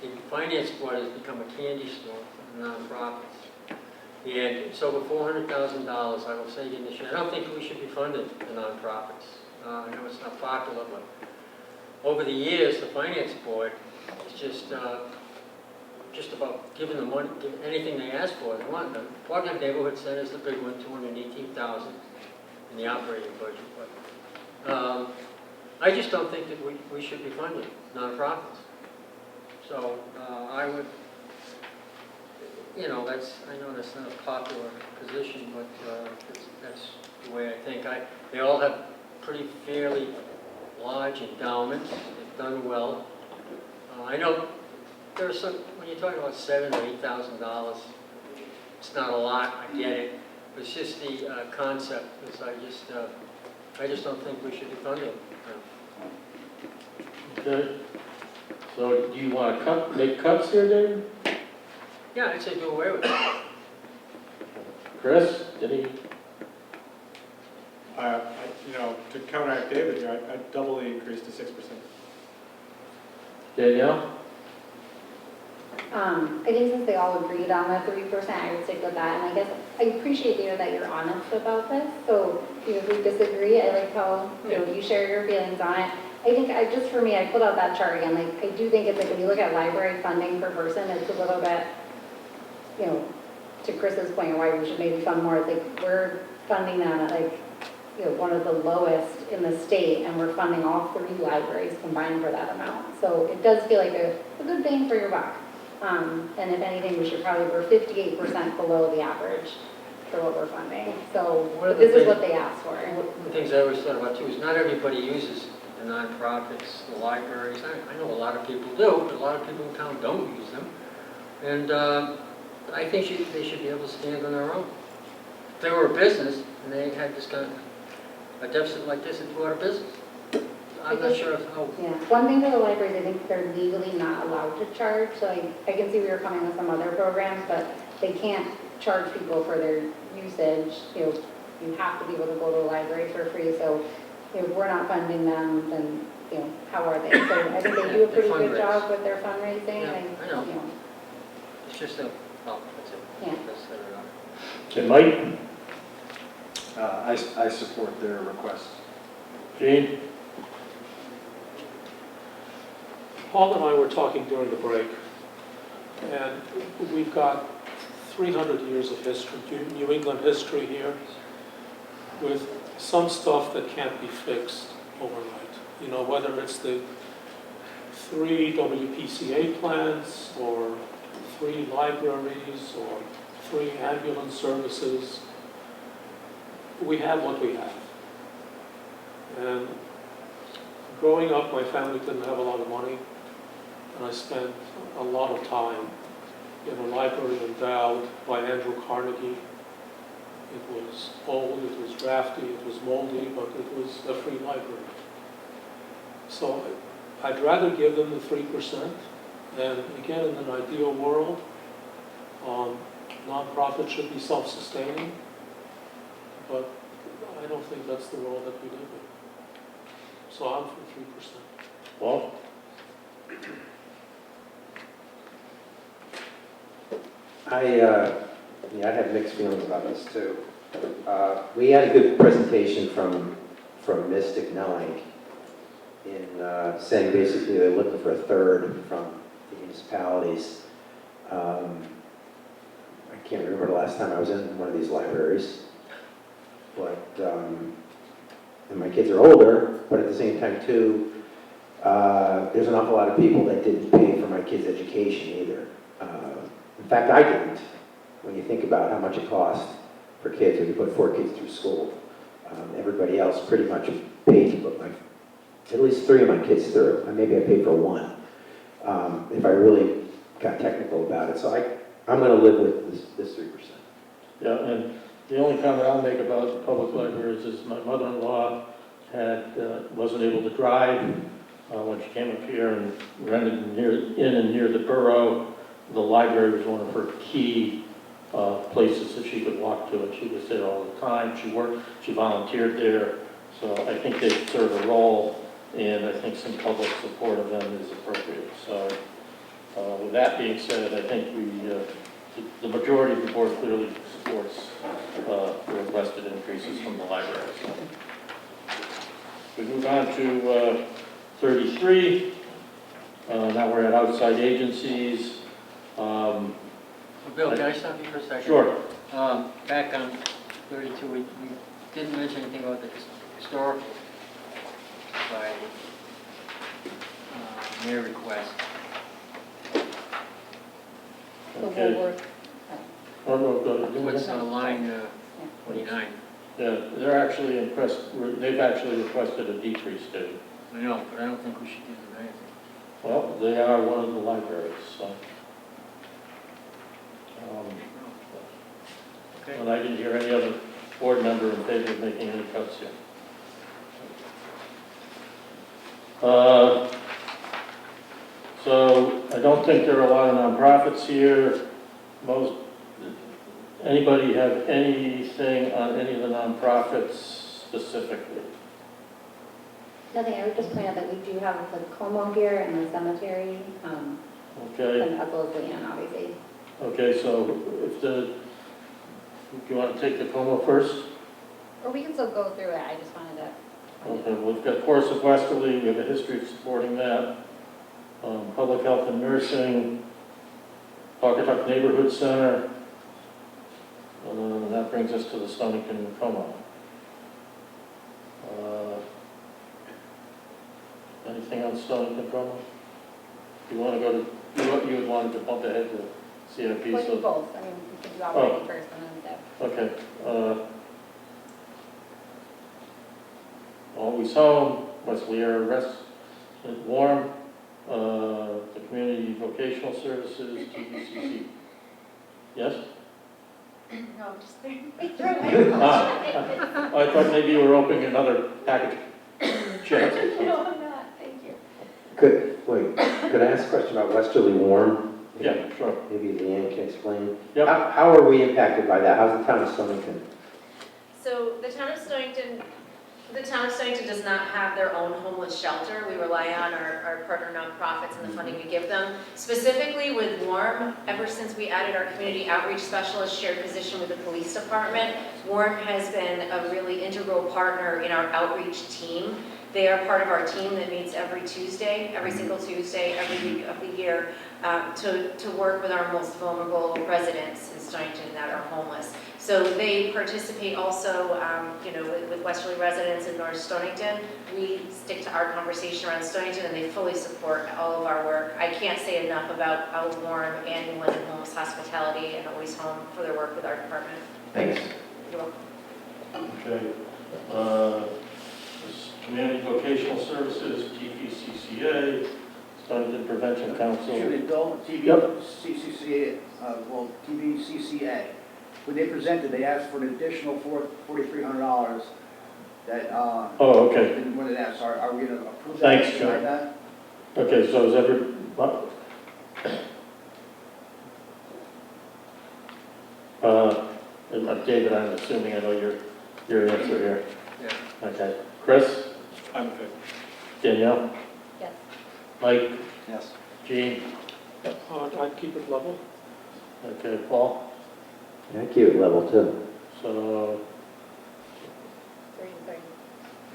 the finance board has become a candy store for the nonprofits. And so with $400,000, I will say again this year, I don't think we should be funding the nonprofits. I know it's not popular, but over the years, the finance board is just about giving the money, giving anything they ask for. They want them. Plug-in Neighborhood Center is the big one, $218,000 in the operating budget. But I just don't think that we should be funding nonprofits. So I would, I know that's not a popular position, but that's the way I think. They all have pretty fairly large endowments. They've done well. I know there's some, when you're talking about $7,000 or $8,000, it's not a lot, I get it. But it's just the concept, is I just don't think we should be funding it. Okay. So do you want to make cuts here, David? Yeah, I'd say do away with it. Chris, did he? To counteract David here, I'd double the increase to 6%. Danielle? I think since they all agreed on the 3%, I would stick with that. And I guess I appreciate, David, that you're honest about this. So if we disagree, I like how you share your feelings on it. I think just for me, I pulled out that chart again. Like, I do think it's like when you look at library funding per person, it's a little bit, to Chris's point, why we should maybe fund more. It's like we're funding them at like, one of the lowest in the state, and we're funding all 3 libraries combined for that amount. So it does feel like a good bang for your buck. And if anything, we're 58% below the average for what we're funding. So this is what they asked for. One of the things I always thought about too is not everybody uses the nonprofits, the libraries. I know a lot of people do, but a lot of people in town don't use them. And I think they should be able to stand on their own. If they were a business and they had this kind of a deficit like this, it'd go out of business. I'm not sure how. Yeah, one thing for the libraries, I think they're legally not allowed to charge. So I can see we were coming with some other programs, but they can't charge people for their usage. You have to be able to go to the library for free. So if we're not funding them, then how are they? So I think they do a pretty good job with their fundraising. Yeah, I know. It's just that's it. Yeah. That's it. Okay, Mike? I support their request. Gene? Paul and I were talking during the break, and we've got 300 years of history, New England history here, with some stuff that can't be fixed overnight. You know, whether it's the 3 WPCA plants, or 3 libraries, or 3 ambulance services. We have what we have. And growing up, my family didn't have a lot of money, and I spent a lot of time in a library endowed by Andrew Carnegie. It was old, it was drafty, it was moldy, but it was a free library. So I'd rather give them the 3%, and again, in an ideal world, nonprofits should be self-sustaining, but I don't think that's the world that we live in. So I'm for 3%. Paul? I have mixed feelings about this too. We had a good presentation from Mystic Nine in saying basically they're looking for a third from the municipalities. I can't remember the last time I was in one of these libraries, but and my kids are older, but at the same time too, there's an awful lot of people that didn't pay for my kids' education either. In fact, I didn't. When you think about how much it costs for kids, when you put 4 kids through school, everybody else pretty much paid to put at least 3 of my kids through. And maybe I paid for 1, if I really got technical about it. So I'm going to live with this 3%. Yeah, and the only comment I'll make about the public libraries is my mother-in-law wasn't able to drive when she came up here and rented in and near the borough. The library was one of her key places that she could walk to, and she was there all the time. She volunteered there, so I think they serve a role, and I think some public support of them is appropriate. So with that being said, I think the majority of the board clearly supports the requested increases from the library. So we move on to 33. Now we're at outside agencies. Bill, can I stop you for a second? Sure. Back on 32, we didn't mention anything about the historical society, their request. Okay. Oh, no, go ahead. What's on line 29? Yeah, they've actually requested a decrease too. I know, but I don't think we should give them anything. Well, they are one of the libraries, so. Okay. And I didn't hear any other board member in favor of making any cuts here. So I don't think there are a lot of nonprofits here. Anybody have anything on any of the nonprofits specifically? Nothing, I would just point out that we do have the Como here and the cemetery, Okay. and as well as Leanne, obviously. Okay, so do you want to take the Como first? Or we can still go through it, I just wanted to. Okay, well, we've got Chorus of Westerly, we have a history of supporting that. Public Health and Nursing, Pawcatuck Neighborhood Center. That brings us to the Stonington Como. Anything on Stonington Como? You want to go to, you would want to bump ahead to CIP? We can both, I mean, we can do operating first and then step. Okay. Always Home, Wesley Air Rest, Warm, the Community Vocational Services, TVCC. Yes? No, just I thought maybe you were opening another package of checks. No, I'm not, thank you. Could I ask a question about Westerly Warm? Yeah, sure. Maybe Leanne can explain. Yep. How are we impacted by that? How's the town of Stonington? So the town of Stonington The town of Stonington does not have their own homeless shelter. We rely on our partner nonprofits and the funding we give them. Specifically with WARM, ever since we added our community outreach specialist shared position with the police department, WARM has been a really integral partner in our outreach team. They are part of our team that meets every single Tuesday, every week of the year, to work with our most vulnerable residents in Stonington that are homeless. So they participate also, with Westerly residents in North Stonington. We stick to our conversation around Stonington, and they fully support all of our work. I can't say enough about WARM and New London Homeless Hospitality and Always Home for their work with our department. Thanks. You're welcome. Okay. Community Vocational Services, TVCCA, Stonington Prevention Council. Should it go, TVCCA, TVCCA, when they presented, they asked for an additional $4,300 that, Oh, okay. didn't want to ask, are we going to approve that? Thanks, Deny John. that? Okay, so is David, I'm assuming I know your answer here. Yeah. Okay. Chris? I'm in favor. Danielle? Yes. Mike? Yes. Gene? I'd keep it level. Okay, Paul? I keep it level too. So, 3 to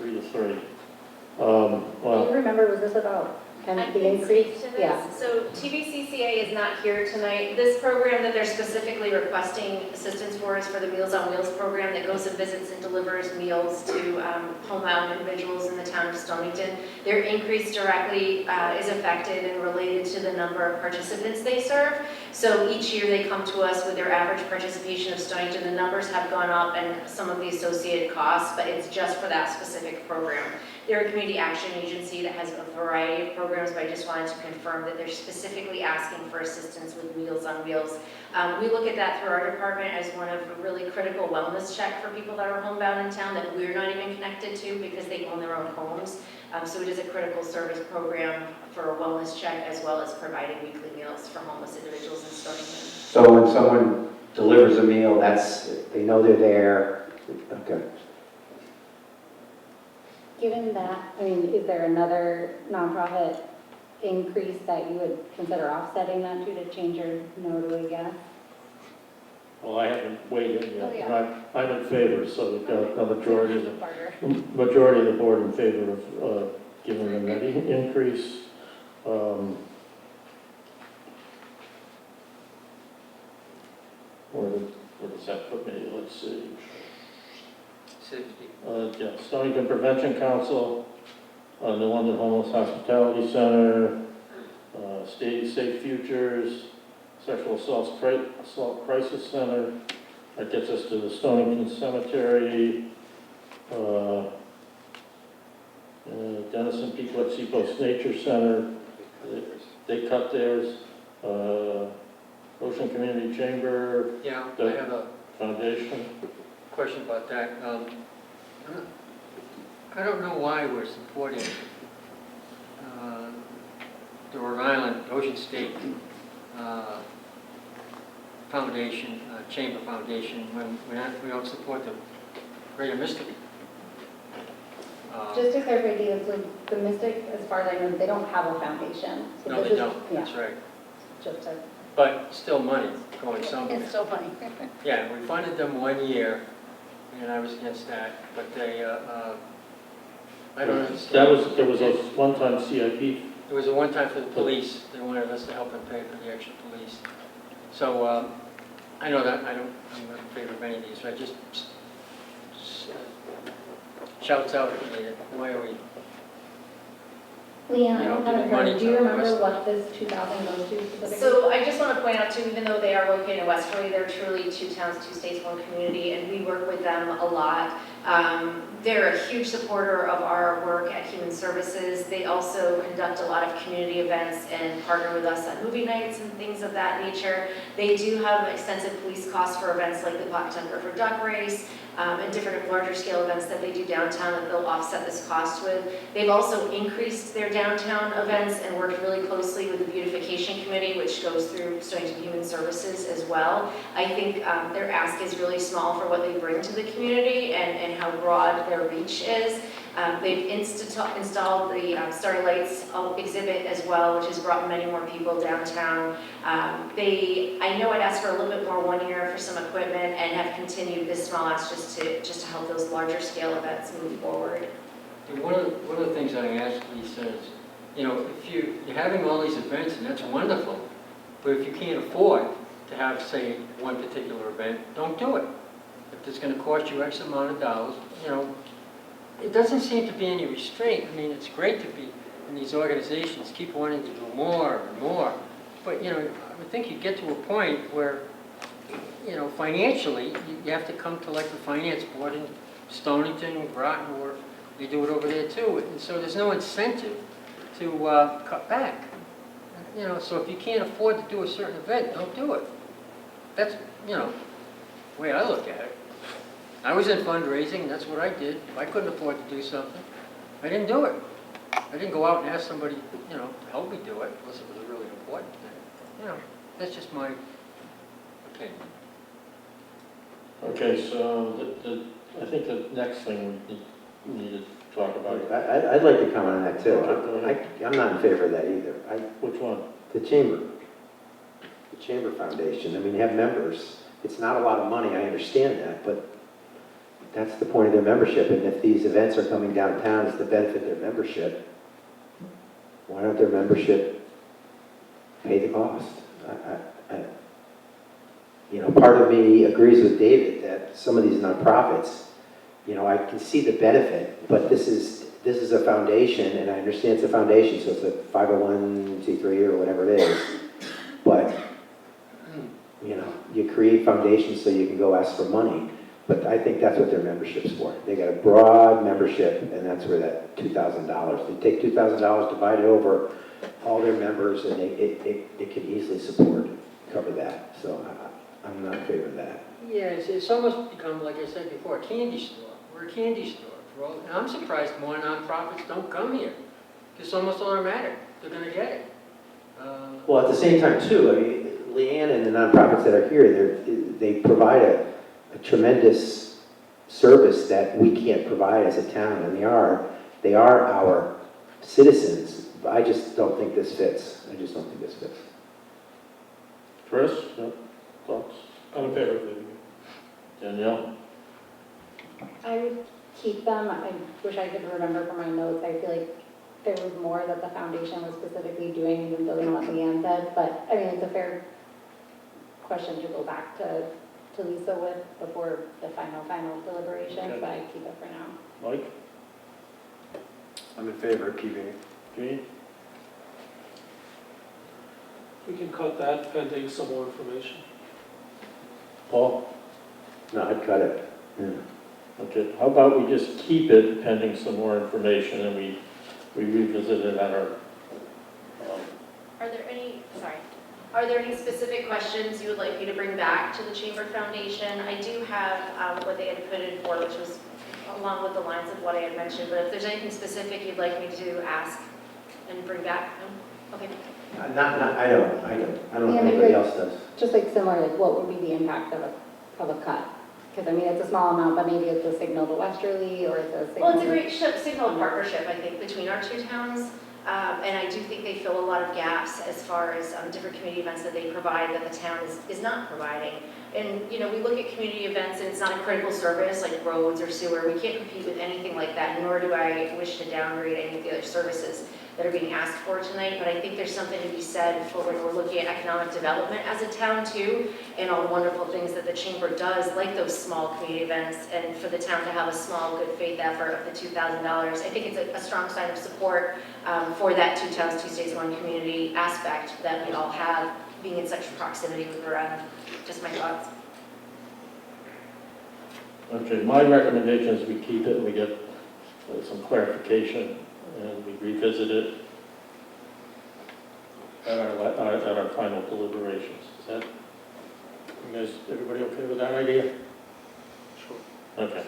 3. 3 to 3. Do you Well, remember, was this about kind I of the can increase? speak to this. Yeah. So TVCCA is not here tonight. This program that they're specifically requesting assistance for is for the Meals on Wheels program that goes and visits and delivers meals to homebound individuals in the town of Stonington. Their increase directly is affected and related to the number of participants they serve. So each year they come to us with their average participation of Stonington. The numbers have gone up and some of the associated costs, but it's just for that specific program. They're a community action agency that has a variety of programs, but I just wanted to confirm that they're specifically asking for assistance with Meals on Wheels. We look at that through our department as one of a really critical wellness check for people that are homebound in town that we're not even connected to because they own their own homes. So it is a critical service program for a wellness check as well as providing weekly meals for homeless individuals in Stonington. So when someone delivers a meal, they know they're there. Okay. Given that, I mean, is there another nonprofit increase that you would consider offsetting that to change your no to a yes? well, I haven't weighed in yet. Oh, yeah. And I'm in favor, so we've got a majority of Barter. the board in favor of giving them that increase. Where does that put me? Let's see. 60. Yeah, Stonington Prevention Council, New London Homeless Hospitality Center, State Safe Futures, Sexual Assault Crisis Center. That gets us to the Stonington Cemetery, Denison Pequot Seacoast Nature Center. They cut theirs. Ocean Community Chamber Yeah, I have a Foundation. question about that. I don't know why we're supporting the Rhode Island Ocean State Foundation, Chamber Foundation, when we don't support the Greater Mystic. Just to clarify, the Mystic, as far as I know, they don't have a foundation. So No, this they is- don't, yeah, that's right. Just a, But still money going somewhere. it's still funny. Yeah, we funded them 1 year, and I was against that, but they, I don't understand. There was a one-time CIP. It was a one-time for the police. They wanted us to help them pay for the extra police. So, I know that, I'm not in favor of any of these, but I just shouts out at me, that why are we, Leanne, I You know, don't have it in giving money front. Do you to remember West- what this 2,000 goes to specifically? So I just want to point out too, even though they are located in Westerly, they're truly 2 towns, 2 states, 1 community, and we work with them a lot. They're a huge supporter of our work at Human Services. They also conduct a lot of community events and partner with us on movie nights and things of that nature. They do have extensive police costs for events like the Blacktown River Duck Race, and different larger scale events that they do downtown that they'll offset this cost with. They've also increased their downtown events and worked really closely with the beautification committee, which goes through Stonington Human Services as well. I think their ask is really small for what they bring to the community and how broad their reach is. They've installed the Starry Lights exhibit as well, which has brought many more people downtown. I know I'd asked for a little bit more one year for some equipment and have continued this small ask just to help those larger scale events move forward. And one of the things I asked Lisa is, if you're having all these events, and that's wonderful, but if you can't afford to have, say, one particular event, don't do it. If it's going to cost you X amount of dollars, it doesn't seem to be any restraint. I mean, it's great to be in these organizations, keep wanting to do more and more, but, I would think you get to a point where, financially, you have to come to like the finance board in Stonington, Groton, or they do it over there too, and so there's no incentive to cut back. So if you can't afford to do a certain event, don't do it. That's, the way I look at it. I was in fundraising, that's what I did. If I couldn't afford to do something, I didn't do it. I didn't go out and ask somebody, to help me do it, unless it was a really important thing. That's just my opinion. Okay, so I think the next thing we need to talk about. I'd like to comment on that too. Okay, go ahead. I'm not in favor of that either. Which one? The Chamber Foundation, I mean, you have members. It's not a lot of money, I understand that, but that's the point of their membership. And if these events are coming downtown, it's to benefit their membership. Why don't their membership pay the cost? Part of me agrees with David that some of these nonprofits, I can see the benefit, but this is a foundation, and I understand it's a foundation, so it's a 501c3 or whatever it is. But, you create foundations so you can go ask for money. But I think that's what their membership's for. They got a broad membership, and that's where that $2,000. They take $2,000, divide it over all their members, and it can easily cover that. So I'm not in favor of that. Yeah, it's almost become, like I said before, a candy store. We're a candy store. And I'm surprised more nonprofits don't come here. It's almost automatic. They're going to get it. Well, at the same time, too, I mean, Leanne and the nonprofits that are here, they provide a tremendous service that we can't provide as a town, and they are our citizens. I just don't think this fits. Chris, thoughts? I'm in favor of leaving it. Danielle? I would keep them. I wish I could remember from my notes. I feel like there was more that the foundation was specifically doing than building what Leanne said, but I mean, it's a fair question to go back to Lisa with before the final deliberations, Okay. but I'd keep it for now. Mike? I'm in favor of keeping it. Gene? We can cut that pending some more information. Paul? No, I'd cut it. Yeah. Okay, how about we just keep it pending some more information and we revisit it at our, Are there any specific questions you would like me to bring back to the Chamber Foundation? I do have what they had put in for, which was along with the lines of what I had mentioned, but if there's anything specific you'd like me to ask and bring back, no? Okay. I don't know Yeah, if maybe anybody like- else does. Just like similar, like what would be the impact of a cut? Because I mean, it's a small amount, but maybe it's a signal to Westerly or it's a signal. Well, it's a great signal of partnership, I think, between our two towns. And I do think they fill a lot of gaps as far as different community events that they provide that the town is not providing. And, we look at community events and it's not a critical service like roads or sewer. We can't compete with anything like that, nor do I wish to downgrade any of the other services that are being asked for tonight. But I think there's something to be said for when we're looking at economic development as a town too, and all the wonderful things that the Chamber does, like those small community events, and for the town to have a small good faith effort of the $2,000. I think it's a strong sign of support for that two towns, two states, one community aspect that we all have, being in such proximity with Beretta. Just my thoughts. okay, my recommendation is we keep it and we get some clarification and we revisit it at our final deliberations. Is that, you guys, everybody okay with that idea? Sure. Okay.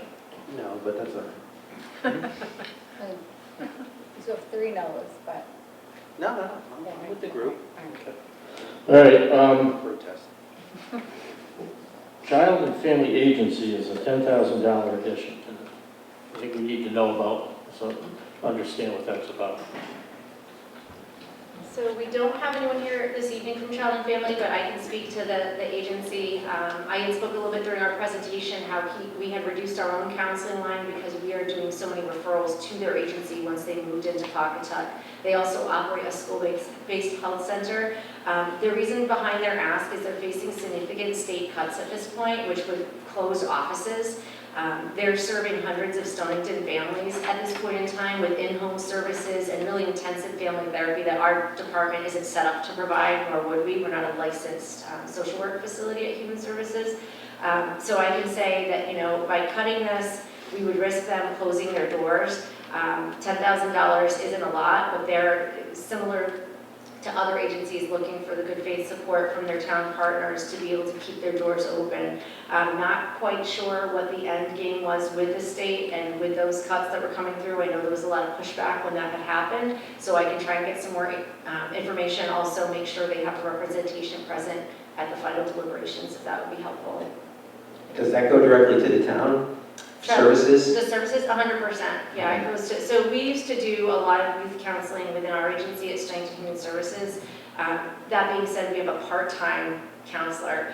No, but that's all right. So 3 no's, but. No, I'm with the group. All right, Protest. Child and Family Agency is a $10,000 addition. I think we need to know about, so understand what that's about. So we don't have anyone here this evening from Child and Family, but I can speak to the agency. I had spoke a little bit during our presentation how we had reduced our own counseling line because we are doing so many referrals to their agency once they moved into Pawcatuck. They also operate a school-based health center. The reason behind their ask is they're facing significant state cuts at this point, which would close offices. They're serving hundreds of Stonington families at this point in time with in-home services and really intensive family therapy that our department isn't set up to provide, nor would we. We're not a licensed social work facility at Human Services. So I can say that, by cutting this, we would risk them closing their doors. $10,000 isn't a lot, but they're similar to other agencies looking for the good faith support from their town partners to be able to keep their doors open. I'm not quite sure what the end game was with the state and with those cuts that were coming through. I know there was a lot of pushback when that had happened, so I can try and get some more information. Also make sure they have representation present at the final deliberations, if that would be helpful. Does that go directly to the town? Services? The services, 100%. Yeah, it goes to, so we used to do a lot of youth counseling within our agency at Stonington Human Services. That being said, we have a part-time counselor.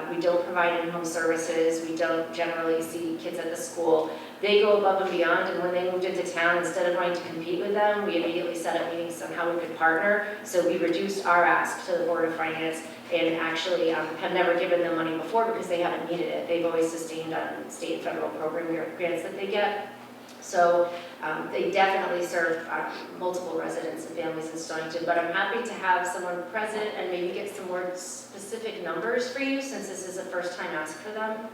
We don't provide in-home services. We don't generally see kids at the school. They go above and beyond, and when they moved into town, instead of going to compete with them, we immediately set up meetings on how we could partner. So we reduced our ask to the Board of Finance and actually have never given them money before because they haven't needed it. They've always sustained on state and federal program grants that they get. So they definitely serve multiple residents and families in Stonington, but I'm happy to have someone present and maybe get some more specific numbers for you since this is a first time ask for them.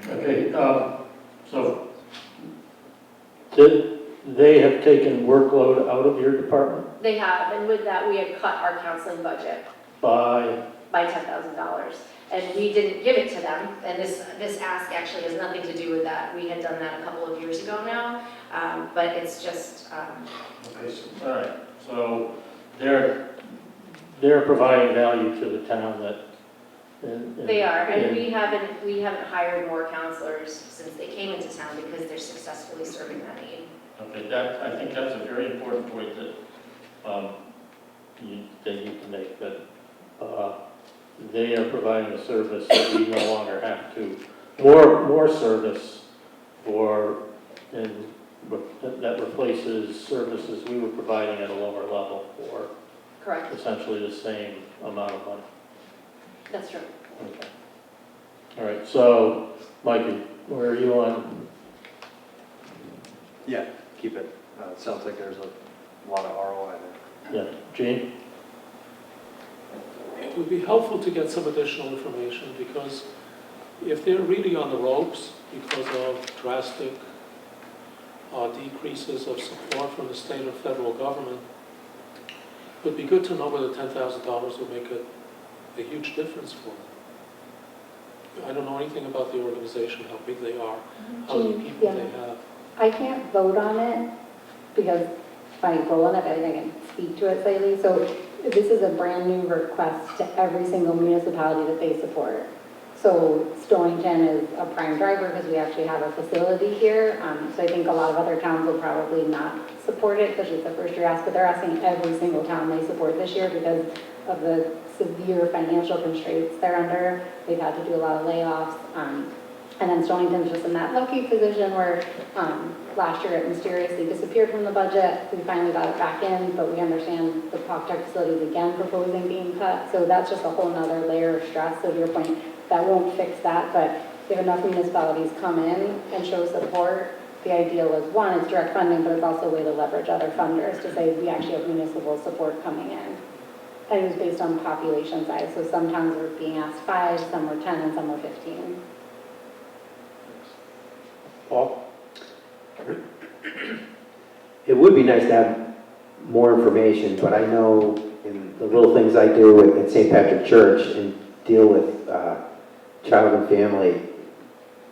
Okay, so they have taken workload out of your department They have, and with that, we had cut our counseling budget by, $10,000. And we didn't give it to them, and this ask actually has nothing to do with that. We had done that a couple of years ago now, but it's just... okay, so, all right, so they're providing value to the town that... They are, and we haven't hired more counselors since they came into town because they're successfully serving that need. Okay, I think that's a very important point that you need to make, that they are providing a service that we no longer have to, more service for, and that replaces services we were providing at a lower level for Correct. essentially the same amount of money. That's true. Okay. All right, so Mikey, where are you on? Yeah, keep it. It sounds like there's a lot of ROI there. Yeah, Gene? It would be helpful to get some additional information because if they're really on the ropes because of drastic decreases of support from the state or federal government, it would be good to know whether $10,000 would make a huge difference for them. I don't know anything about the organization, how big they are, how many people they have. I can't vote on it because my role in it, I think I can speak to it slightly. So this is a brand new request to every single municipality that they support. So Stonington is a prime driver because we actually have a facility here. So I think a lot of other towns will probably not support it because it's a first year ask, but they're asking every single town they support this year because of the severe financial constraints they're under. They've had to do a lot of layoffs. And then Stonington's just in that lucky position where last year it mysteriously disappeared from the budget. We finally got it back in, but we understand the Pawcatuck facility is again proposing being cut. So that's just a whole nother layer of stress. So to your point, that won't fix that, but if enough municipalities come in and show support, the idea was, one, it's direct funding, but it's also a way to leverage other funders to say we actually have municipal support coming in. And it was based on population size. So some towns were being asked 5, some were 10, and some were 15. Paul? it would be nice to have more information, but I know in the little things I do at St. Patrick Church and deal with child and family,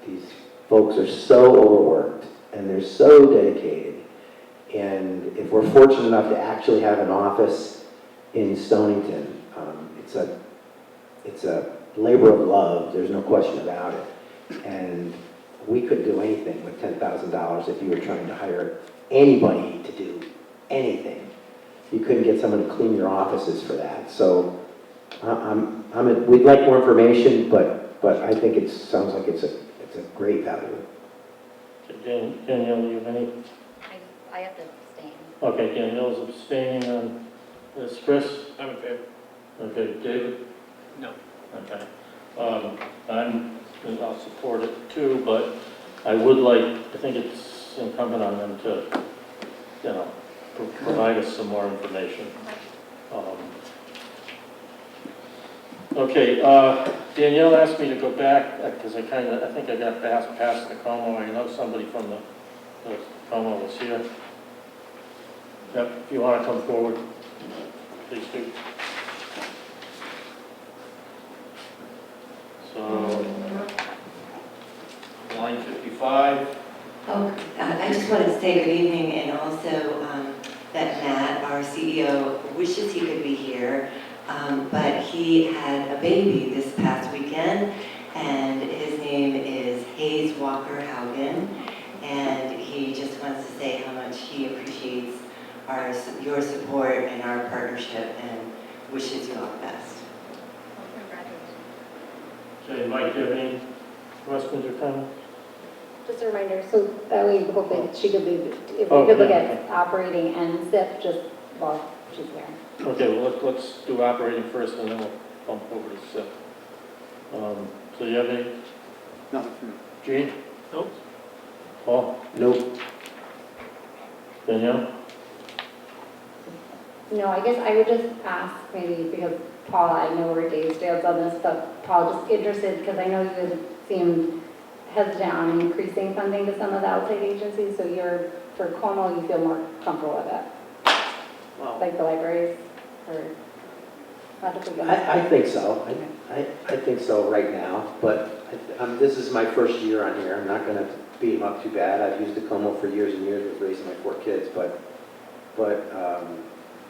these folks are so overworked and they're so dedicated. And if we're fortunate enough to actually have an office in Stonington, it's a labor of love, there's no question about it. And we couldn't do anything with $10,000 if you were trying to hire anybody to do anything. You couldn't get someone to clean your offices for that. So we'd like more information, but I think it sounds like it's a great value. Danielle, you have any? I have to abstain. Okay, Danielle's abstaining on this. Chris? I'm in favor. Okay, David? No. Okay. I'll support it too, but I think it's incumbent on them to, provide us some more information. Okay, Danielle asked me to go back, because I think I got past Tacoma. I know somebody from the Tacoma was here. Yep, if you want to come forward, please do. So, line 55. Oh, I just wanted to say good evening, and also that Matt, our CEO, wishes he could be here, but he had a baby this past weekend, and his name is Hayes Walker Haugen, and he just wants to say how much he appreciates your support and our partnership, and wishes you all the best. Okay, Mike, do you have any questions or comments? Just a reminder, so that way hopefully she could be, if we could look at operating and SIP just while she's there. Okay, well, let's do operating first, and then we'll bump over to SIP. So you have any? No. Gene? Nope. Paul? Nope. Danielle? No, I guess I would just ask maybe, because Paul, I know where Dave stands on this, but Paul, just interested, because I know you had seemed hesitant on increasing funding to some of the outside agencies, so for Como, you feel more comfortable with it? Well, Like the libraries, or? Not to forget. I think so. I think so right now, but this is my first year on here. I'm not going to beat him up too bad. I've used Como for years and years with raising my 4 kids, but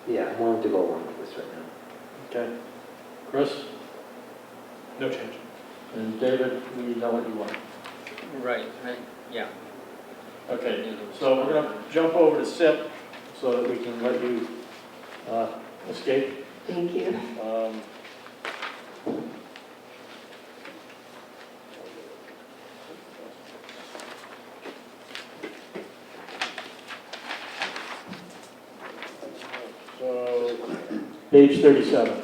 yeah, I'm willing to go along with this right now. Okay. Chris? No change. And David, we know what you want. Right, yeah. Okay, so we're going to jump over to SIP so that we can let you escape. Thank you. So, page 37.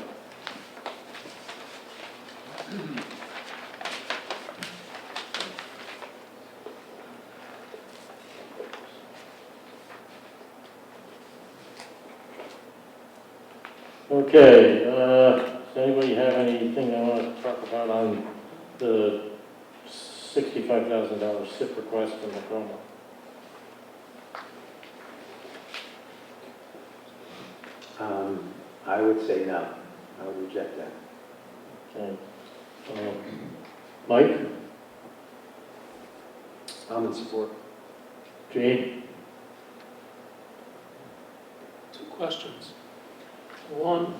Okay, does anybody have anything they want to talk about on the $65,000 SIP request from Tacoma? I would say no. I would reject that. Okay. Mike? I'm in support. Gene? 2 questions. One,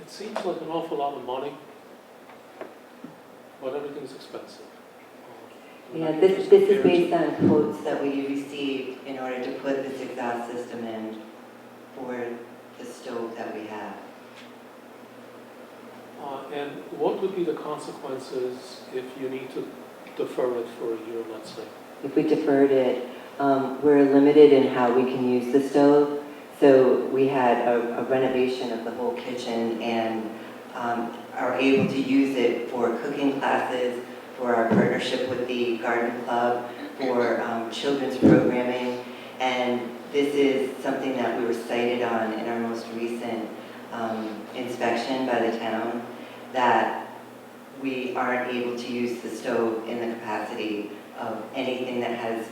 it seems like an awful lot of money, but everything's expensive. Yeah, this is based on quotes that we received in order to put this exhaust system in for the stove that we have. And what would be the consequences if you need to defer it for a year, let's say? If we deferred it, we're limited in how we can use the stove. So we had a renovation of the whole kitchen and are able to use it for cooking classes, for our partnership with the garden club, for children's programming. And this is something that we were cited on in our most recent inspection by the town, that we aren't able to use the stove in the capacity of anything that has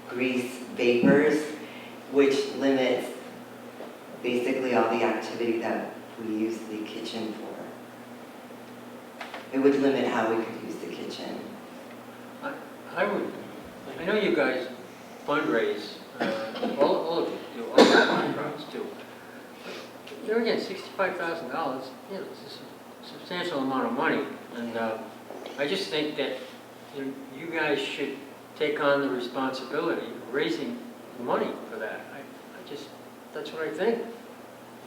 grease vapors. which limits basically all the activity that we use the kitchen for. It would limit how we could use the kitchen. I know you guys fundraise, all of you do, all the nonprofits do. There again, $65,000, you know, it's a substantial amount of money. And I just think that you guys should take on the responsibility of raising the money for that. I just, that's what I think.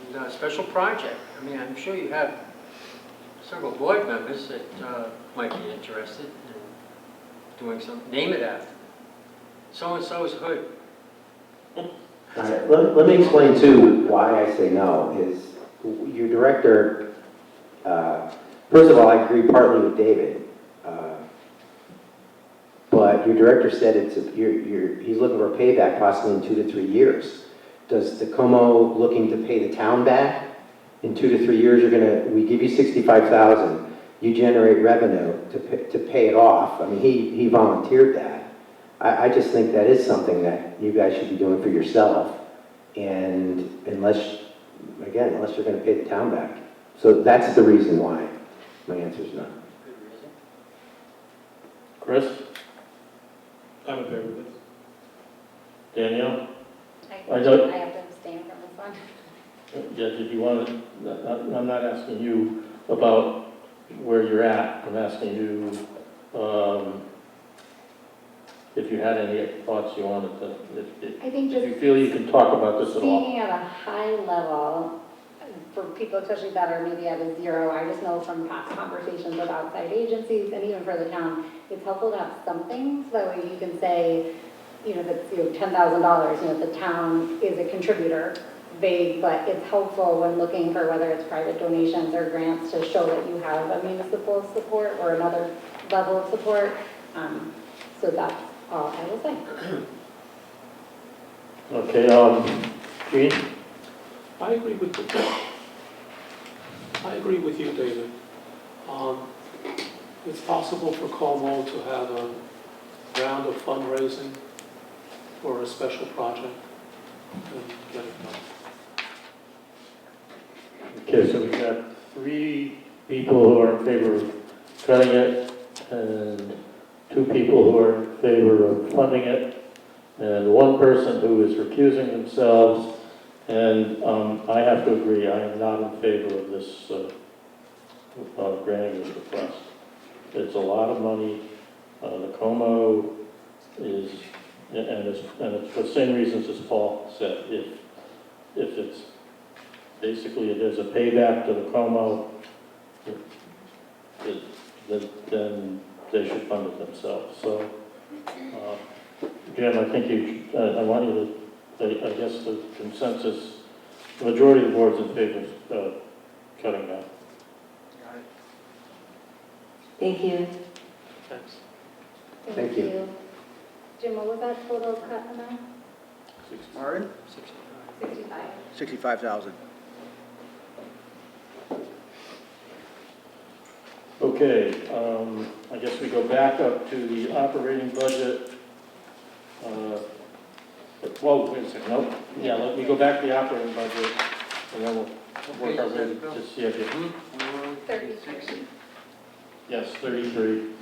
And a special project. I mean, I'm sure you have several board members that might be interested in doing something. Name it after. So-and-so's hood. All right, let me explain too why I say no, is your director, first of all, I agree partly with David, but your director said he's looking for a payback possibly in 2 to 3 years. Does Tacoma looking to pay the town back? In 2 to 3 years, we give you $65,000, you generate revenue to pay it off. I mean, he volunteered that. I just think that is something that you guys should be doing for yourself, and unless you're going to pay the town back. So that's the reason why my answer is no. Chris? I'm in favor of this. Danielle? I have to abstain from this one. Yeah, did you want to, I'm not asking you about where you're at, I'm asking you if you had any thoughts you wanted to, I think if just you feel you can talk about this at all. speaking at a high level, for people especially that are maybe at a zero, I just know from past conversations with outside agencies and even for the town, it's helpful to have something so that way you can say, you know, that's, $10,000, the town is a contributor, vague, but it's helpful when looking for whether it's private donations or grants to show that you have a municipal support or another level of support. So that's all I will say. Okay, Gene? I agree with you, David. It's possible for Como to have a round of fundraising for a special project and get it done. Okay, so we've got 3 people who are in favor of cutting it, and 2 people who are in favor of funding it, and 1 person who is recusing themselves. And I have to agree, I am not in favor of this, granting this request. It's a lot of money. The Como is, and it's for the same reasons as Paul said. If it's basically there's a payback to the Como, then they should fund it themselves. So, Jim, I think I want you to, I guess the consensus, the majority of the board's in favor of cutting that. Thank you. Thanks. Thank you. Jim, what was that total cut amount? Martin? 65. 65,000. Okay, I guess we go back up to the operating budget. Whoa, wait a second, nope. Yeah, let me go back to the operating budget, and then we'll work our way to see if you... 33. Yes, 33.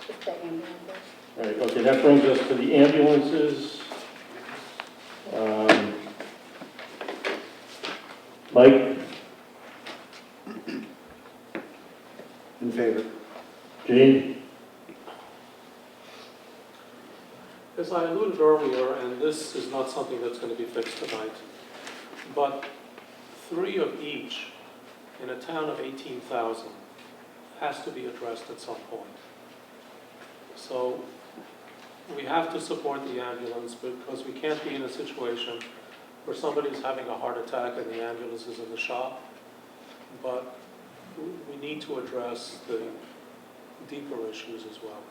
Just the ambulances. Right, okay, that brings us to the ambulances. Mike? In favor. Gene? As I alluded earlier, and this is not something that's going to be fixed tonight, but 3 of each in a town of 18,000 has to be addressed at some point. So we have to support the ambulance because we can't be in a situation where somebody's having a heart attack and the ambulance is in the shop. But we need to address the deeper issues as well.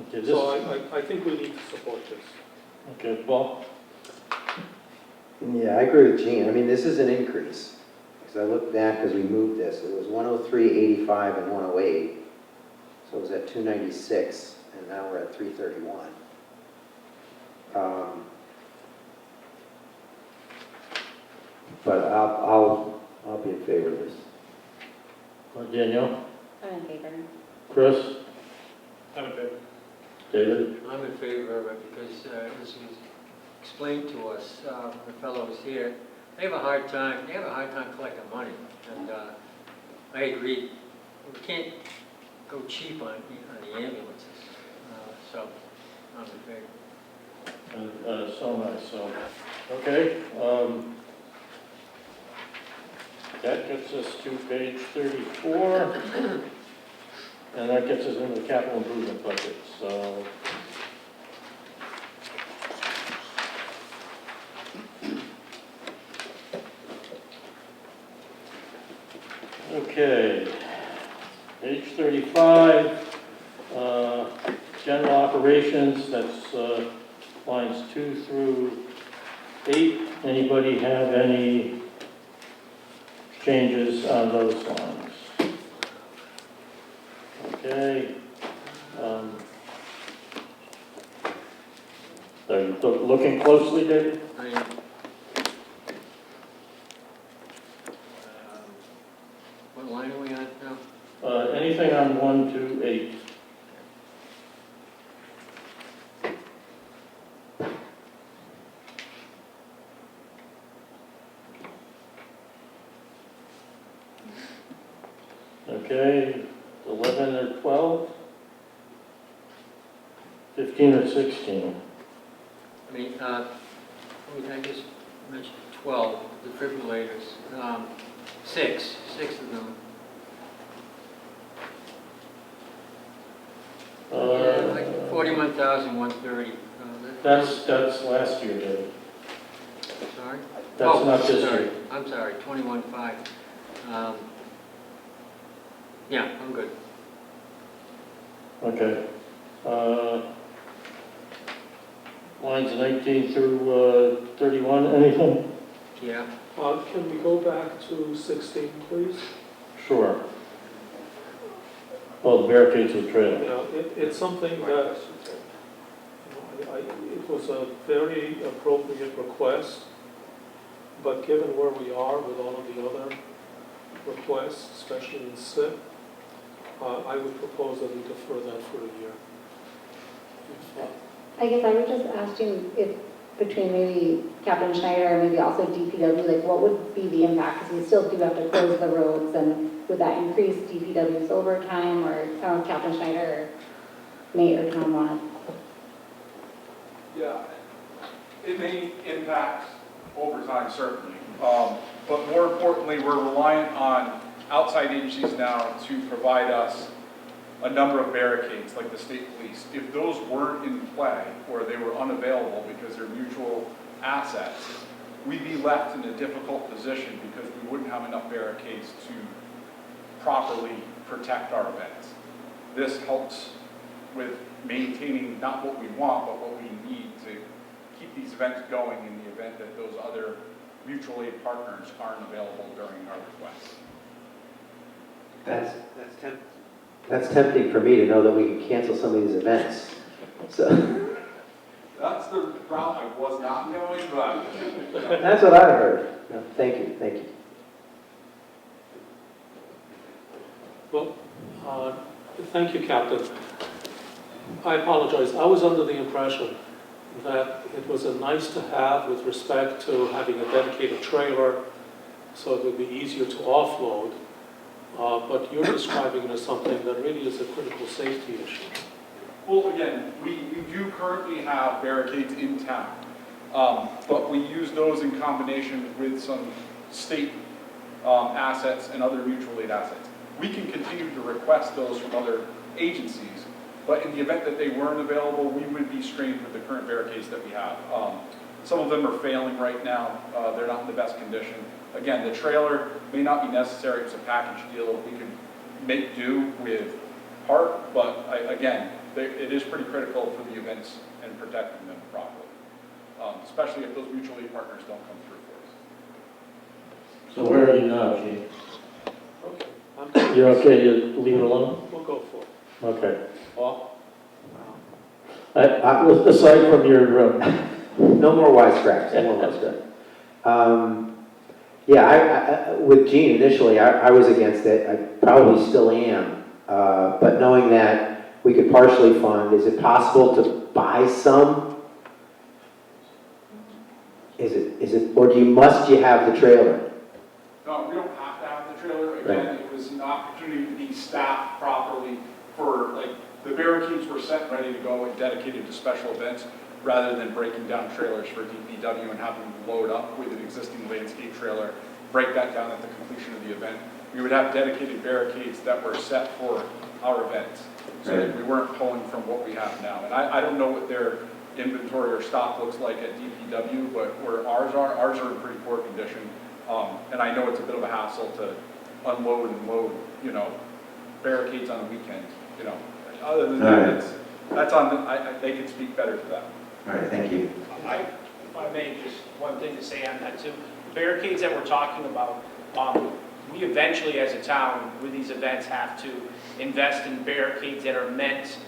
Okay, So I think we need to support this. Okay, Paul? Yeah, I agree with Gene. I mean, this is an increase. Because I looked back as we moved this, it was 103.85 and 108. So it was at 296, and now we're at 331. but I'll be in favor of this. Danielle? I'm in favor. Chris? I'm in favor. David? I'm in favor of it because as was explained to us, the fellows here, they have a hard time collecting money. And I agree, we can't go cheap on the ambulances. So I'm in favor. And so nice, so, okay. That gets us to page 34, and that gets us into the capital improvement budget, so. Okay, page 35, general operations, that's lines 2 through 8. Anybody have any changes on those lines? Okay. Are you looking closely, David? I am. What line are we on now? Anything on 1 to 8? Okay, 11 or 12? 15 or 16? I just mentioned 12 defibrillators. Six of them. Yeah, like 41,130. That's last year, David. Sorry? That's not this sorry. year. I'm sorry, 21.5. Yeah, I'm good. Okay. Lines 19 through 31, anything? Yeah. Can we go back to 16, please? Sure. Oh, the barricades of the trail. Yeah, it's something that, it was a very appropriate request, but given where we are with all of the other requests, especially in SIP, I would propose that we defer that for a year. I guess I would just ask you if between maybe Captain Schneider and maybe also DPW, like what would be the impact? Because we still do have to close the roads, and would that increase DPW's overtime, or Captain Schneider or Nate or Tom want to? Yeah, it may impact overtime, certainly. But more importantly, we're reliant on outside agencies now to provide us a number of barricades, like the state police. If those weren't in play, or they were unavailable because they're mutual assets, we'd be left in a difficult position because we wouldn't have enough barricades to properly protect our events. This helps with maintaining not what we want, but what we need to keep these events going in the event that those other mutual aid partners aren't available during our requests. That's tempting for me to know that we can cancel some of these events. So That's the route I was not going, but. that's what I heard. No, thank you, thank you. Well, thank you, Captain. I apologize. I was under the impression that it was a nice to have with respect to having a dedicated trailer so it would be easier to offload. But you're describing it as something that really is a critical safety issue. Well, again, we do currently have barricades in town, but we use those in combination with some state assets and other mutual aid assets. We can continue to request those from other agencies, but in the event that they weren't available, we would be strained with the current barricades that we have. Some of them are failing right now. They're not in the best condition. Again, the trailer may not be necessary. It's a package deal. We can make do with part, but again, it is pretty critical for the events and protecting them properly, especially if those mutual aid partners don't come through for us. So where are you now, Gene? Okay. You're okay to leave it alone? We'll go for it. Okay. Paul? Aside from your, No more wisecracks, no more wisecracks. Yeah, with Gene initially, I was against it. I probably still am. But knowing that we could partially fund, is it possible to buy some? Is it, or must you have the trailer? No, we don't have to have the trailer. Again, it was an opportunity to be staffed properly for, like, the barricades were set and ready to go and dedicated to special events, rather than breaking down trailers for DPW and having them load up with an existing landscape trailer, break that down at the completion of the event. We would have dedicated barricades that were set for our events, so that we weren't pulling from what we have now. And I don't know what their inventory or stock looks like at DPW, but where ours are in pretty poor condition. And I know it's a bit of a hassle to unload and load, barricades on the weekends, Other than that, that's on, they can speak better to that. All right, thank you. If I may, just one thing to say on that too. The barricades that we're talking about, we eventually as a town with these events have to invest in barricades that are meant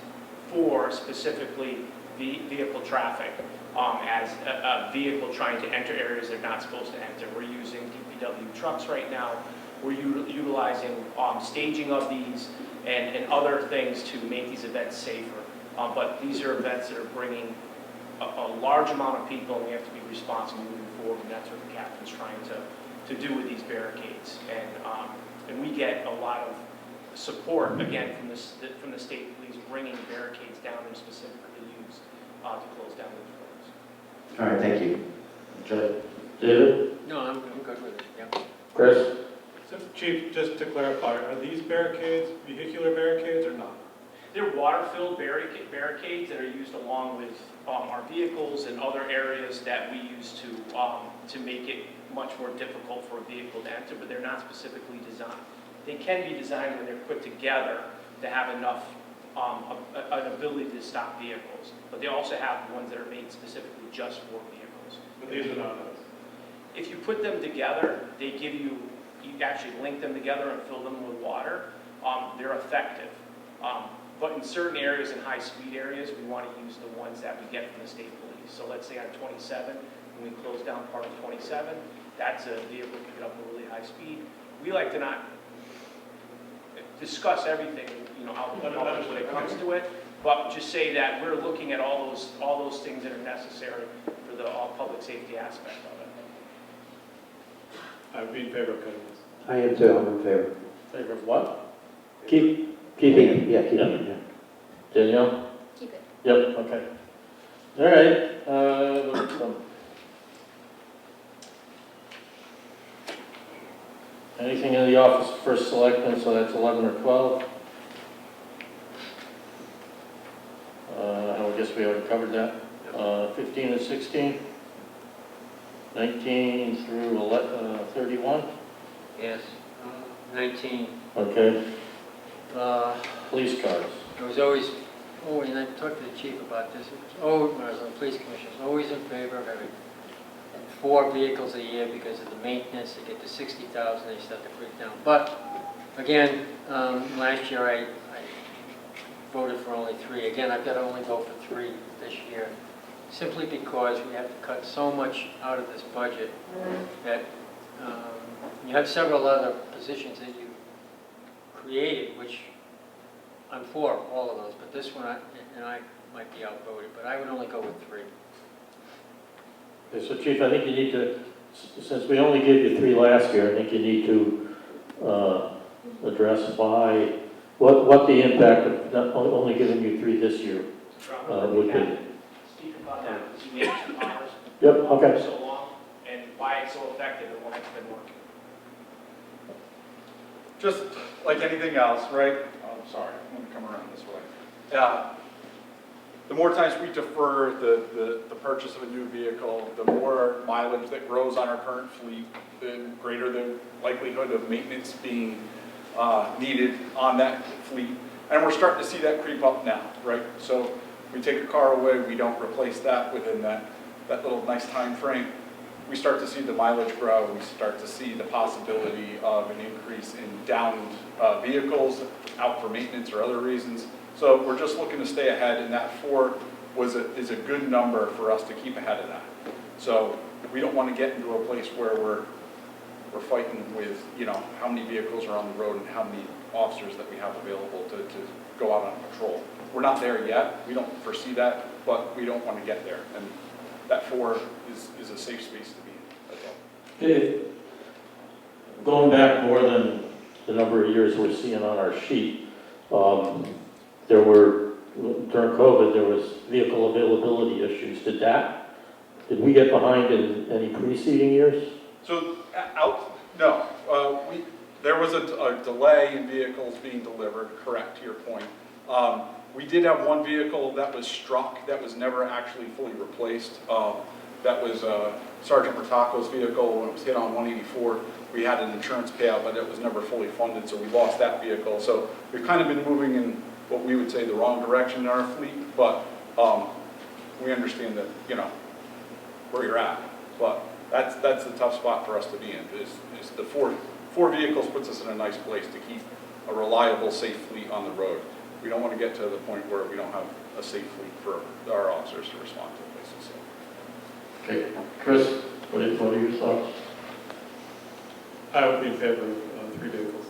for specifically vehicle traffic, as a vehicle trying to enter areas they're not supposed to enter. We're using DPW trucks right now. We're utilizing staging of these and other things to make these events safer. But these are events that are bringing a large amount of people, and we have to be responsible moving forward, and that's what the captain's trying to do with these barricades. And we get a lot of support, again, from the state police, bringing barricades down and specifically used to close down those roads. All right, thank you. Okay. David? No, I'm good with it, yeah. Chris? So, Chief, just to clarify, are these barricades vehicular barricades or not? They're water-filled barricades that are used along with our vehicles and other areas that we use to make it much more difficult for a vehicle to enter, but they're not specifically designed. They can be designed when they're put together to have enough an ability to stop vehicles, but they also have ones that are made specifically just for vehicles. But these are not those. If you put them together, they give you actually link them together and fill them with water. They're effective. But in certain areas, in high-speed areas, we want to use the ones that we get from the state police. So let's say on 27, when we close down part of 27, that's a vehicle picking up a really high speed. We like to not discuss everything, out in the public when it comes to it, but just say that we're looking at all those things that are necessary for the public safety aspect of it. I would be in favor of cutting this. I am too, I'm in favor. Favor of what? Keeping it, yeah, keeping it, yeah. Danielle? Keep it. Yep, okay. All right, look at some. Anything in the office of first selectman, so that's 11 or 12? I guess we already covered that. 15 and 16? 19 through 31? Yes, 19. Okay. Police cars. I was always, and I talked to the chief about this, when I was on the police commission, I was always in favor of having 4 vehicles a year because of the maintenance. They get to 60,000, they start to break down. But again, last year I voted for only 3. Again, I've got to only vote for 3 this year, simply because we have to cut so much out of this budget that you have several other positions that you created, which I'm for all of those, but this one, I might be outvoted, but I would only go with 3. Okay, so Chief, I think you need to, since we only gave you 3 last year, I think you need to address why, what the impact of not only giving you 3 this year would be. Speak about that, because you manage the powers Yep, okay. for so long, and why it's so effective and why it's been working. Just like anything else, right? I'm sorry, I'm going to come around this way. The more times we defer the purchase of a new vehicle, the more mileage that grows on our current fleet, the greater the likelihood of maintenance being needed on that fleet. And we're starting to see that creep up now, right? So we take a car away, we don't replace that within that little nice time frame. We start to see the mileage grow, we start to see the possibility of an increase in downed vehicles out for maintenance or other reasons. So we're just looking to stay ahead, and that 4 is a good number for us to keep ahead of that. So we don't want to get into a place where we're we're fighting with, you know, how many vehicles are on the road and how many officers that we have available to go out on patrol. We're not there yet, we don't foresee that, but we don't want to get there. And that 4 is a safe space to be in, that's all. Okay. Going back more than the number of years we're seeing on our sheet, there were, during COVID, there was vehicle availability issues. Did we get behind in any preceding years? So, there was a delay in vehicles being delivered, correct, to your point. We did have one vehicle that was struck, that was never actually fully replaced. That was Sergeant Bertacco's vehicle when it was hit on 184. We had an insurance payout, but it was never fully funded, so we lost that vehicle. So we've kind of been moving in what we would say the wrong direction in our fleet, but we understand that, you know, where you're at. But that's the tough spot for us to be in, is the four vehicles puts us in a nice place to keep a reliable, safe fleet on the road. We don't want to get to the point where we don't have a safe fleet for our officers to respond to places. So. Okay, Chris, what are your thoughts? I would be in favor of 3 vehicles.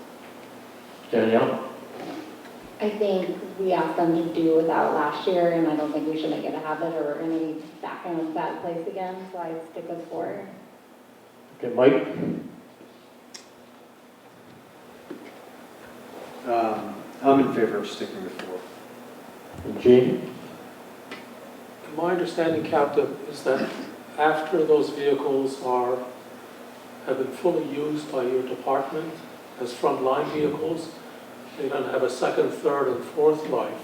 Danielle? I think we asked them to do without last year, and I don't think we should make it a habit, or we're gonna be back in a bad place again, so I stick with 4. Okay, Mike? I'm in favor of sticking with 4. And Gene? My understanding, Captain, is that after those vehicles have been fully used by your department as frontline vehicles, they don't have a second, third, and fourth life.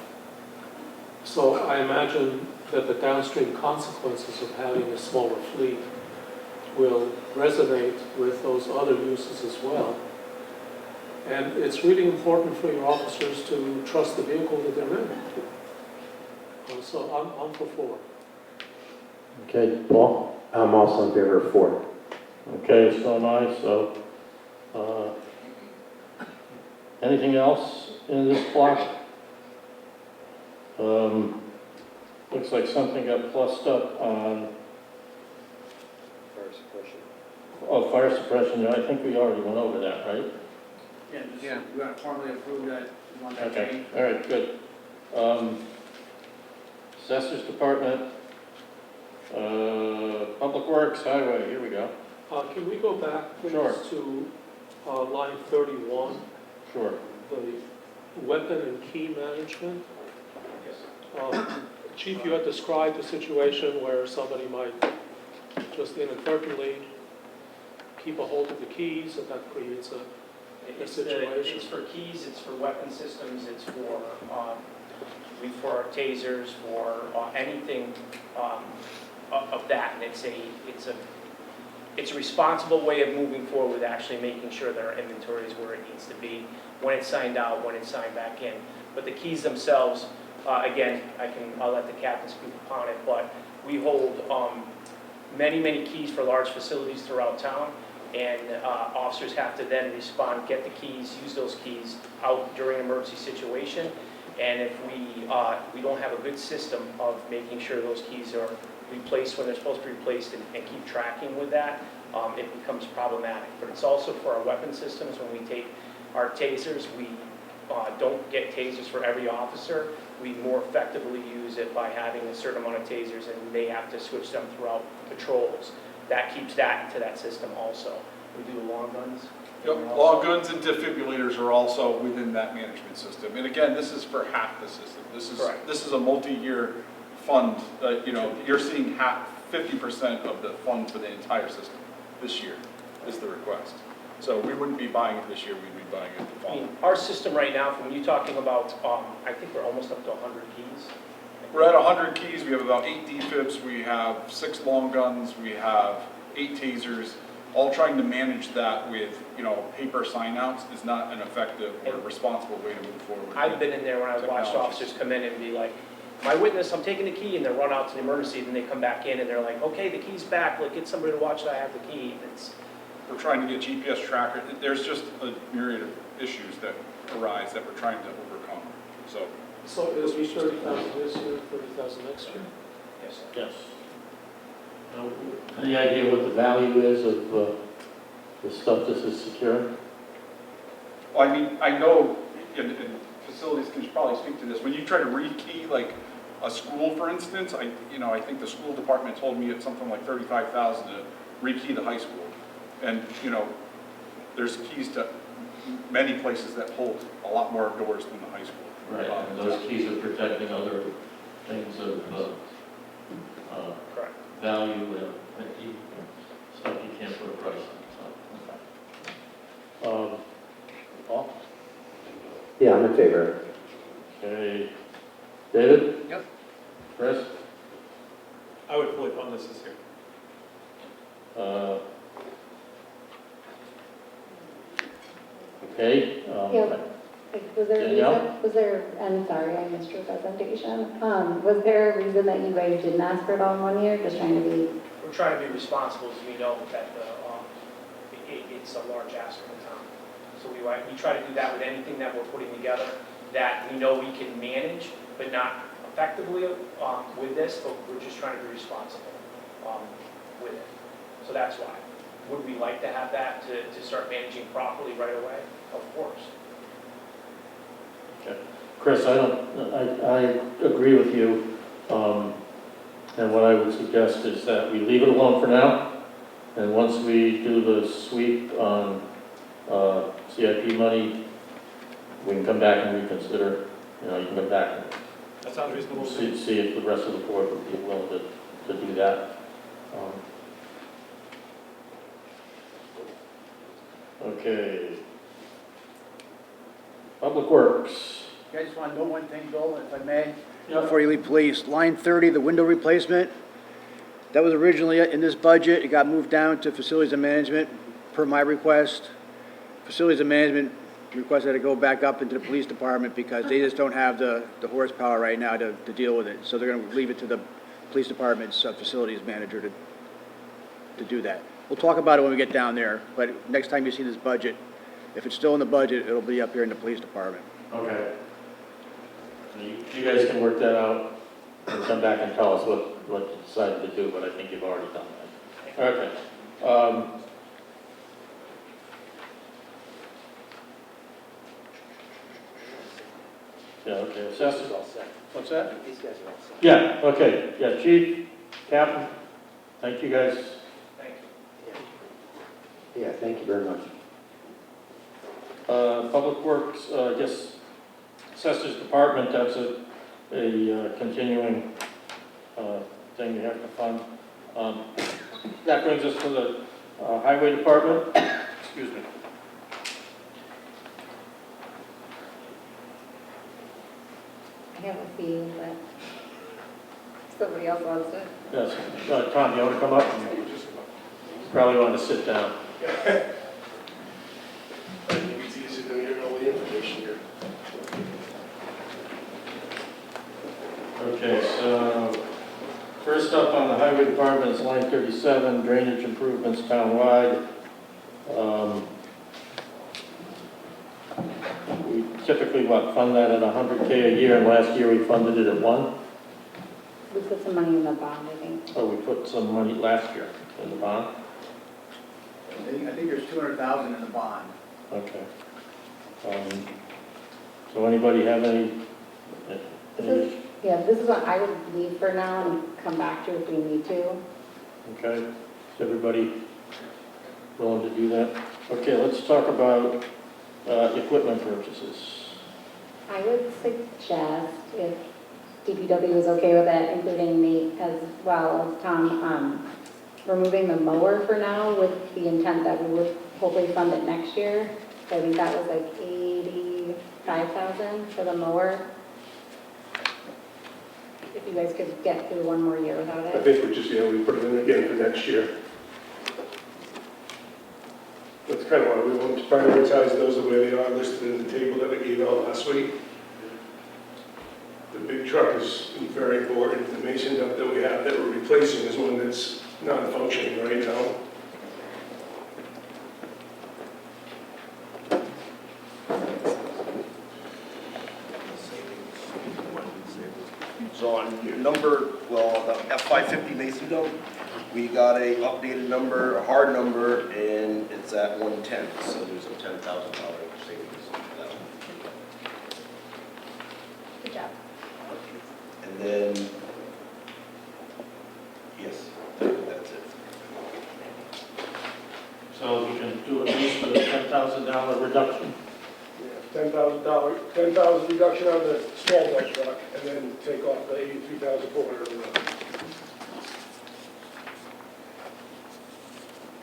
So I imagine that the downstream consequences of having a smaller fleet will resonate with those other uses as well. And it's really important for your officers to trust the vehicle that they're in. So I'm for 4. Okay, Paul? I'm also in favor of 4. Okay, so am I, so, anything else in this block? Looks like something got plussed up on, Fire suppression. oh, fire suppression, I think we already went over that, right? Yeah, we want to formally approve that, you want that Okay, change? all right, good. Assessors Department, Public Works, Highway, here we go. Can we go back, please, Sure. to line 31, Sure. the weapon and key management? Chief, you had described a situation where somebody might just inadvertently keep a hold of the keys, and that creates a situation. It's for keys, it's for weapon systems, it's for our tasers, for anything of that. And it's a responsible way of moving forward with actually making sure that our inventory is where it needs to be, when it's signed out, when it's signed back in. But the keys themselves, again, I'll let the captain speak upon it, but we hold many keys for large facilities throughout town, and officers have to then respond, get the keys, use those keys out during an emergency situation. And if we don't have a good system of making sure those keys are replaced when they're supposed to be replaced and keep tracking with that, it becomes problematic. But it's also for our weapon systems. When we take our tasers, we don't get tasers for every officer. We more effectively use it by having a certain amount of tasers, and they have to switch them throughout patrols. That keeps that into that system also. We do the long guns. Yep, long guns and defibrillators are also within that management system. And again, this is for half the system. This is a multi-year fund. You're seeing 50% of the fund for the entire system this year is the request. So we wouldn't be buying it this year, we'd be buying it the following. Our system right now, from you talking about, I think we're almost up to 100 keys. We're at 100 keys, we have about 8 defibs, we have 6 long guns, we have 8 tasers. All trying to manage that with, paper sign-outs is not an effective or responsible way to move forward. I've been in there when I've watched officers come in and be like, my witness, I'm taking the key, and they run out to the emergency, then they come back in and they're like, okay, the key's back, get somebody to watch that I have the key. We're trying to get GPS tracker. There's just a myriad of issues that arise that we're trying to overcome. So is we 30,000 this year, 30,000 next year? Yes. Any idea what the value is of the stuff this is securing? Well, I mean, I know, and facilities can probably speak to this, when you try to rekey like a school, for instance, I think the school department told me it's something like 35,000 to rekey the high school. And, there's keys to many places that hold a lot more doors than the high school. Right, and those keys are protecting other things of Correct. value and stuff you can't put a price on. So, okay. Paul? Yeah, I'm in favor. Okay. David? Yep. Chris? I would fully fund this year. Okay. Yeah, was there a Danielle? reason, I'm sorry, I missed your presentation. Was there a reason that you guys didn't ask for it all in one year, just trying to be? We're trying to be responsible, as we know that it's a large ask from the town. So we try to do that with anything that we're putting together, that we know we can manage, but not effectively with this, but we're just trying to be responsible with it. So that's why. Would we like to have that to start managing properly right away? Of course. Okay. Chris, I agree with you. And what I would suggest is that we leave it alone for now. And once we do the sweep on CIP money, we can come back and reconsider. You can come back That sounds reasonable. and see if the rest of the board would be willing to do that. Okay. Public Works. I just want to know one thing, Bill, if I may, Yep. before you leave, please. Line 30, the window replacement, that was originally in this budget. It got moved down to facilities and management per my request. Facilities and management requested to go back up into the police department because they just don't have the horsepower right now to deal with it. So they're going to leave it to the police department's facilities manager to do that. We'll talk about it when we get down there, but next time you see this budget, if it's still in the budget, it'll be up here in the police department. Okay. So you guys can work that out and come back and tell us what you decided to do, but I think you've already done that. Okay. Yeah, okay, assessors all set. What's that? These guys are all set. Yeah, okay, yeah, chief, captain, thank you guys. Thank you. Yeah, thank you very much. Public Works, I guess, assessors department, that's a continuing thing you have to fund. That brings us to the highway department. Excuse me. I have a feeling that somebody else wants to. Yes, Tom, you want to come up? Probably want to sit down. I think it's easy to get all the information here. Okay, so first up on the highway department is line 37, drainage improvements townwide. We typically, fund that at $100K a year, and last year we funded it at 1. We put some money in the bond, I think. Oh, we put some money last year in the bond? I think there's 200,000 in the bond. Okay. So anybody have any? Yeah, this is what I would leave for now and come back to if we need to. Okay, is everybody willing to do that? Okay, let's talk about equipment purchases. I would suggest, if DPW is okay with it, including Nate as well as Tom, removing the mower for now with the intent that we would hopefully fund it next year. So I think that was like $85,000 for the mower. If you guys could get through one more year without I it. think we just, we put it in again for next year. That's kind of why we want to prioritize those the way they are listed in the table that we gave out last week. The big truck is very important. The mason dump that we have that we're replacing is one that's non-functioning right now. So on your number, well, the F-550 mason dump, We got a updated number, a hard number, and it's at 110, so there's a $10,000 savings on that one. Good job. And then, yes, that's it. So we can do at least a $10,000 reduction. $10,000 reduction on the small dump truck, and then take off the $83,400 on the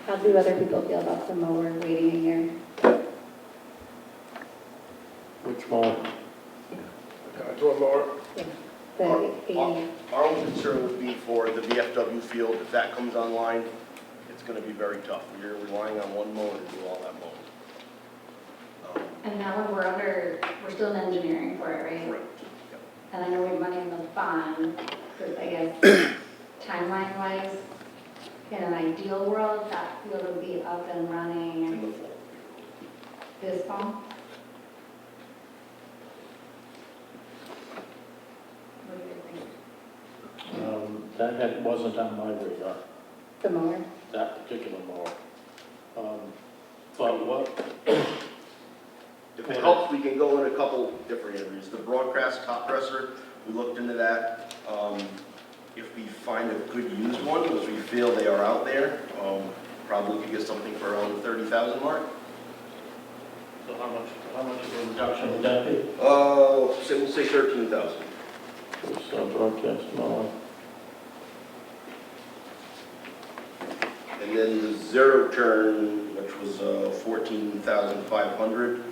How do other people feel about the mower waiting a year? Which one? Door mower. The 80, Our only concern would be for the VFW field, if that comes online, it's gonna be very tough. We're relying on one mower to do all that mowing. and that one we're still in engineering for it, right? Correct. And I know we have money in the bond, because I guess timeline-wise, in an ideal world, that field would be up and In running the fall. this fall. What do you think? That wasn't on my radar, The mower? that particular mower. But what, If it helps, we can go in a couple different areas. The broadcast top dresser, we looked into that. If we find a good used one, which we feel they are out there, probably could get something for around the 30,000 mark. so how much of a reduction would that be? So we'll say 13,000. So broadcast mower. And then the zero turn, which was 14,500.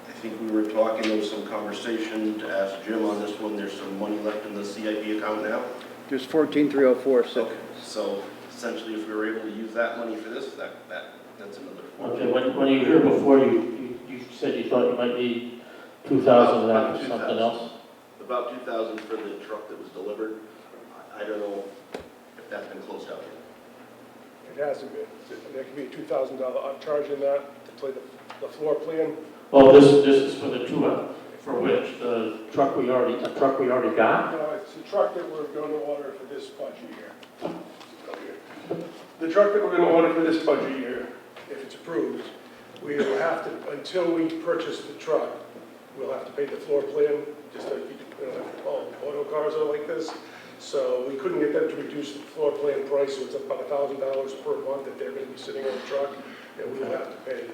I think we were talking, there was some conversation to ask Jim on this one. There's some money left in the CIP account now. There's 14,304, so. Okay, so essentially, if we were able to use that money for this, that's another. Okay, when you were here before, you said you thought you might need 2,000 of that for something else? About 2,000 for the truck that was delivered. I don't know if that's been closed out yet. It hasn't been. There could be a $2,000 upcharge in that to play the floor plan. Oh, this is for the two, for which, the truck we already got? No, it's the truck that we're going to order for this budget year. The truck that we're going to order for this budget year, if it's approved, we will have to, until we purchase the truck, we'll have to pay the floor plan, just like all auto cars are like this. So we couldn't get them to reduce the floor plan price, so it's about $1,000 per month that they're going to be sitting on the truck, and we'll have to pay.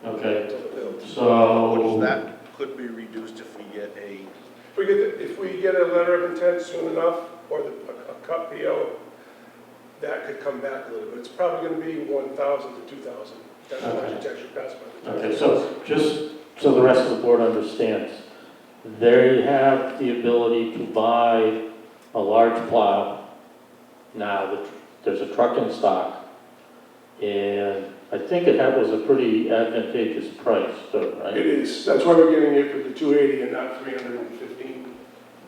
Okay, Until the bill. so. Which that could be reduced if we get a, If we get a letter of intent soon enough, or a cut PO, that could come back a little bit. It's probably going to be 1,000 to 2,000. That's how much it's actually passed by the time. Okay, so just so the rest of the board understands, they have the ability to buy a large plow. Now, there's a truck in stock, and I think it was a pretty advantageous price, too, right? It is. That's why we're getting it for the 280 and not 315.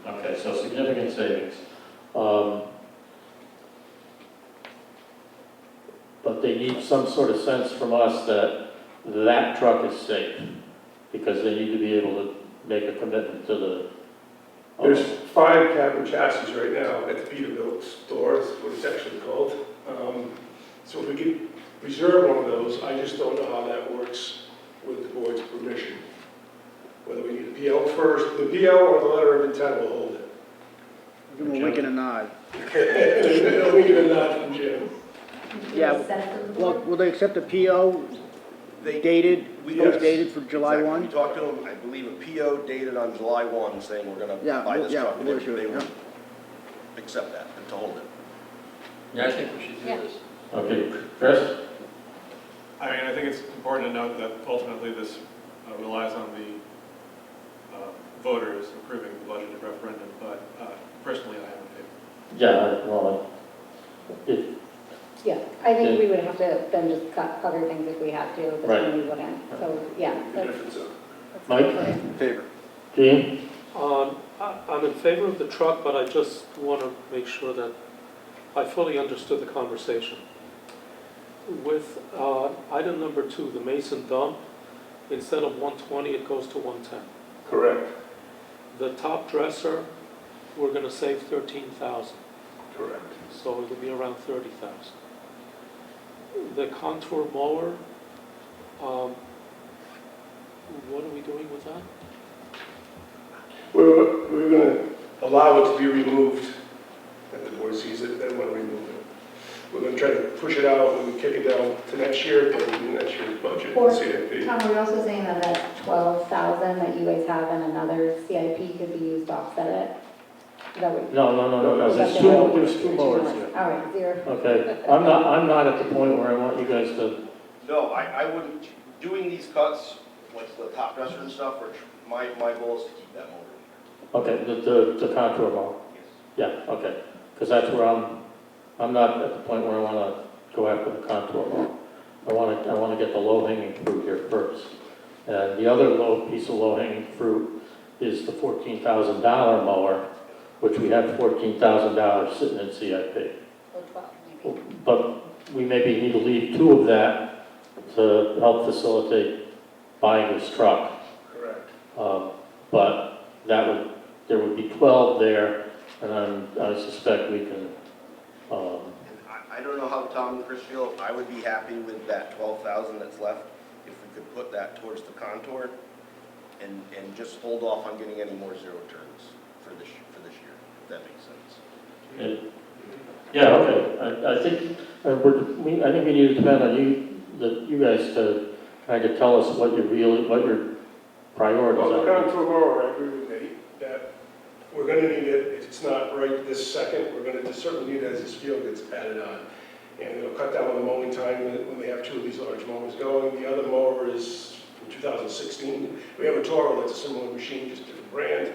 Okay, so significant savings. But they need some sort of sense from us that that truck is safe, because they need to be able to make a commitment to the. There's 5 cabin chassis right now at the Peterbilt store, is what it's actually called. So if we could reserve one of those, I just don't know how that works with the board's permission. Whether we need a PO first, the PO or the letter of intent will hold it. Give them a wink and a nod. A wink and a nod from Jim. Yeah, well, will they accept a PO dated, post-dated for July Exactly. 1? We talked to them, I believe, a PO dated on July 1 saying we're going to buy this truck. we'll issue it, They yeah. would accept that and to hold it. Yeah, I think we should do Yeah. this. Okay, Chris? I mean, I think it's important to note that ultimately this relies on the voters approving the budget at referendum, but personally, I haven't paid. Yeah, well, Yeah, I think we would have to then just cut other things if we had to, but Right. then we wouldn't. So, yeah. that's Mike? In favor. Gene? I'm in favor of the truck, but I just want to make sure that I fully understood the conversation. With item number 2, the Mason dump, instead of 120, it goes to 110. Correct. The top dresser, we're going to save 13,000. Correct. So it'll be around 30,000. The contour mower, what are we doing with that? We're going to allow it to be removed, and the board sees it, then we'll remove it. We're going to try to push it out and kick it down to next year, but in next year's budget, Or, CIP. Tom, were you also saying that that 12,000 that you guys have in another CIP could be used to offset it? Is that what? No, there's two mowers here. All right, 0. Okay, I'm not at the point where I want you guys to, No, I wouldn't, doing these cuts, like the top dresser and stuff, my goal is to keep that motor. okay, the contour mower. Yeah, okay, because that's where I'm not at the point where I want to go after the contour mower. I want to get the low-hanging fruit here first. And the other piece of low-hanging fruit is the $14,000 mower, which we have $14,000 sitting in CIP. Or 12, maybe. But we maybe need to leave 2 of that to help facilitate buying this truck. Correct. But there would be 12 there, and I suspect we can, I don't know how Tom and Chris feel, I would be happy with that 12,000 that's left, if we could put that towards the contour, and just hold off on getting any more zero turns for this year, if that makes sense. yeah, okay. I think we need to depend on you guys to kind of tell us what your priorities Well, the are. contour mower, I agree with Nate, that we're going to need it. If it's not right this second, we're going to certainly need it as this field gets added on. And it'll cut down on the mowing time when we have 2 of these large mowers going. The other mower is from 2016. We have a Toro that's a similar machine, just a different brand.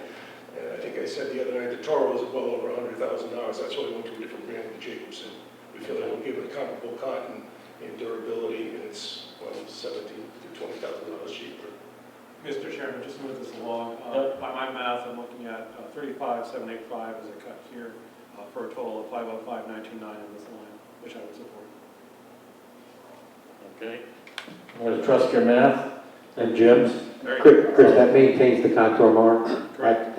And I think I said the other night, the Toro is well over $100,000. That's why we went to a different brand, the Jacobson. We feel that will give it a comparable cut and durability, and it's $17,000 to $20,000 cheaper. Mr. Chairman, just move this along. By my math, I'm looking at 35,785 as a cut here for a total of 505,929 in this line, which I would support. Okay. I'm going to trust your math and Jim's. Very Chris, that maintains the contour mower? Correct.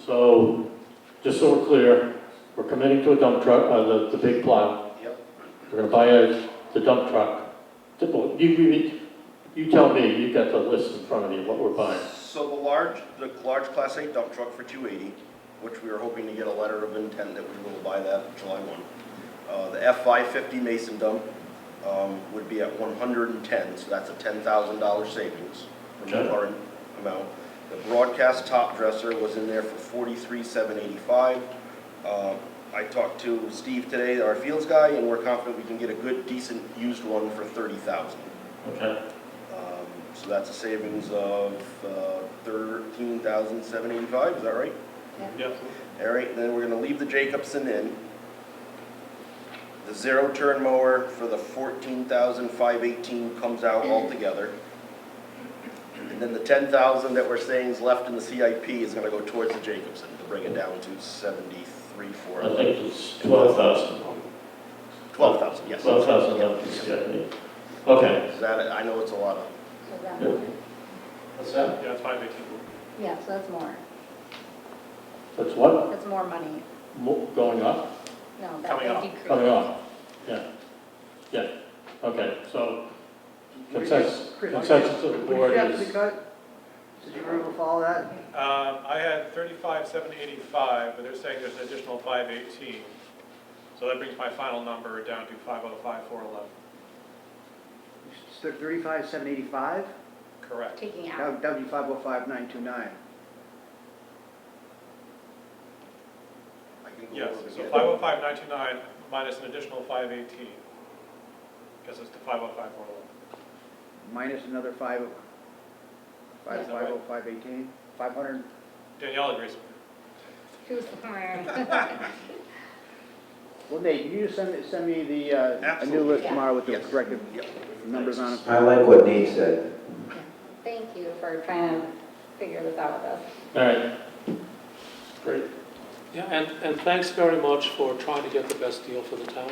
So, just so we're clear, we're committing to a dump truck, the big plow. Yep. We're gonna buy the dump truck. You tell me, you've got the list in front of you, what we're buying. So the large Class 8 dump truck for $280, which we were hoping to get a letter of intent that we will buy that July 1. The F550 Mason dump would be at $110, so that's a $10,000 savings from the current amount. The broadcast top dresser was in there for $43,785. I talked to Steve today, our fields guy, and we're confident we can get a good, decent used one for $30,000. Okay. So that's a savings of $13,785, is that right? Yep. All right, then we're gonna leave the Jacobson in. The zero turn mower for the $14,518 comes out altogether. And then the $10,000 that we're saying is left in the CIP is gonna go towards the Jacobson to bring it down to 73,400. I think it's 12,000. 12,000, yes. 12,000 left in CIP. Okay. Is that, I know it's a lot of, Is that more? What's that? Yeah, it's 518. Yeah, so that's more. That's what? That's more money. Going up? No, that Coming they off. decrease. Coming off. Yeah. Okay, so consensus of the board is, Did you remember follow that? I had 35,785, but they're saying there's an additional 518. So that brings my final number down to 505,411. Stood 35,785? Correct. Taking out. That would be 505,929. I can go Yes, over so again. 505,929 minus an additional 518. Because it's to 505,411. Minus another 505,18, 500. Danielle agrees. Who's, Well, Nate, can you just send me the, a new list tomorrow with the Yes. corrected numbers on it? I like what Nate said. thank you for trying to figure this out with us. all right. Great. Yeah, and thanks very much for trying to get the best deal for the town.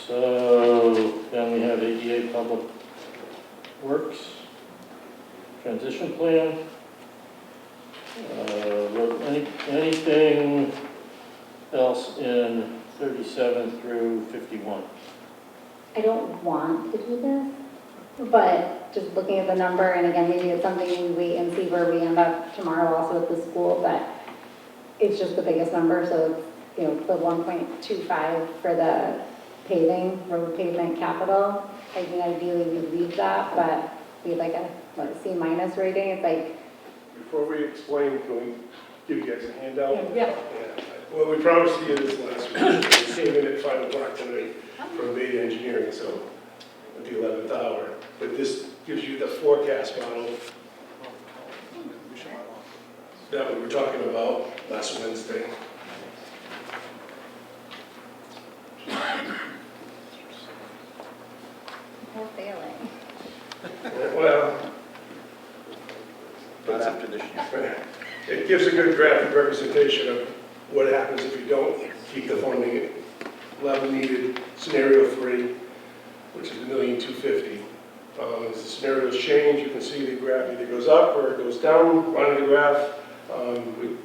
So, Works, transition plan. Anything else in 37 through 51? I don't want to do this, but just looking at the number, and again, maybe it's something we wait and see where we end up tomorrow also at the school, but it's just the biggest number, so it's, you know, the 1.25 for the paving, road pavement capital. I mean, ideally we'd leave that, but we have like a, what, C- rating, it's like. Before we explain, can we give you guys a handout? Yeah. Well, we promised you this last week. We came in at 5 o'clock tonight from Beta Engineering, so at the 11th hour. But this gives you the forecast model that we were talking about last Wednesday. We're failing. Well, Not after this year. it gives a good graphic representation of what happens if you don't keep the funding level needed. Scenario 3, which is $1,250,000. As the scenarios change, you can see the graph either goes up or it goes down. Running the graph,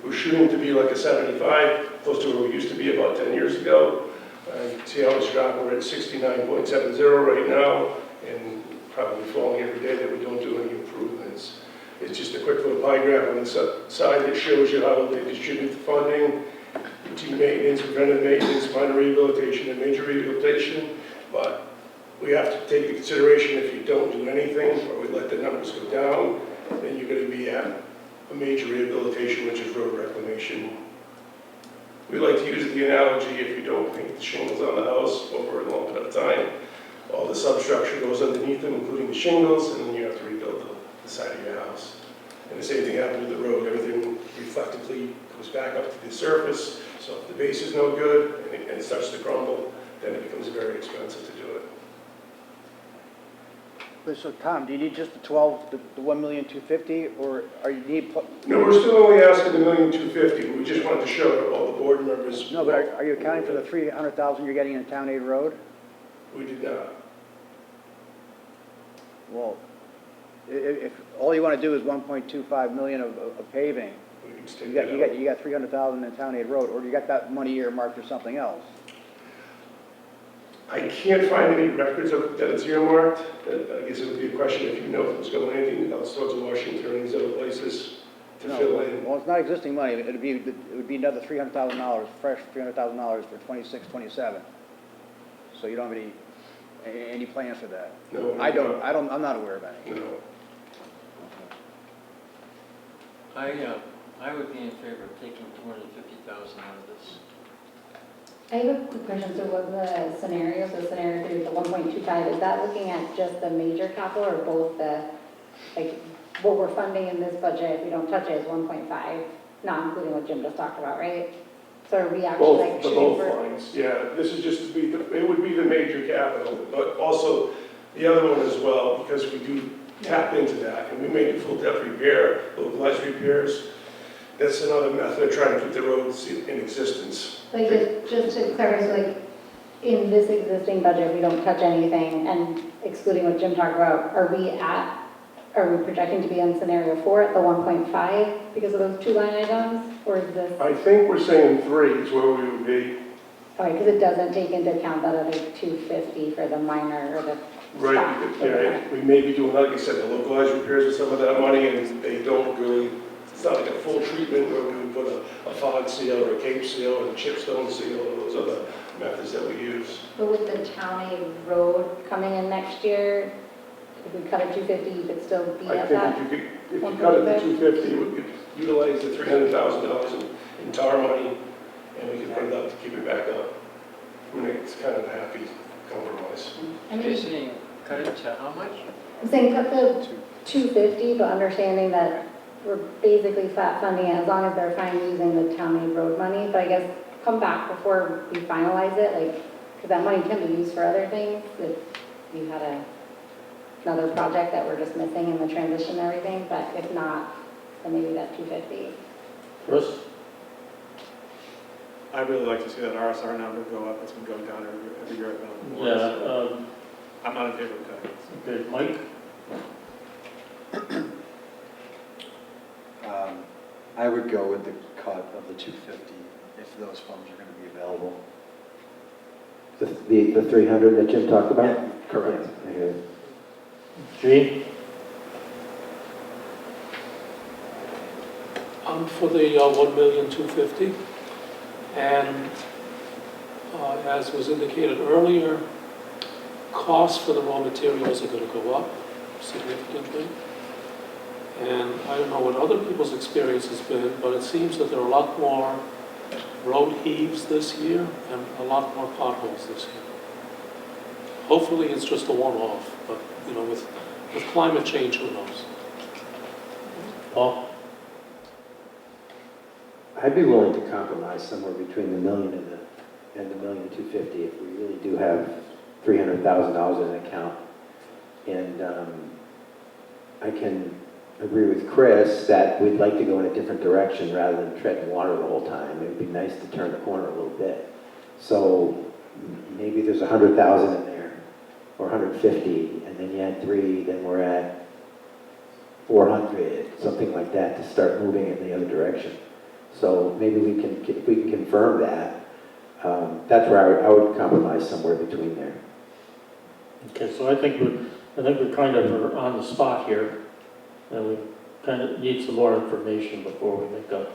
we're shooting to be like a 75, close to where we used to be about 10 years ago. You can see how it's dropping. We're at 69.70 right now, and probably falling every day that we don't do any improvements. It's just a quick little pie graph on the side that shows you how they distribute the funding, routine maintenance, preventive maintenance, minor rehabilitation, and major rehabilitation. But we have to take into consideration if you don't do anything, or we let the numbers go down, then you're going to be at a major rehabilitation, which is road reclamation. We like to use the analogy, if you don't paint the shingles on the house over a long enough time, all the substructure goes underneath them, including the shingles, and then you have to rebuild the side of your house. And the same thing happens with the road. Everything reflectively goes back up to the surface. So if the base is no good and it starts to crumble, then it becomes very expensive to do it. So Tom, do you need just the 12, the 1,250,000, or are you need? No, we're still only asking the $1,250,000. We just wanted to show all the board members. No, but are you accounting for the 300,000 you're getting in Town Aid Road? We did not. Well, if all you want to do is 1.25 million of paving, We can just take you that out. got 300,000 in Town Aid Road, or you got that money earmarked for something else? I can't find any records of that it's earmarked. I guess it would be a question if you know if it was going anything else towards Washington or these other places to fill in. Well, it's not existing money. It would be another $300,000, fresh $300,000 for 26, 27. So you don't have any plans for that? No. I'm not aware of any. No. I would be in favor of taking 250,000 out of this. I have a quick question. So what the scenario, so scenario 3, the 1.25, is that looking at just the major capital or both the, like, what we're funding in this budget, if we don't touch it, is 1.5, not including what Jim just talked about, right? So are we actually like Both, the shooting both for? lines, yeah. This is just to be, it would be the major capital, but also the other one as well, because we do tap into that, and we may do full depth repair, localized repairs. That's another method of trying to keep the roads in existence. Like, just to clarify, so like, in this existing budget, we don't touch anything, and excluding what Jim talked about, are we projecting to be in scenario 4 at the 1.5 because of those two line items, or is this? I think we're saying 3 is where we would be. Okay, because it doesn't take into account that other 250 for the minor or the. Right, yeah, we may be doing, like I said, the localized repairs with some of that money, and they don't really, it's not like a full treatment where we would put a fog seal or a cape seal or a chipstone seal or those other methods that we use. But with the Town Aid Road coming in next year, if we cut it 250, you could still be I at that? think if you cut it to 250, we could utilize the $300,000 in tar money, and we could put it up to keep it back up. I mean, it's kind of a happy compromise. You're saying cut it to how much? I'm saying cut the 250, but understanding that we're basically flat funding it as long as they're fine using the Town Aid Road money. But I guess come back before we finalize it, like, because that money can be used for other things. If you had another project that we're just missing in the transition and everything, but if not, then maybe that 250. Chris? I'd really like to see that RSR number go up. It's been going down every year I've been on the board. Yeah, so I'm not in favor of cutting it. okay, Mike? I would go with the cut of the 250 if those funds are going to be available. The 300 that Jim talked about? Yeah, correct. Yes, I hear it. Gene? I'm for the 1,250,000, and as was indicated earlier, costs for the raw materials are going to go up significantly. And I don't know what other people's experience has been, but it seems that there are a lot more road heaves this year and a lot more potholes this year. Hopefully it's just a one-off, but you know, with climate change, who knows? Paul? I'd be willing to compromise somewhere between the million and the $1,250,000 if we really do have $300,000 in an account. And I can agree with Chris that we'd like to go in a different direction rather than treading water the whole time. It would be nice to turn the corner a little bit. So maybe there's 100,000 in there, or 150, and then you add 3, then we're at 400, something like that, to start moving in the other direction. So maybe if we can confirm that, that's where I would compromise somewhere between there. Okay, so I think we're kind of on the spot here, and we kind of need some more information before we make well,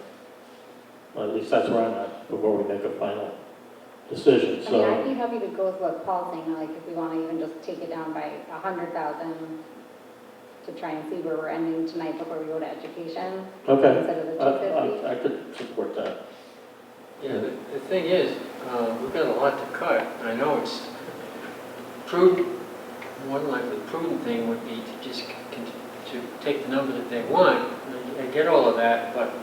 at least that's where I'm at, before we make a final decision, I so. mean, I'd be happy to go with what Paul's saying, like if we want to even just take it down by 100,000 to try and see where we're ending tonight before we go to education. Okay. Instead of the 250. I could support that. Yeah, the thing is, we've got a lot to cut. I know it's prudent, one likely prudent thing would be to just to take the number that they want. I get all of that, but,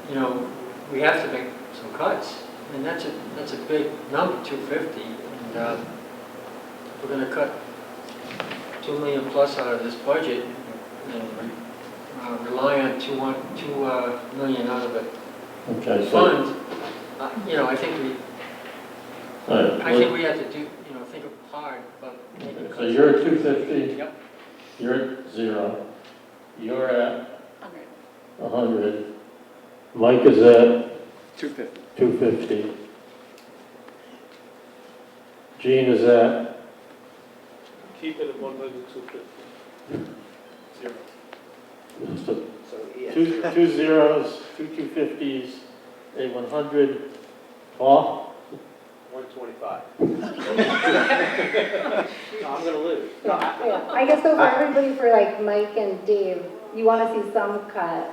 you know, we have to make some cuts. And that's a big number, 250. And we're going to cut 2 million plus out of this budget and rely on 2 million out of the Okay, so. fund. You know, I think All right, I think we have to do, you know, think hard about making cuts. So you're at 250? Yep. You're at 0. You're at 100. Mike is at 250. 250. Gene is at Keep it at 1,250,000. Zero. so So, yeah. two zeros, 2 250s, a 100. Paul? 125. No, I'm gonna lose. Yeah, I guess so for everybody, for like Mike and Dave, you want to see some cut.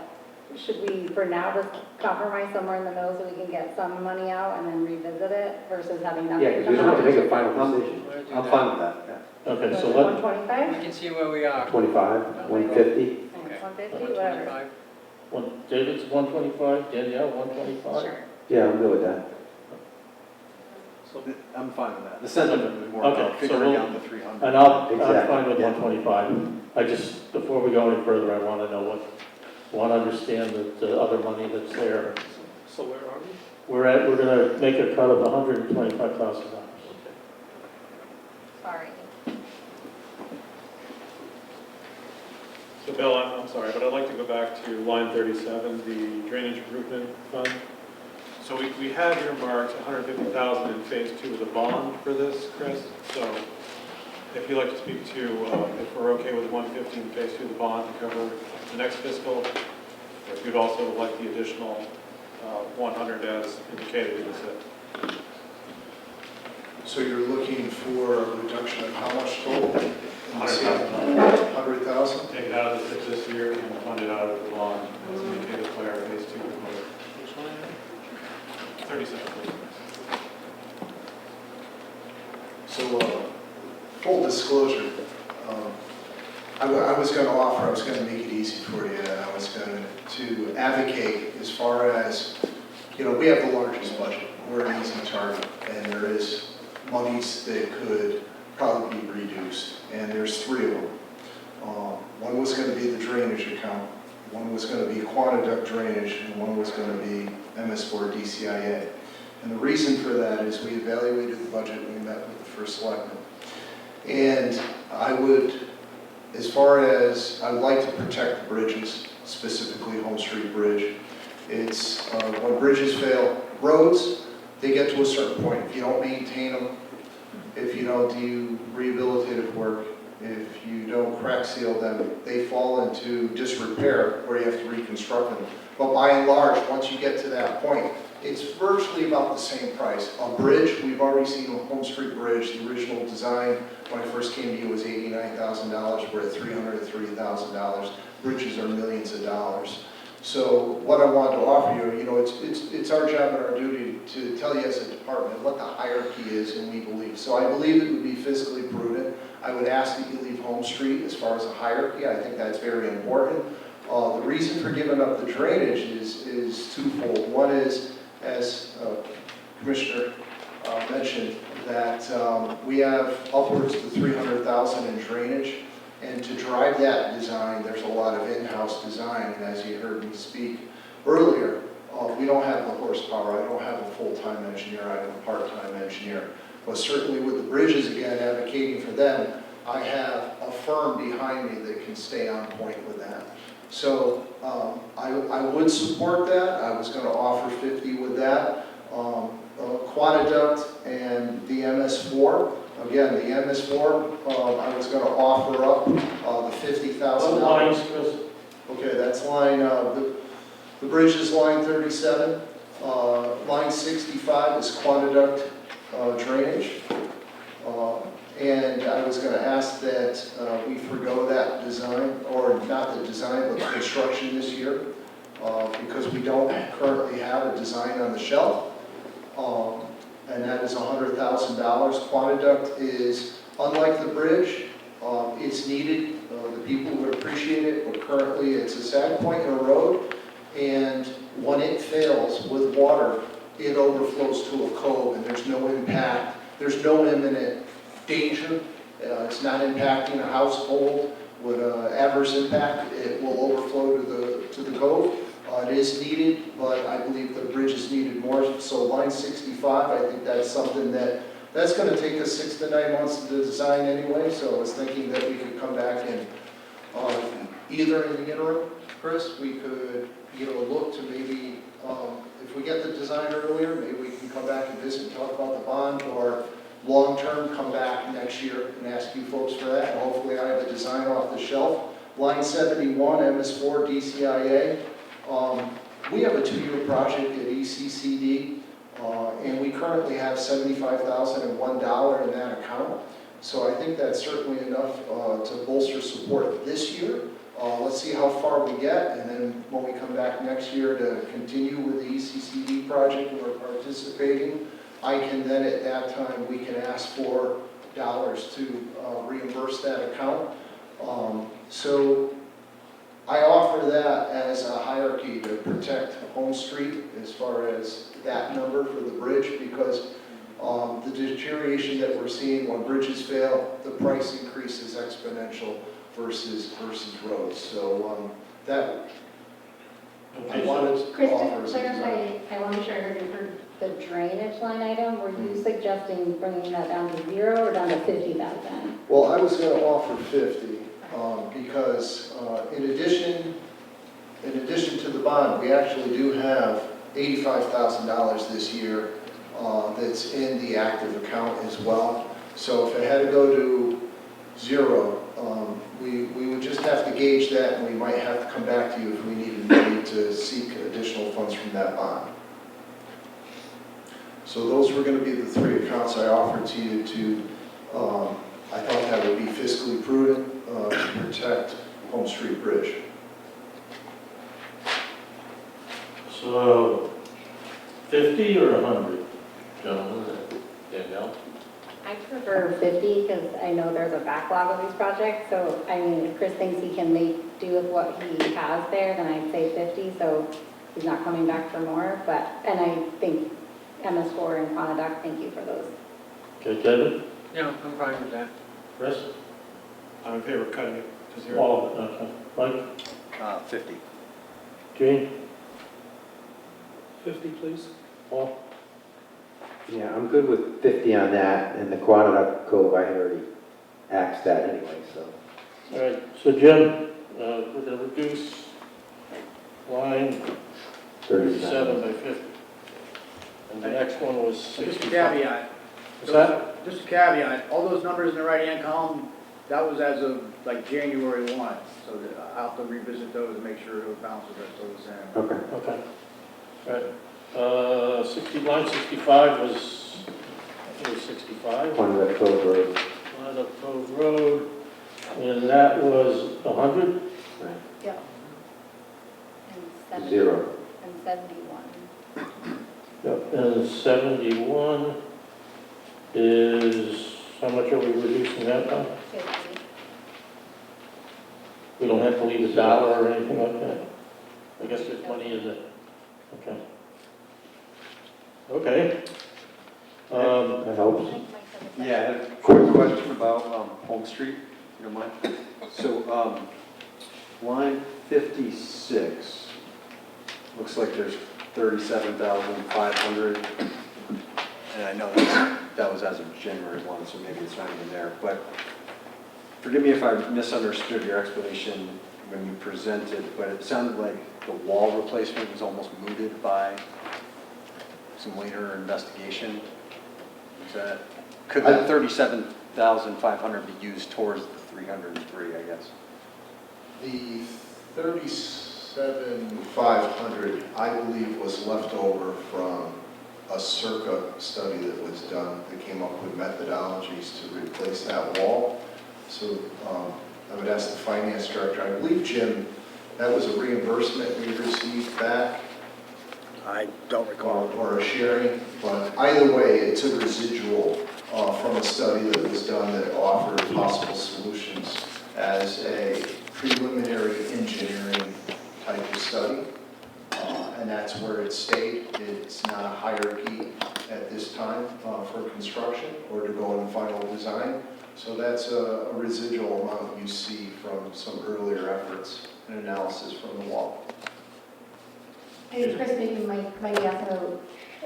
Should we, for now, just compromise somewhere in the middle so we can get some money out and then revisit it versus having nothing? Yeah, because we don't have to make a final decision. I'm fine with that, yeah. Okay, so what, 125? We can see where we are. 25, 150? 150, whatever. 125. David's 125, Danielle 125? Sure. Yeah, I'm good with that. So I'm fine with that. The sentiment was more Okay, about so figuring we'll- out the 300. And I'm Exactly. fine with Yeah. 125. I just, before we go any further, I want to know want to understand that the other money that's there. So where are we? We're going to make a cut of $125,000. Sorry. So Bill, I'm sorry, but I'd like to go back to line 37, the drainage improvement fund. So we had earmarked 150,000 in phase 2 of the bond for this, Chris. So if you'd like to speak to if we're okay with 150 in phase 2 of the bond to cover the next fiscal, or if you'd also like the additional 100 as indicated in this. So you're looking for a reduction of how much total? 100,000. 100,000? Take it out of the this year and fund it out of the bond as indicated by our phase 2 proposal. 37, please. So, full disclosure, I was going to offer, I was going to make it easy for you, and I was going to advocate as far as, you know, we have the largest budget. We're an easy target, and there is monies that could probably be reduced, and there's 3 of them. One was going to be the drainage account, one was going to be aqueduct drainage, and one was going to be MS4 DCIA. And the reason for that is we evaluated the budget, we met with the first selectman. And I would, as far as, I would like to protect the bridges, specifically Home Street Bridge. It's when bridges fail. Roads, they get to a certain point. If you don't maintain them, if you don't do rehabilitative work, if you don't crack seal them, they fall into disrepair where you have to reconstruct them. But by and large, once you get to that point, it's virtually about the same price. A bridge, we've already seen a Home Street Bridge, the original design, when I first came to you, was $89,000. We're at $330,000. Bridges are millions of dollars. So what I wanted to offer you, it's our job and our duty to tell you as a department what the hierarchy is, and we believe. So I believe it would be fiscally prudent. I would ask that you leave Home Street as far as a hierarchy. I think that's very important. The reason for giving up the drainage is twofold. One is, as Commissioner mentioned, that we have upwards to $300,000 in drainage. And to drive that design, there's a lot of in-house design. And as you heard me speak earlier, we don't have the horsepower. I don't have a full-time engineer. I have a part-time engineer. But certainly with the bridges, again, advocating for them, I have a firm behind me that can stay on point with that. So I would support that. I was going to offer 50 with that. Quadaduct and the MS4. Again, the MS4, I was going to offer up the $50,000. What lines, Chris? Okay, that's line, the bridge is line 37. Line 65 is Quadaduct drainage. And I was going to ask that we forgo that design, or not the design, but the construction this year, because we don't currently have a design on the shelf. And that is $100,000. Quadaduct is, unlike the bridge, it's needed. The people would appreciate it, but currently it's a sag point in a road, and when it fails with water, it overflows to a cove, and there's no impact. There's no imminent danger. It's not impacting a household with an adverse impact. It will overflow to the cove. It is needed, but I believe the bridge is needed more. So line 65, I think that's something that's going to take us 6 to 9 months to design anyway. So I was thinking that we could come back and either in the interim, Chris, we could look to maybe, if we get the design earlier, maybe we can come back and visit and talk about the bond, or long-term, come back next year and ask you folks for that. And hopefully I have a design off the shelf. Line 71, MS4, DCIA. We have a 2-year project at ECCD, and we currently have $75,001 in that account. So I think that's certainly enough to bolster support this year. Let's see how far we get, and then when we come back next year to continue with the ECCD project and we're participating, I can then at that time, we can ask for dollars to reimburse that account. So I offer that as a hierarchy to protect Home Street as far as that number for the bridge, because the deterioration that we're seeing when bridges fail, the price increase is exponential versus roads. So that I wanted to Chris, offer to as a design. clarify, I want to make sure I heard you for the drainage line item. Were you suggesting bringing that down to 0 or down to 50,000? Well, I was going to offer 50 because in addition to the bond, we actually do have $85,000 this year that's in the active account as well. So if it had to go to 0, we would just have to gauge that, and we might have to come back to you if we needed to seek additional funds from that bond. So those were going to be the 3 accounts I offered to you to, I thought that would be fiscally prudent to protect Home Street Bridge. So 50 or 100, gentlemen? Danielle? I prefer 50 because I know there's a backlog of these projects. So, I mean, if Chris thinks he can make do with what he has there, then I'd say 50. So he's not coming back for more. And I think MS4 and Quadaduct, thank you for those. Okay, David? Yeah, I'm fine with that. Chris? I'm in favor of cutting it to 0. All of it, okay. Mike? 50. Gene? 50, please. Paul? Yeah, I'm good with 50 on that, and the Quadaduct Cove, I had already axed that anyway, so. All right, so Jim, we're going to reduce line 37 by 50. And the next one was Just a 65. caveat. What's that? Just a caveat, all those numbers in the right-hand column, that was as of like January 1. So I'll have to revisit those and make sure those balances are still the same. Okay. Okay. Right. 65 was, I think it was 65. One at Cove Road. One at Cove Road, and that was 100? Right. Yeah. And 70 0. And 71. Yep, and 71 is, how much are we reducing that by? 50. We don't have to leave a dollar or anything like that? I guess there's money in it. Okay. Okay. That helps. Yeah, I had a quick question about Home Street, if you don't mind. So, line 56, looks like there's 37,500. And I know that was as of January 1, so maybe it's not even there. But forgive me if I misunderstood your explanation when you presented, but it sounded like the wall replacement was almost mooted by some later investigation. Is that, could that 37,500 be used towards the 303, I guess? The 37,500, I believe, was left over from a Circa study that was done that came up with methodologies to replace that wall. So I would ask the finance director, I believe, Jim, that was a reimbursement we received back. I don't recall. Or a sharing, but either way, it's a residual from a study that was done that offered possible solutions as a preliminary engineering type of study. And that's where it stayed. It's not a hierarchy at this time for construction or to go in final design. So that's a residual amount you see from some earlier efforts and analysis from the wall. Hey, Chris, maybe Mike might ask,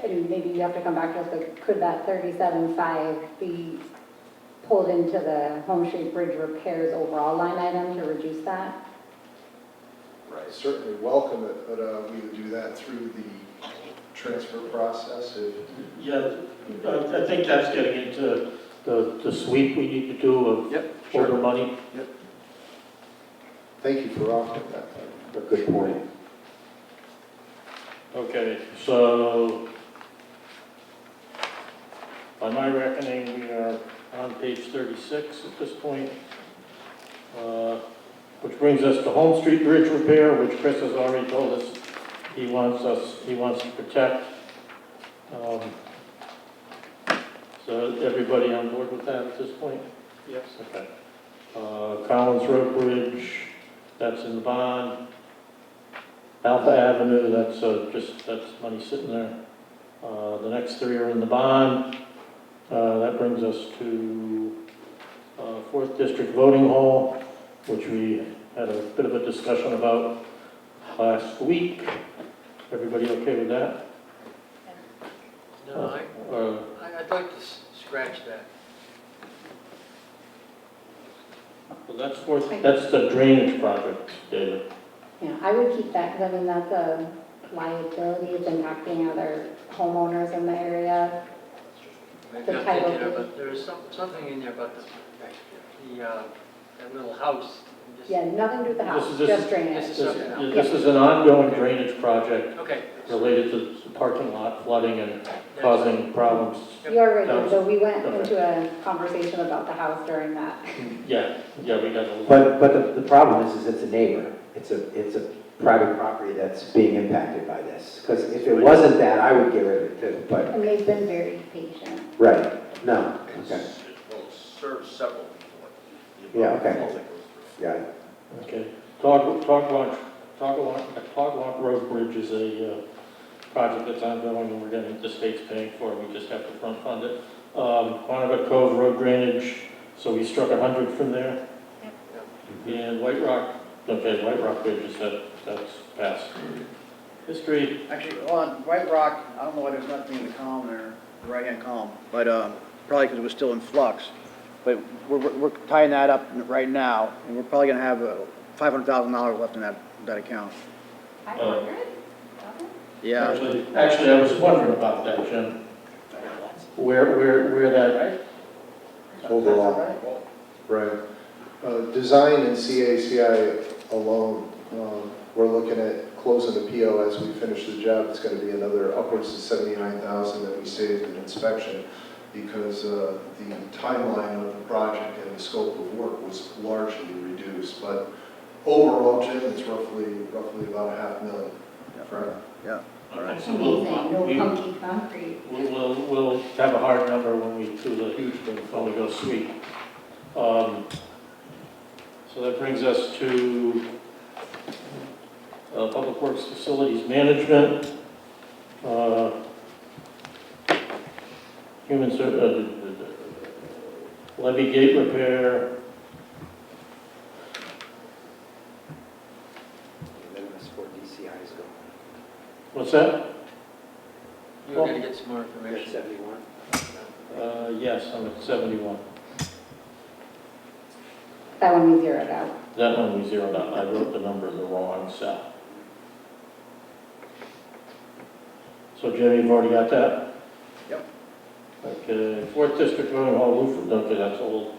and maybe you have to come back to us, but could that 37.5 be pulled into the Home Street Bridge repairs overall line item to reduce that? Right, certainly welcome it, but we would do that through the transfer process. Yeah, I think that's getting into the sweep we need to do of older money. Yep. Thank you for offering that. A good point. Okay, so by my reckoning, we are on page 36 at this point, which brings us to Home Street Bridge repair, which Chris has already told us he wants to protect. So everybody on board with that at this point? Yes. Okay. Collins Road Bridge, that's in the bond. Alpha Avenue, that's money sitting there. The next three are in the bond. That brings us to 4th District Voting Hall, which we had a bit of a discussion about last week. Everybody okay with that? No, I'd like to scratch that. Well, that's the drainage project, David. Yeah, I would keep that, because I mean, that's a liability, it's impacting other homeowners in the area. Maybe The I'm title thinking deed. about, there's something in there about that little house. Yeah, nothing to do with the house, This is just drainage. This is something else. This is an ongoing drainage project Okay. related to the parking lot flooding and causing problems. You already, so we went into a conversation about the house during that. Yeah, we got a little. But the problem is it's a neighbor. It's a private property that's being impacted by this. Because if it wasn't that, I would get rid of it too, but, And they've been very patient. right, no, okay. It will serve several people. Yeah, okay. Got it. Okay. Togwalk Road Bridge is a project that's ongoing and we're getting, the state's paying for it, we just have to front fund it. Quantico Cove Road drainage, so we struck 100 from there. And White Rock Bridge is that's passed. History. Actually, on White Rock, I don't know why there's nothing in the column there, the right-hand column, but probably because it was still in flux. But we're tying that up right now, and we're probably going to have $500,000 left in that account. 500? Yeah. Actually, I was wondering about that, Jim. Where that, Overall, right. Design and CACI alone, we're looking at closing the PO as we finish the job. It's going to be another upwards to 79,000 that we saved in inspection because the timeline of the project and the scope of work was largely reduced. But overall, Jim, it's roughly about $500,000. Correct? Yeah. all right, That's so we'll, amazing, no we- funky concrete. we'll have a hard number when we do when we go sweep. So that brings us to Public Works Facilities Management, levy gate repair, And then this for DCI is going. what's that? You're gonna get some more We're at information. 71. Yes, I'm at 71. That one we zeroed out. That one we zeroed out. I wrote the number in the wrong cell. So Jimmy, you've already got that? Yep. Okay, 4th District Road Hall roof, okay, that's old.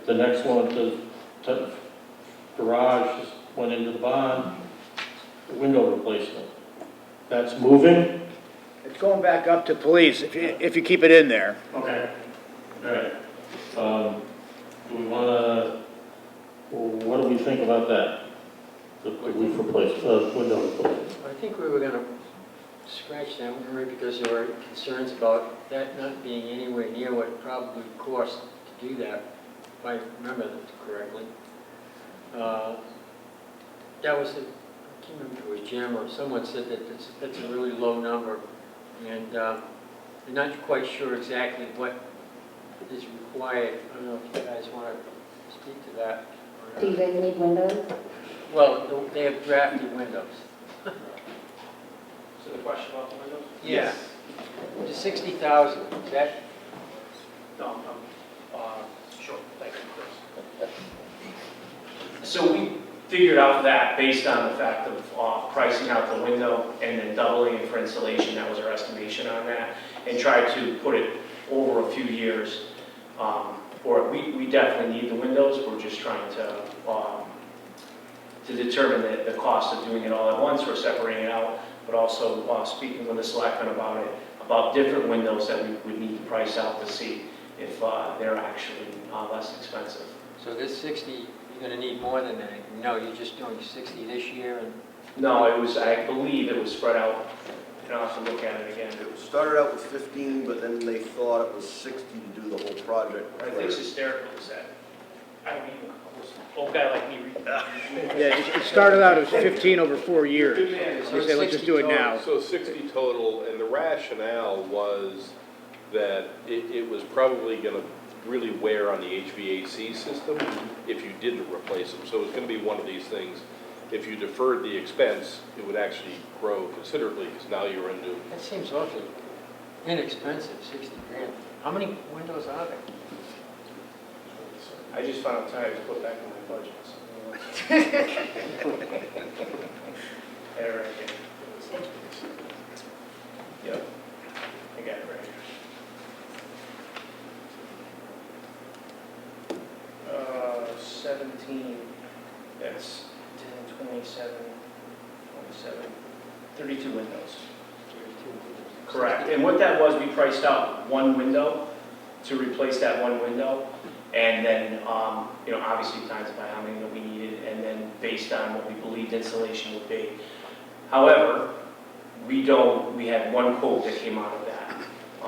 The next one, the garage just went into the bond, the window replacement. That's moving? It's going back up to police, if you keep it in there. Okay. All right. Do we want to, what do we think about that? The roof replacement, window replacement? I think we were gonna scratch that one, right, because there were concerns about that not being anywhere near what it probably cost to do that, if I remember that correctly. That was, I can't remember if it was Jim or someone said that that's a really low number, and they're not quite sure exactly what is required. I don't know if you guys want to speak to that. or Do you not. guys need windows? Well, they have drafty windows. So the question about the windows? Yes. The 60,000, is that, No, sure, thank you, Chris. So we figured out that based on the fact of pricing out the window and then doubling it for installation, that was our estimation on that, and tried to put it over a few years. Or we definitely need the windows, we're just trying to determine the cost of doing it all at once, we're separating it out, but also speaking with the selectmen about it, about different windows that we would need to price out to see if they're actually less expensive. so this 60, you're gonna need more than that? No, you're just doing 60 this year and No, it was, I believe it was spread out, I'll have to look at it again. It started out with 15, but then they thought it was 60 to do the whole project. I think it's hysterical, is that, I don't even, old guy like me read that. Yeah, it started out as 15 over 4 years. So You say, let's just do it now. So 60 total, and the rationale was that it was probably going to really wear on the HVAC system if you didn't replace them. So it was going to be one of these things, if you deferred the expense, it would actually grow considerably, because now you're into, that seems awfully inexpensive, 60 grand. How many windows are there? I just found time to put back in my budget. Yeah, right here. Yep, I got it right here. 17, that's 10, 27, 27, 32 windows. 32 windows. Correct, and what that was, we priced out one window to replace that one window, and then, obviously times by how many that we needed, and then based on what we believed installation would be. However, we had one quote that came out of that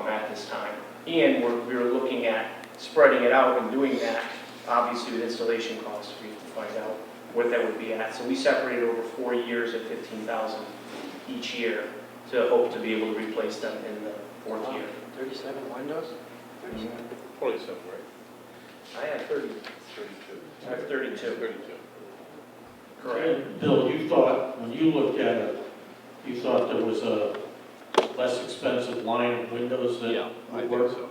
at this time, and we were looking at spreading it out and doing that, obviously with installation costs, we have to find out what that would be at. So we separated over 4 years at 15,000 each year to hope to be able to replace them in the 4th year. 37 windows? 27, right? I have 30. 32. I have 32. 32. Correct. Bill, you thought, when you looked at it, you thought there was a less expensive line of windows that Yeah, I would think work? so.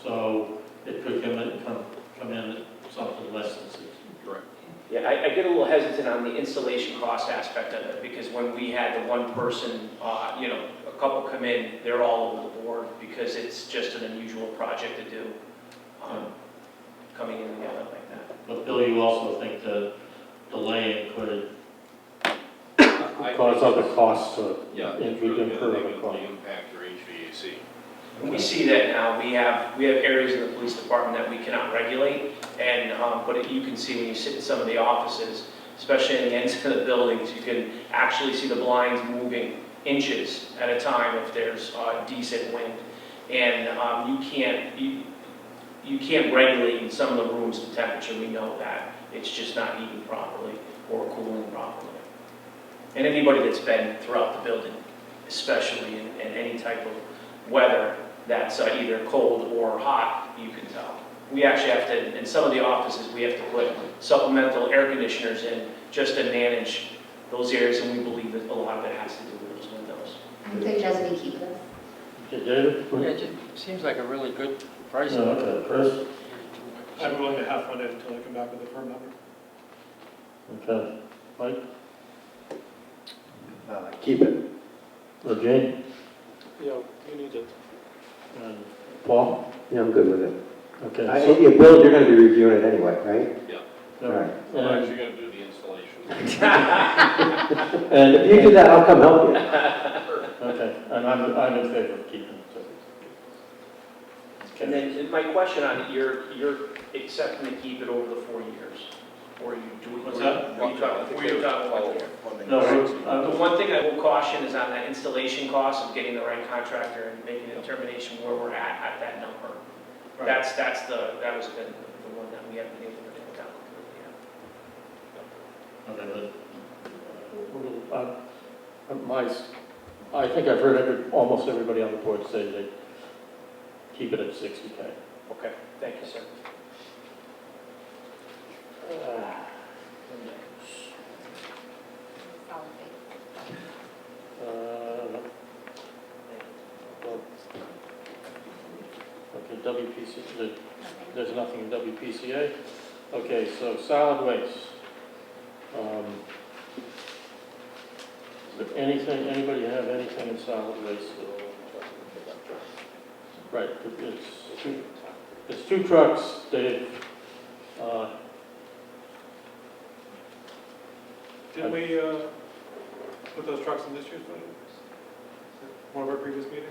So it could come in at something less than 60. Correct. Yeah, I guess get a little hesitant on the installation cost aspect of it, because when we had the one person, you know, a couple come in, they're all over the board, because it's just an unusual project to do, coming in together like that. But Bill, you also think that delaying could I cause think other it's- costs to, Yeah, we it's could really incur gonna other costs. impact your HVAC. We see that now. We have areas in the police department that we cannot regulate, and, but you can see when you sit in some of the offices, especially in the ends of the buildings, you can actually see the blinds moving inches at a time if there's decent wind. And you can't regulate in some of the rooms the temperature. We know that. It's just not heating properly or cooling properly. And anybody that's been throughout the building, especially in any type of weather that's either cold or hot, you can tell. We actually have to, in some of the offices, we have to put supplemental air conditioners in just to manage those areas, and we believe that a lot of it has to do with those windows. I suggest we keep this. Okay, David? Yeah, it just seems like a really good price. No, okay, Chris? I'm willing to have fund it until they come back with a firm number. Okay. Mike? Keep it. Jane? Yeah, you need it. And Paul? Yeah, I'm good with it. Okay. Yeah, Bill, you're gonna be reviewing it anyway, right? Yeah. All right. Well, actually gonna do the installation. And If you do that, I'll come help you. okay, and I'm in favor of keeping it. And then my question on it, you're accepting to keep it over the 4 years? Or you do it? What's that? Were you talking 1 year? No, The one thing I will caution is on that installation cost of getting the right contractor and making a determination where we're at that number. That was been the one that we haven't been able to nail down completely yet. I think I've heard almost everybody on the board say they keep it at 60K. Okay, thank you, sir. Okay, WPC, there's nothing in WPCA. Okay, so solid waste. Is there anything, anybody have anything in solid waste? Right, it's two trucks, Dave. Didn't we put those trucks in this year's budget? One of our previous meetings?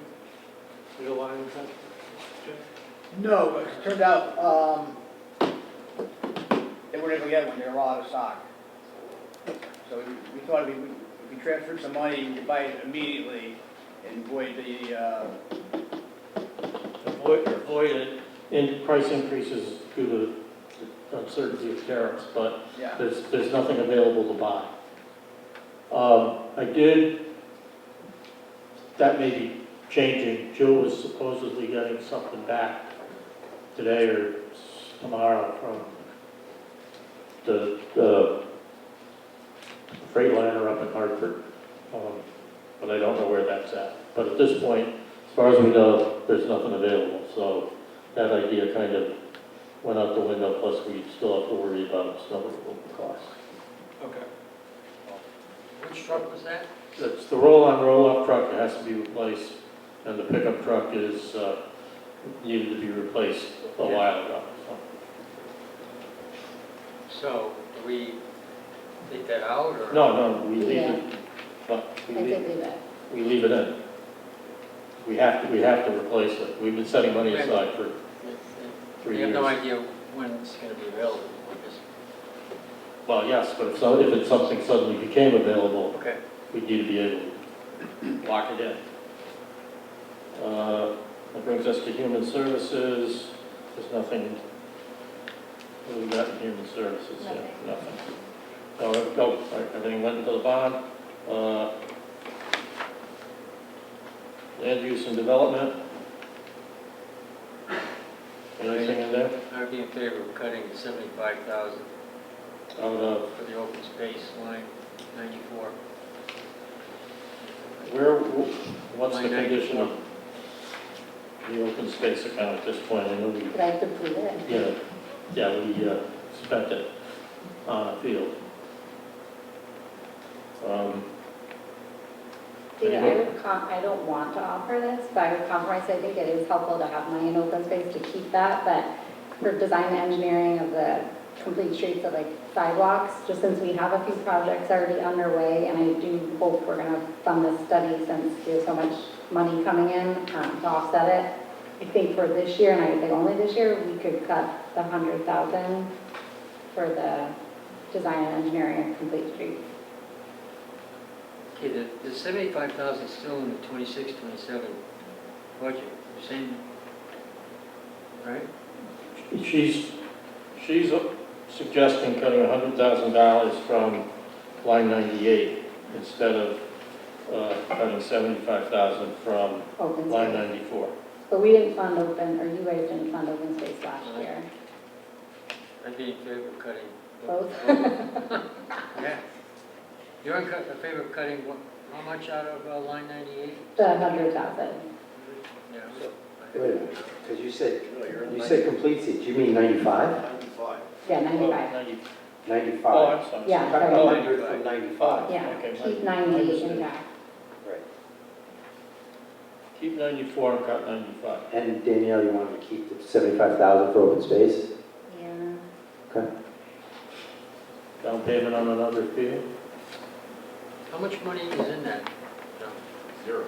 Did you align with that, Jim? No, but it turned out, they weren't able to get one, they were all out of stock. So we thought if we transferred some money, we could buy it immediately and avoid the, avoid price increases due to the uncertainty of tariffs, but yeah. there's nothing available to buy. That may be changing. Joe was supposedly getting something back today or tomorrow from the Freightliner up in Hartford, but I don't know where that's at. But at this point, as far as we know, there's nothing available, so that idea kind of went out the window, plus we still have to worry about snow removal costs. Okay. Which truck was that? It's the roll-on, roll-off truck, it has to be replaced, and the pickup truck is, needed to be replaced a while ago, so. So, do we take that out, or? No, we leave Yeah. it, but I think leave it. we leave it in. We have to replace it. We've been setting money aside for 3 We years. have no idea when it's going to be available. We're just- Well, yes, but if it's something suddenly became available, Okay. we need to be able to lock it in. That brings us to human services. There's nothing, what do we got in human services? Yeah, nothing. All right, everything went into the bond. Land use and development. Anything in there? I'd be in favor of cutting 75,000 Out of, for the open space line 94. what's the Line condition 94. of the open space account at this point? I know we, But I have to prove it. we spent it on a field. Yeah, I don't want to offer this, but I would compromise, I think it is helpful to have money in open space to keep that, but for design and engineering of the complete streets of like sidewalks, just since we have a few projects already underway, and I do hope we're gonna fund this study since there's so much money coming in to offset it. I think for this year, and I would say only this year, we could cut the 100,000 for the design and engineering of complete streets. Okay, the 75,000 is still in the 26, 27 budget, you're saying, right? She's suggesting cutting $100,000 from line 98 instead of cutting 75,000 from Open line space. 94. But we didn't fund open, or you guys didn't fund open space last year. I'd be in favor of cutting. Both? Yeah. You're in favor of cutting what, how much out of line 98? The 100,000. Yeah. Wait a minute, because you said complete seats, you mean 95? 95. Yeah, 95. 95. Oh, I'm sorry. Yeah, Cut sorry. 100 from 95. Yeah, Okay, keep my 98 mistake. intact. Right. Keep 94 and cut 95. And Danielle, you wanted to keep the 75,000 for open space? Yeah. Okay. Down payment on another field? How much money is in that? No. Zero,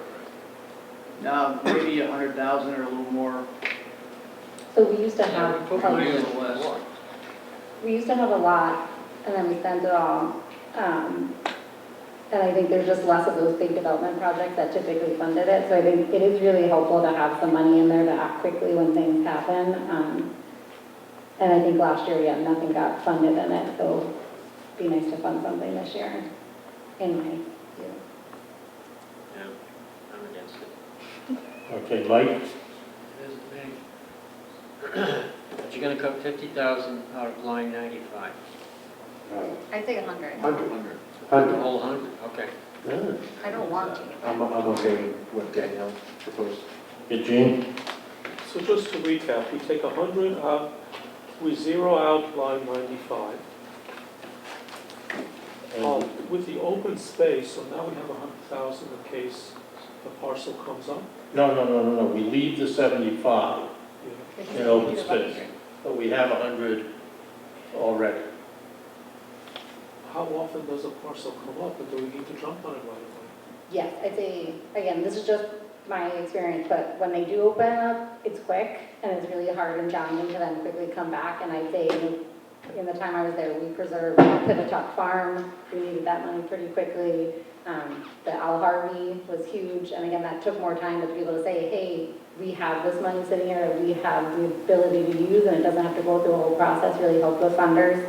Now, maybe 100,000 or a little more. So we used to Yeah, have, we put money in little less. more. we used to have a lot, and then we spent it all. And I think there's just less of those big development projects that typically funded it. So I think it is really helpful to have some money in there to act quickly when things happen. And I think last year, yeah, nothing got funded in it, so it'd be nice to fund something this year, in my view. Yeah, I'm against it. Okay, Mike? Here's the thing. But you're gonna cut 50,000 out of line 95. I'd say 100. 100. The 100. whole 100, okay. I don't want to. I'm okay with what Danielle proposed. Okay, Gene? So just to recap, we take 100 out, we zero out line 95. With the open space, so now we have 100,000 in case the parcel comes up. No, we leave the 75 Because in we open need a space, budget. but we have 100 already. How often does a parcel come up, and do we need to jump on it right away? Yes, I'd say, again, this is just my experience, but when they do open up, it's quick, and it's really hard and challenging to then quickly come back, and I'd say in the time I was there, we preserved Pivatuck Farm, we needed that money pretty quickly. The Al Harvey was huge, and again, that took more time to be able to say, hey, we have this money sitting here that we have the ability to use, and it doesn't have to go through a whole process, really helped with funders.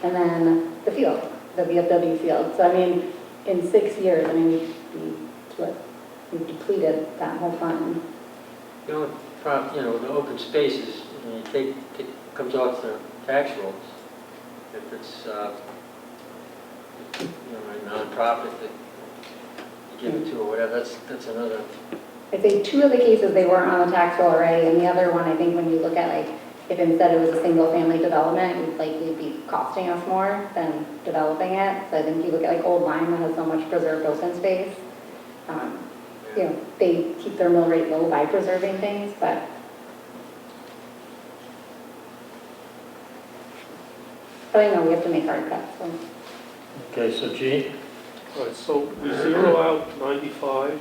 And then the field, the VFW field. So I mean, in 6 years, I mean, we've depleted that whole fund. The only problem, the open spaces, it comes off the tax rolls. If it's, a nonprofit that you give it to or whatever, that's another. I'd say 2 of the cases, they weren't on the tax roll array, and the other one, I think when you look at like, if instead it was a single family development, it would likely be costing us more than developing it. So I think you look at like Old Lyme that has so much preserved open space. They keep their mill rate low by preserving things, but I know we have to make hard cuts. So. Okay, so Gene? All right, so we zero out 95,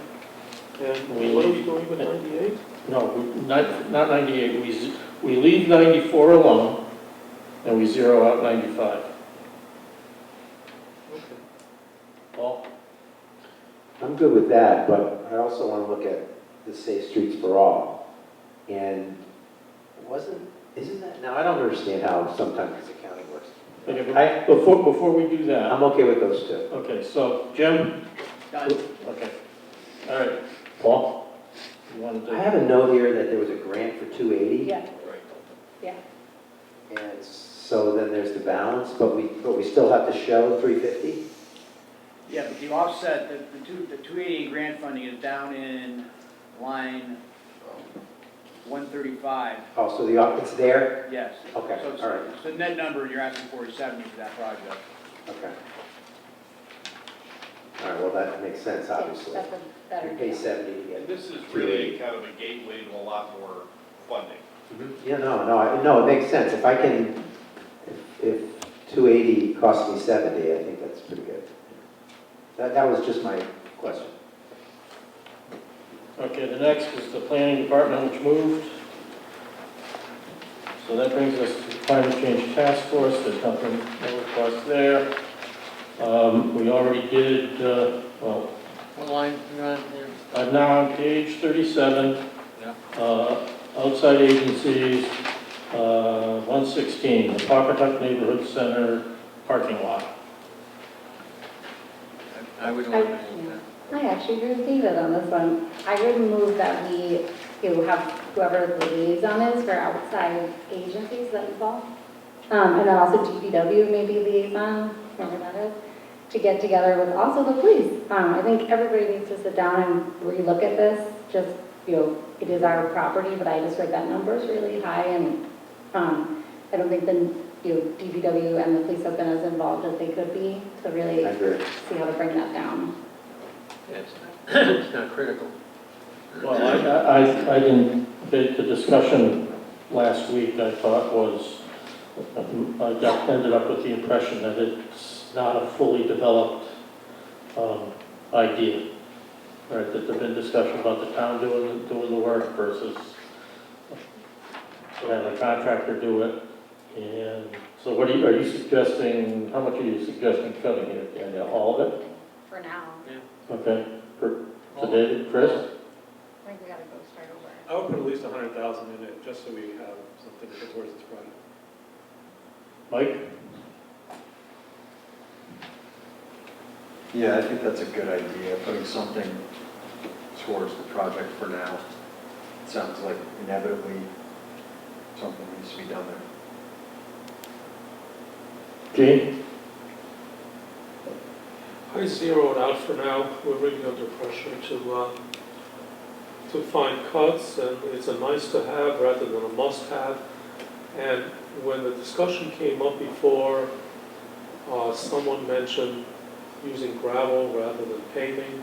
and what are we doing with 98? No, not 98, we leave 94 alone, and we zero out 95. Okay. Paul? I'm good with that, but I also want to look at the Safe Streets for All. And isn't that, now I don't understand how sometimes this accounting works. Okay, before we do that. I'm okay with those 2. Okay, so Jim? Done. Okay. All right, Paul? You want to I do? have a note here that there was a grant for 280. Yeah. Yeah. And so then there's the balance, but we still have to show 350? Yeah, but the offset, the 280 grant funding is down in line 135. Oh, so it's there? Yes. Okay, So it's- all right. So the net number you're asking for is 70 for that project. Okay. All right, well, that makes sense, obviously. That's a better You pay deal. 70 to And get. this is really kind of a gateway to a lot more funding. Yeah, no, it makes sense. If I can, if 280 costs me 70, I think that's pretty good. That was just my question. Okay, the next is the planning department, which moved. So that brings us to the climate change task force. There's nothing, no request there. We already did, well, What line you on there? I'm now on page 37. Yeah. Outside agencies, 116, the Pawcatuck Neighborhood Center parking lot. I would I eliminate that. I actually agree with David on this one. I would move that we, have whoever the liaison is for outside agencies that involve. And then also DPW maybe liaison, whoever that is, to get together with also the police. I think everybody needs to sit down and relook at this. Just, it is our property, but I just read that number is really high, and I don't think the DPW and the police have been as involved as they could be to really I agree. see how to bring that down. It's not critical. Well, I didn't, the discussion last week, I thought was, ended up with the impression that it's not a fully developed idea. Right, that there've been discussion about the town doing the work versus having a contractor do it. And so what are you suggesting, how much are you suggesting cutting here, Danielle? All of it? For now. Okay. So David, Chris? I think we gotta go start over. I would put at least 100,000 in it, just so we have something to put towards this project. Mike? Yeah, I think that's a good idea, putting something towards the project for now. It sounds like inevitably something needs to be done there. Gene? I zeroed out for now. We're really under pressure to find cuts, and it's a nice to have rather than a must have. And when the discussion came up before, someone mentioned using gravel rather than paving.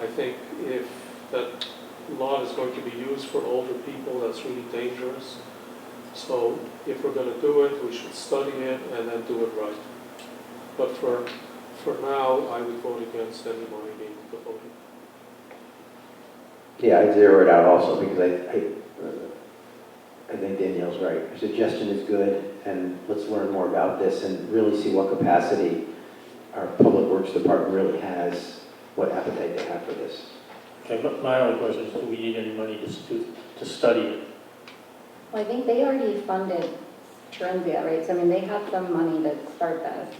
I think if that lot is going to be used for older people, that's really dangerous. So if we're going to do it, we should study it and then do it right. But for now, I would vote against any money being devoted. Yeah, I zeroed out also because I think Danielle's right. Her suggestion is good, and let's learn more about this and really see what capacity our Public Works Department really has, what appetite they have for this. Okay, but my only question is, do we need any money to study it? Well, I think they already funded Trenzia, right? So I mean, they had some money to start this.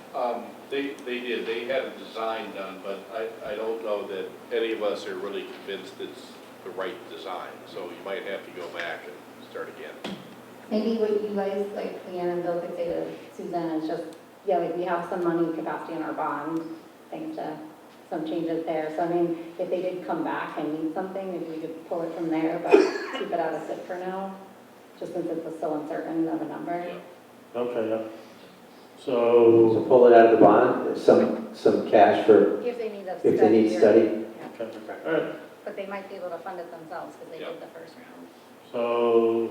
They did, they had a design done, but I don't know that any of us are really convinced it's the right design. So you might have to go back and start again. Maybe what you guys, like Leanne and Bill could say to Suzanne is just, yeah, like we have some money capacity in our bond, thanks to some changes there. So I mean, if they did come back and need something, maybe we could pull it from there, but keep it out of SIP for now, just since it's so uncertain of a number. Okay, yeah. So, pull it out of the bond, some cash for, If they need a if they need or- study. Yeah. okay, all right. But they might be able to fund it themselves because they did the first round. So,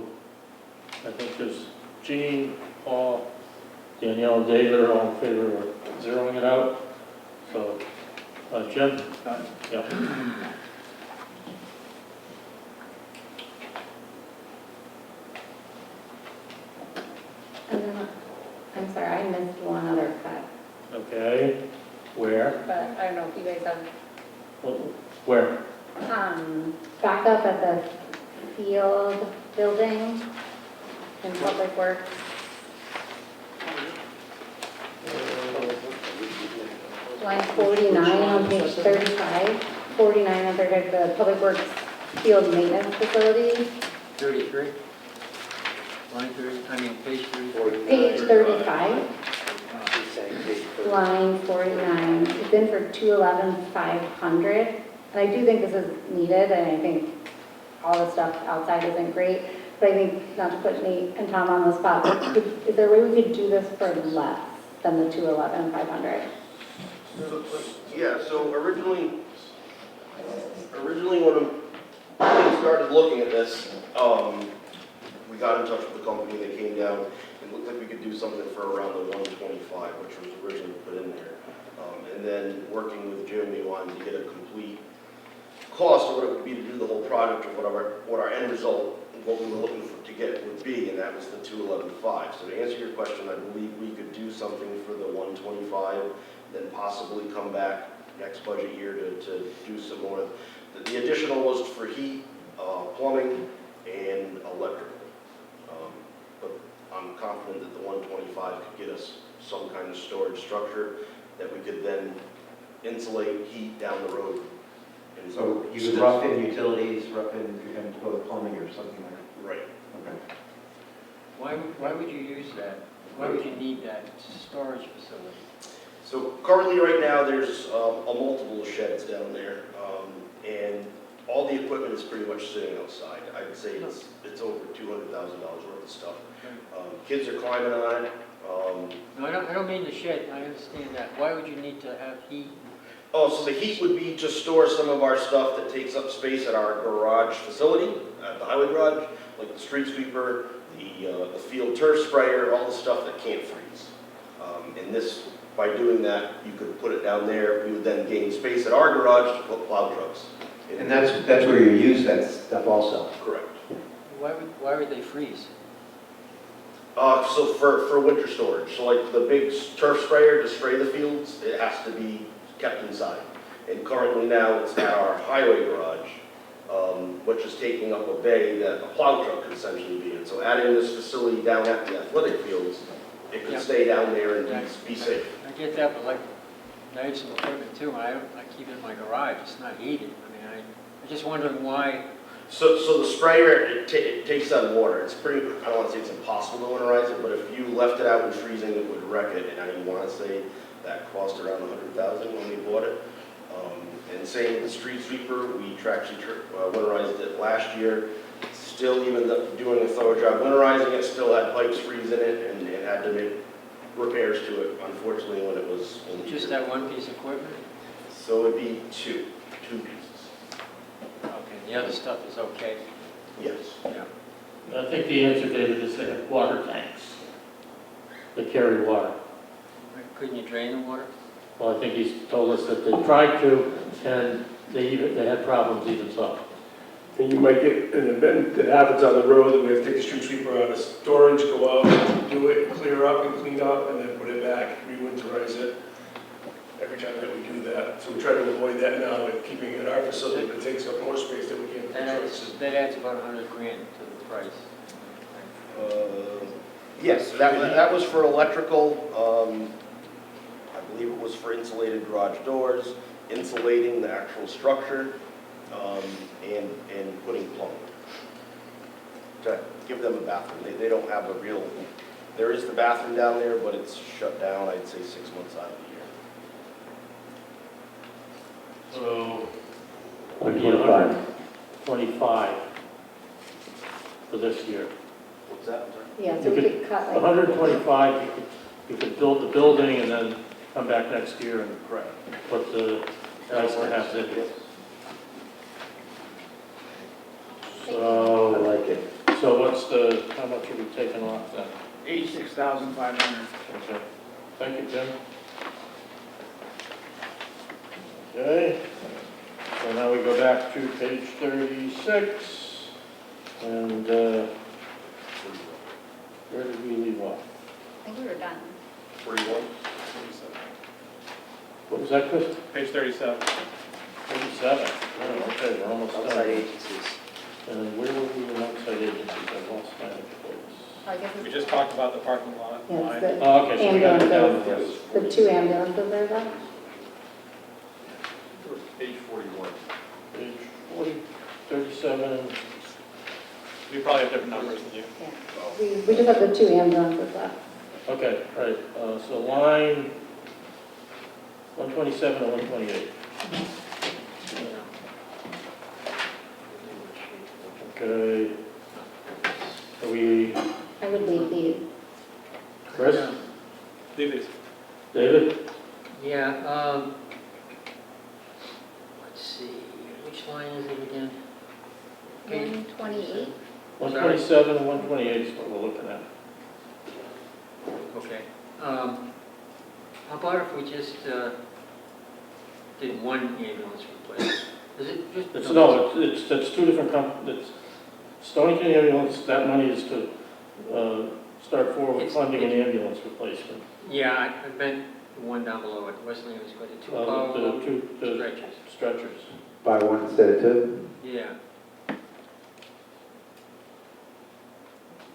I think there's Jean, Paul, Danielle, and David are all in favor of zeroing it out. So, Jim? Yeah. And then, I'm sorry, I missed one other cut, Okay, where? but I don't know if you guys have, Where? back up at the field building in Public Works. Line 49 on page 35, 49 under the Public Works Field Maintenance Facility, 33? Line 30, page 30? page 35, line 49. It's in for 211,500. And I do think this is needed, and I think all the stuff outside isn't great. But I think, not to put Nate and Tom on the spot, but is there a way we could do this for less than the 211,500? Yeah, so originally when we started looking at this, we got in touch with the company, they came down, and looked like we could do something for around the 125, which was originally put in there. And then working with Jim, we wanted to get a complete cost of what it would be to do the whole project, or what our end result, what we were looking for to get would be, and that was the 211.5. So to answer your question, I believe we could do something for the 125, then possibly come back next budget year to do some more. The additional was for heat, plumbing, and electrical. But I'm confident that the 125 could get us some kind of storage structure that we could then insulate heat down the road. And So you could rough in utilities, rough in, and go to plumbing or something like that? Right. Okay. Why would you use that? Why would you need that storage facility? So currently, right now, there's a multiple sheds down there, and all the equipment is pretty much sitting outside. I'd say it's over $200,000 worth of stuff. Kids are climbing on it. No, I don't mean the shed, I understand that. Why would you need to have heat? Oh, so the heat would be to store some of our stuff that takes up space at our garage facility, at the highway garage, like the street sweeper, the field turf sprayer, all the stuff that can't freeze. And this, by doing that, you could put it down there. We would then gain space at our garage to put plow trucks. And that's where you use that stuff also? Correct. Why would they freeze? So for winter storage, so like the big turf sprayer to spray the fields, it has to be kept inside. And currently now it's at our highway garage, which is taking up a bay that a plow truck could essentially be in. So adding this facility down at the athletic fields, it could stay down there and be safe. I get that, but like, I have some equipment too, I keep it in my garage, it's not heated. I mean, I'm just wondering why. So the sprayer, it takes out water. It's pretty, I don't want to say it's impossible to winterize it, but if you left it out in freezing, it would wreck it. And I want to say that cost around $100,000 when we bought it. And same with the street sweeper, we actually winterized it last year. Still, even doing a thorough job winterizing it, still had pipes freeze in it and had to make repairs to it, unfortunately, when it was in Just that one piece of equipment? So it'd be two pieces. Okay, the other stuff is okay? Yes. Yeah. I think the answer, David, is they have water tanks that carry water. Couldn't you drain the water? Well, I think he's told us that they tried to, and they had problems even so. And you might get an event that happens on the road that we have to take the street sweeper out of storage, go out, do it, clear up and clean up, and then put it back, re-winterize it every time that we do that. So we try to avoid that now and keeping it in our facility, but it takes up more space than we can. That adds about $100,000 to the price. Yes, that was for electrical. I believe it was for insulated garage doors, insulating the actual structure, and putting plumbing. To give them a bathroom. They don't have a real, there is the bathroom down there, but it's shut down, I'd say 6 months out of the year. So, 125. 25 for this year. What's that? I'm sorry? Yeah, so You we could- could cut like. 125, you could build the building and then come back next year and put the nice to have in it. I So, like it. so what's how much are we taking off then? $86,500. Okay. Thank you, Jim. Okay, so now we go back to page 36, and where did we leave off? I think we were done. 41? What was that, Chris? Page 37. 37. Oh, okay, we're almost done. Outside agencies. And where were we in outside agencies? I lost my place. I guess We it's, just talked about the parking lot yeah, line. it's Oh, okay, so we got it down. ambulances, the two ambulances are done. Page 41. Page 40, 37, We probably have different numbers than you. Yeah, we just have the two ambulances left. okay, right, so line 127 and 128. Okay. Are we, I would leave these. Chris? Leave these. David? Yeah, let's see, which line is it again? Page- 128. 127 and 128 is what we're looking at. Okay. How about if we just did one ambulance replacement? Is it just? It's two different it's Stonington ambulance, that money is to start forward funding an ambulance replacement. Yeah, I meant the one down below it, Wesleyan was going to two The stretchers. stretchers. Buy one instead of two? Yeah.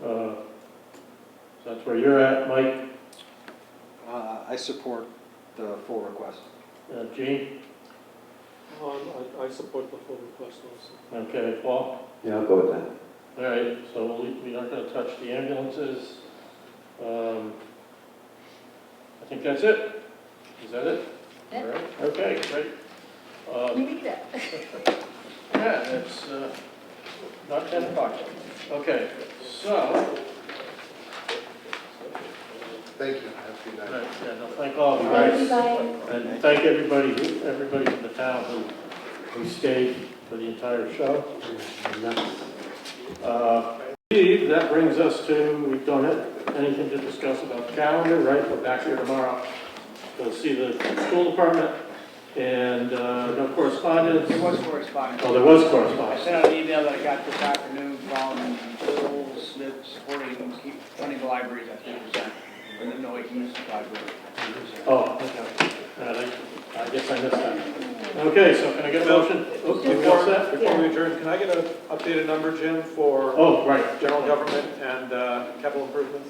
So that's where you're at, Mike. I support the full request. Gene? I support the full request also. Okay, Paul? Yeah, I'll go with that. All right, so we're not gonna touch the ambulances. I think that's it. Is that it? Yep. All right, okay, great. We need it. Yeah, it's not 10 o'clock. Okay, so, Thank you. Have a good night. right, yeah, no, thank all of you Thank you, guys. guys. And thank everybody from the town who stayed for the entire show. Steve, that brings us to, we don't have anything to discuss about the calendar, right? We're back here tomorrow. We'll see the school department and no correspondence. There was correspondence. Oh, there was I correspondence. sent out an email that I got this afternoon from Bill Smith supporting keep funding the libraries at 3%, for the Noe Community Library. Oh, okay. I guess I missed that. Okay, so can I get a motion? Oops, you all set? Before we adjourn, can I get an updated number, Jim, for Oh, right. general government and capital improvements?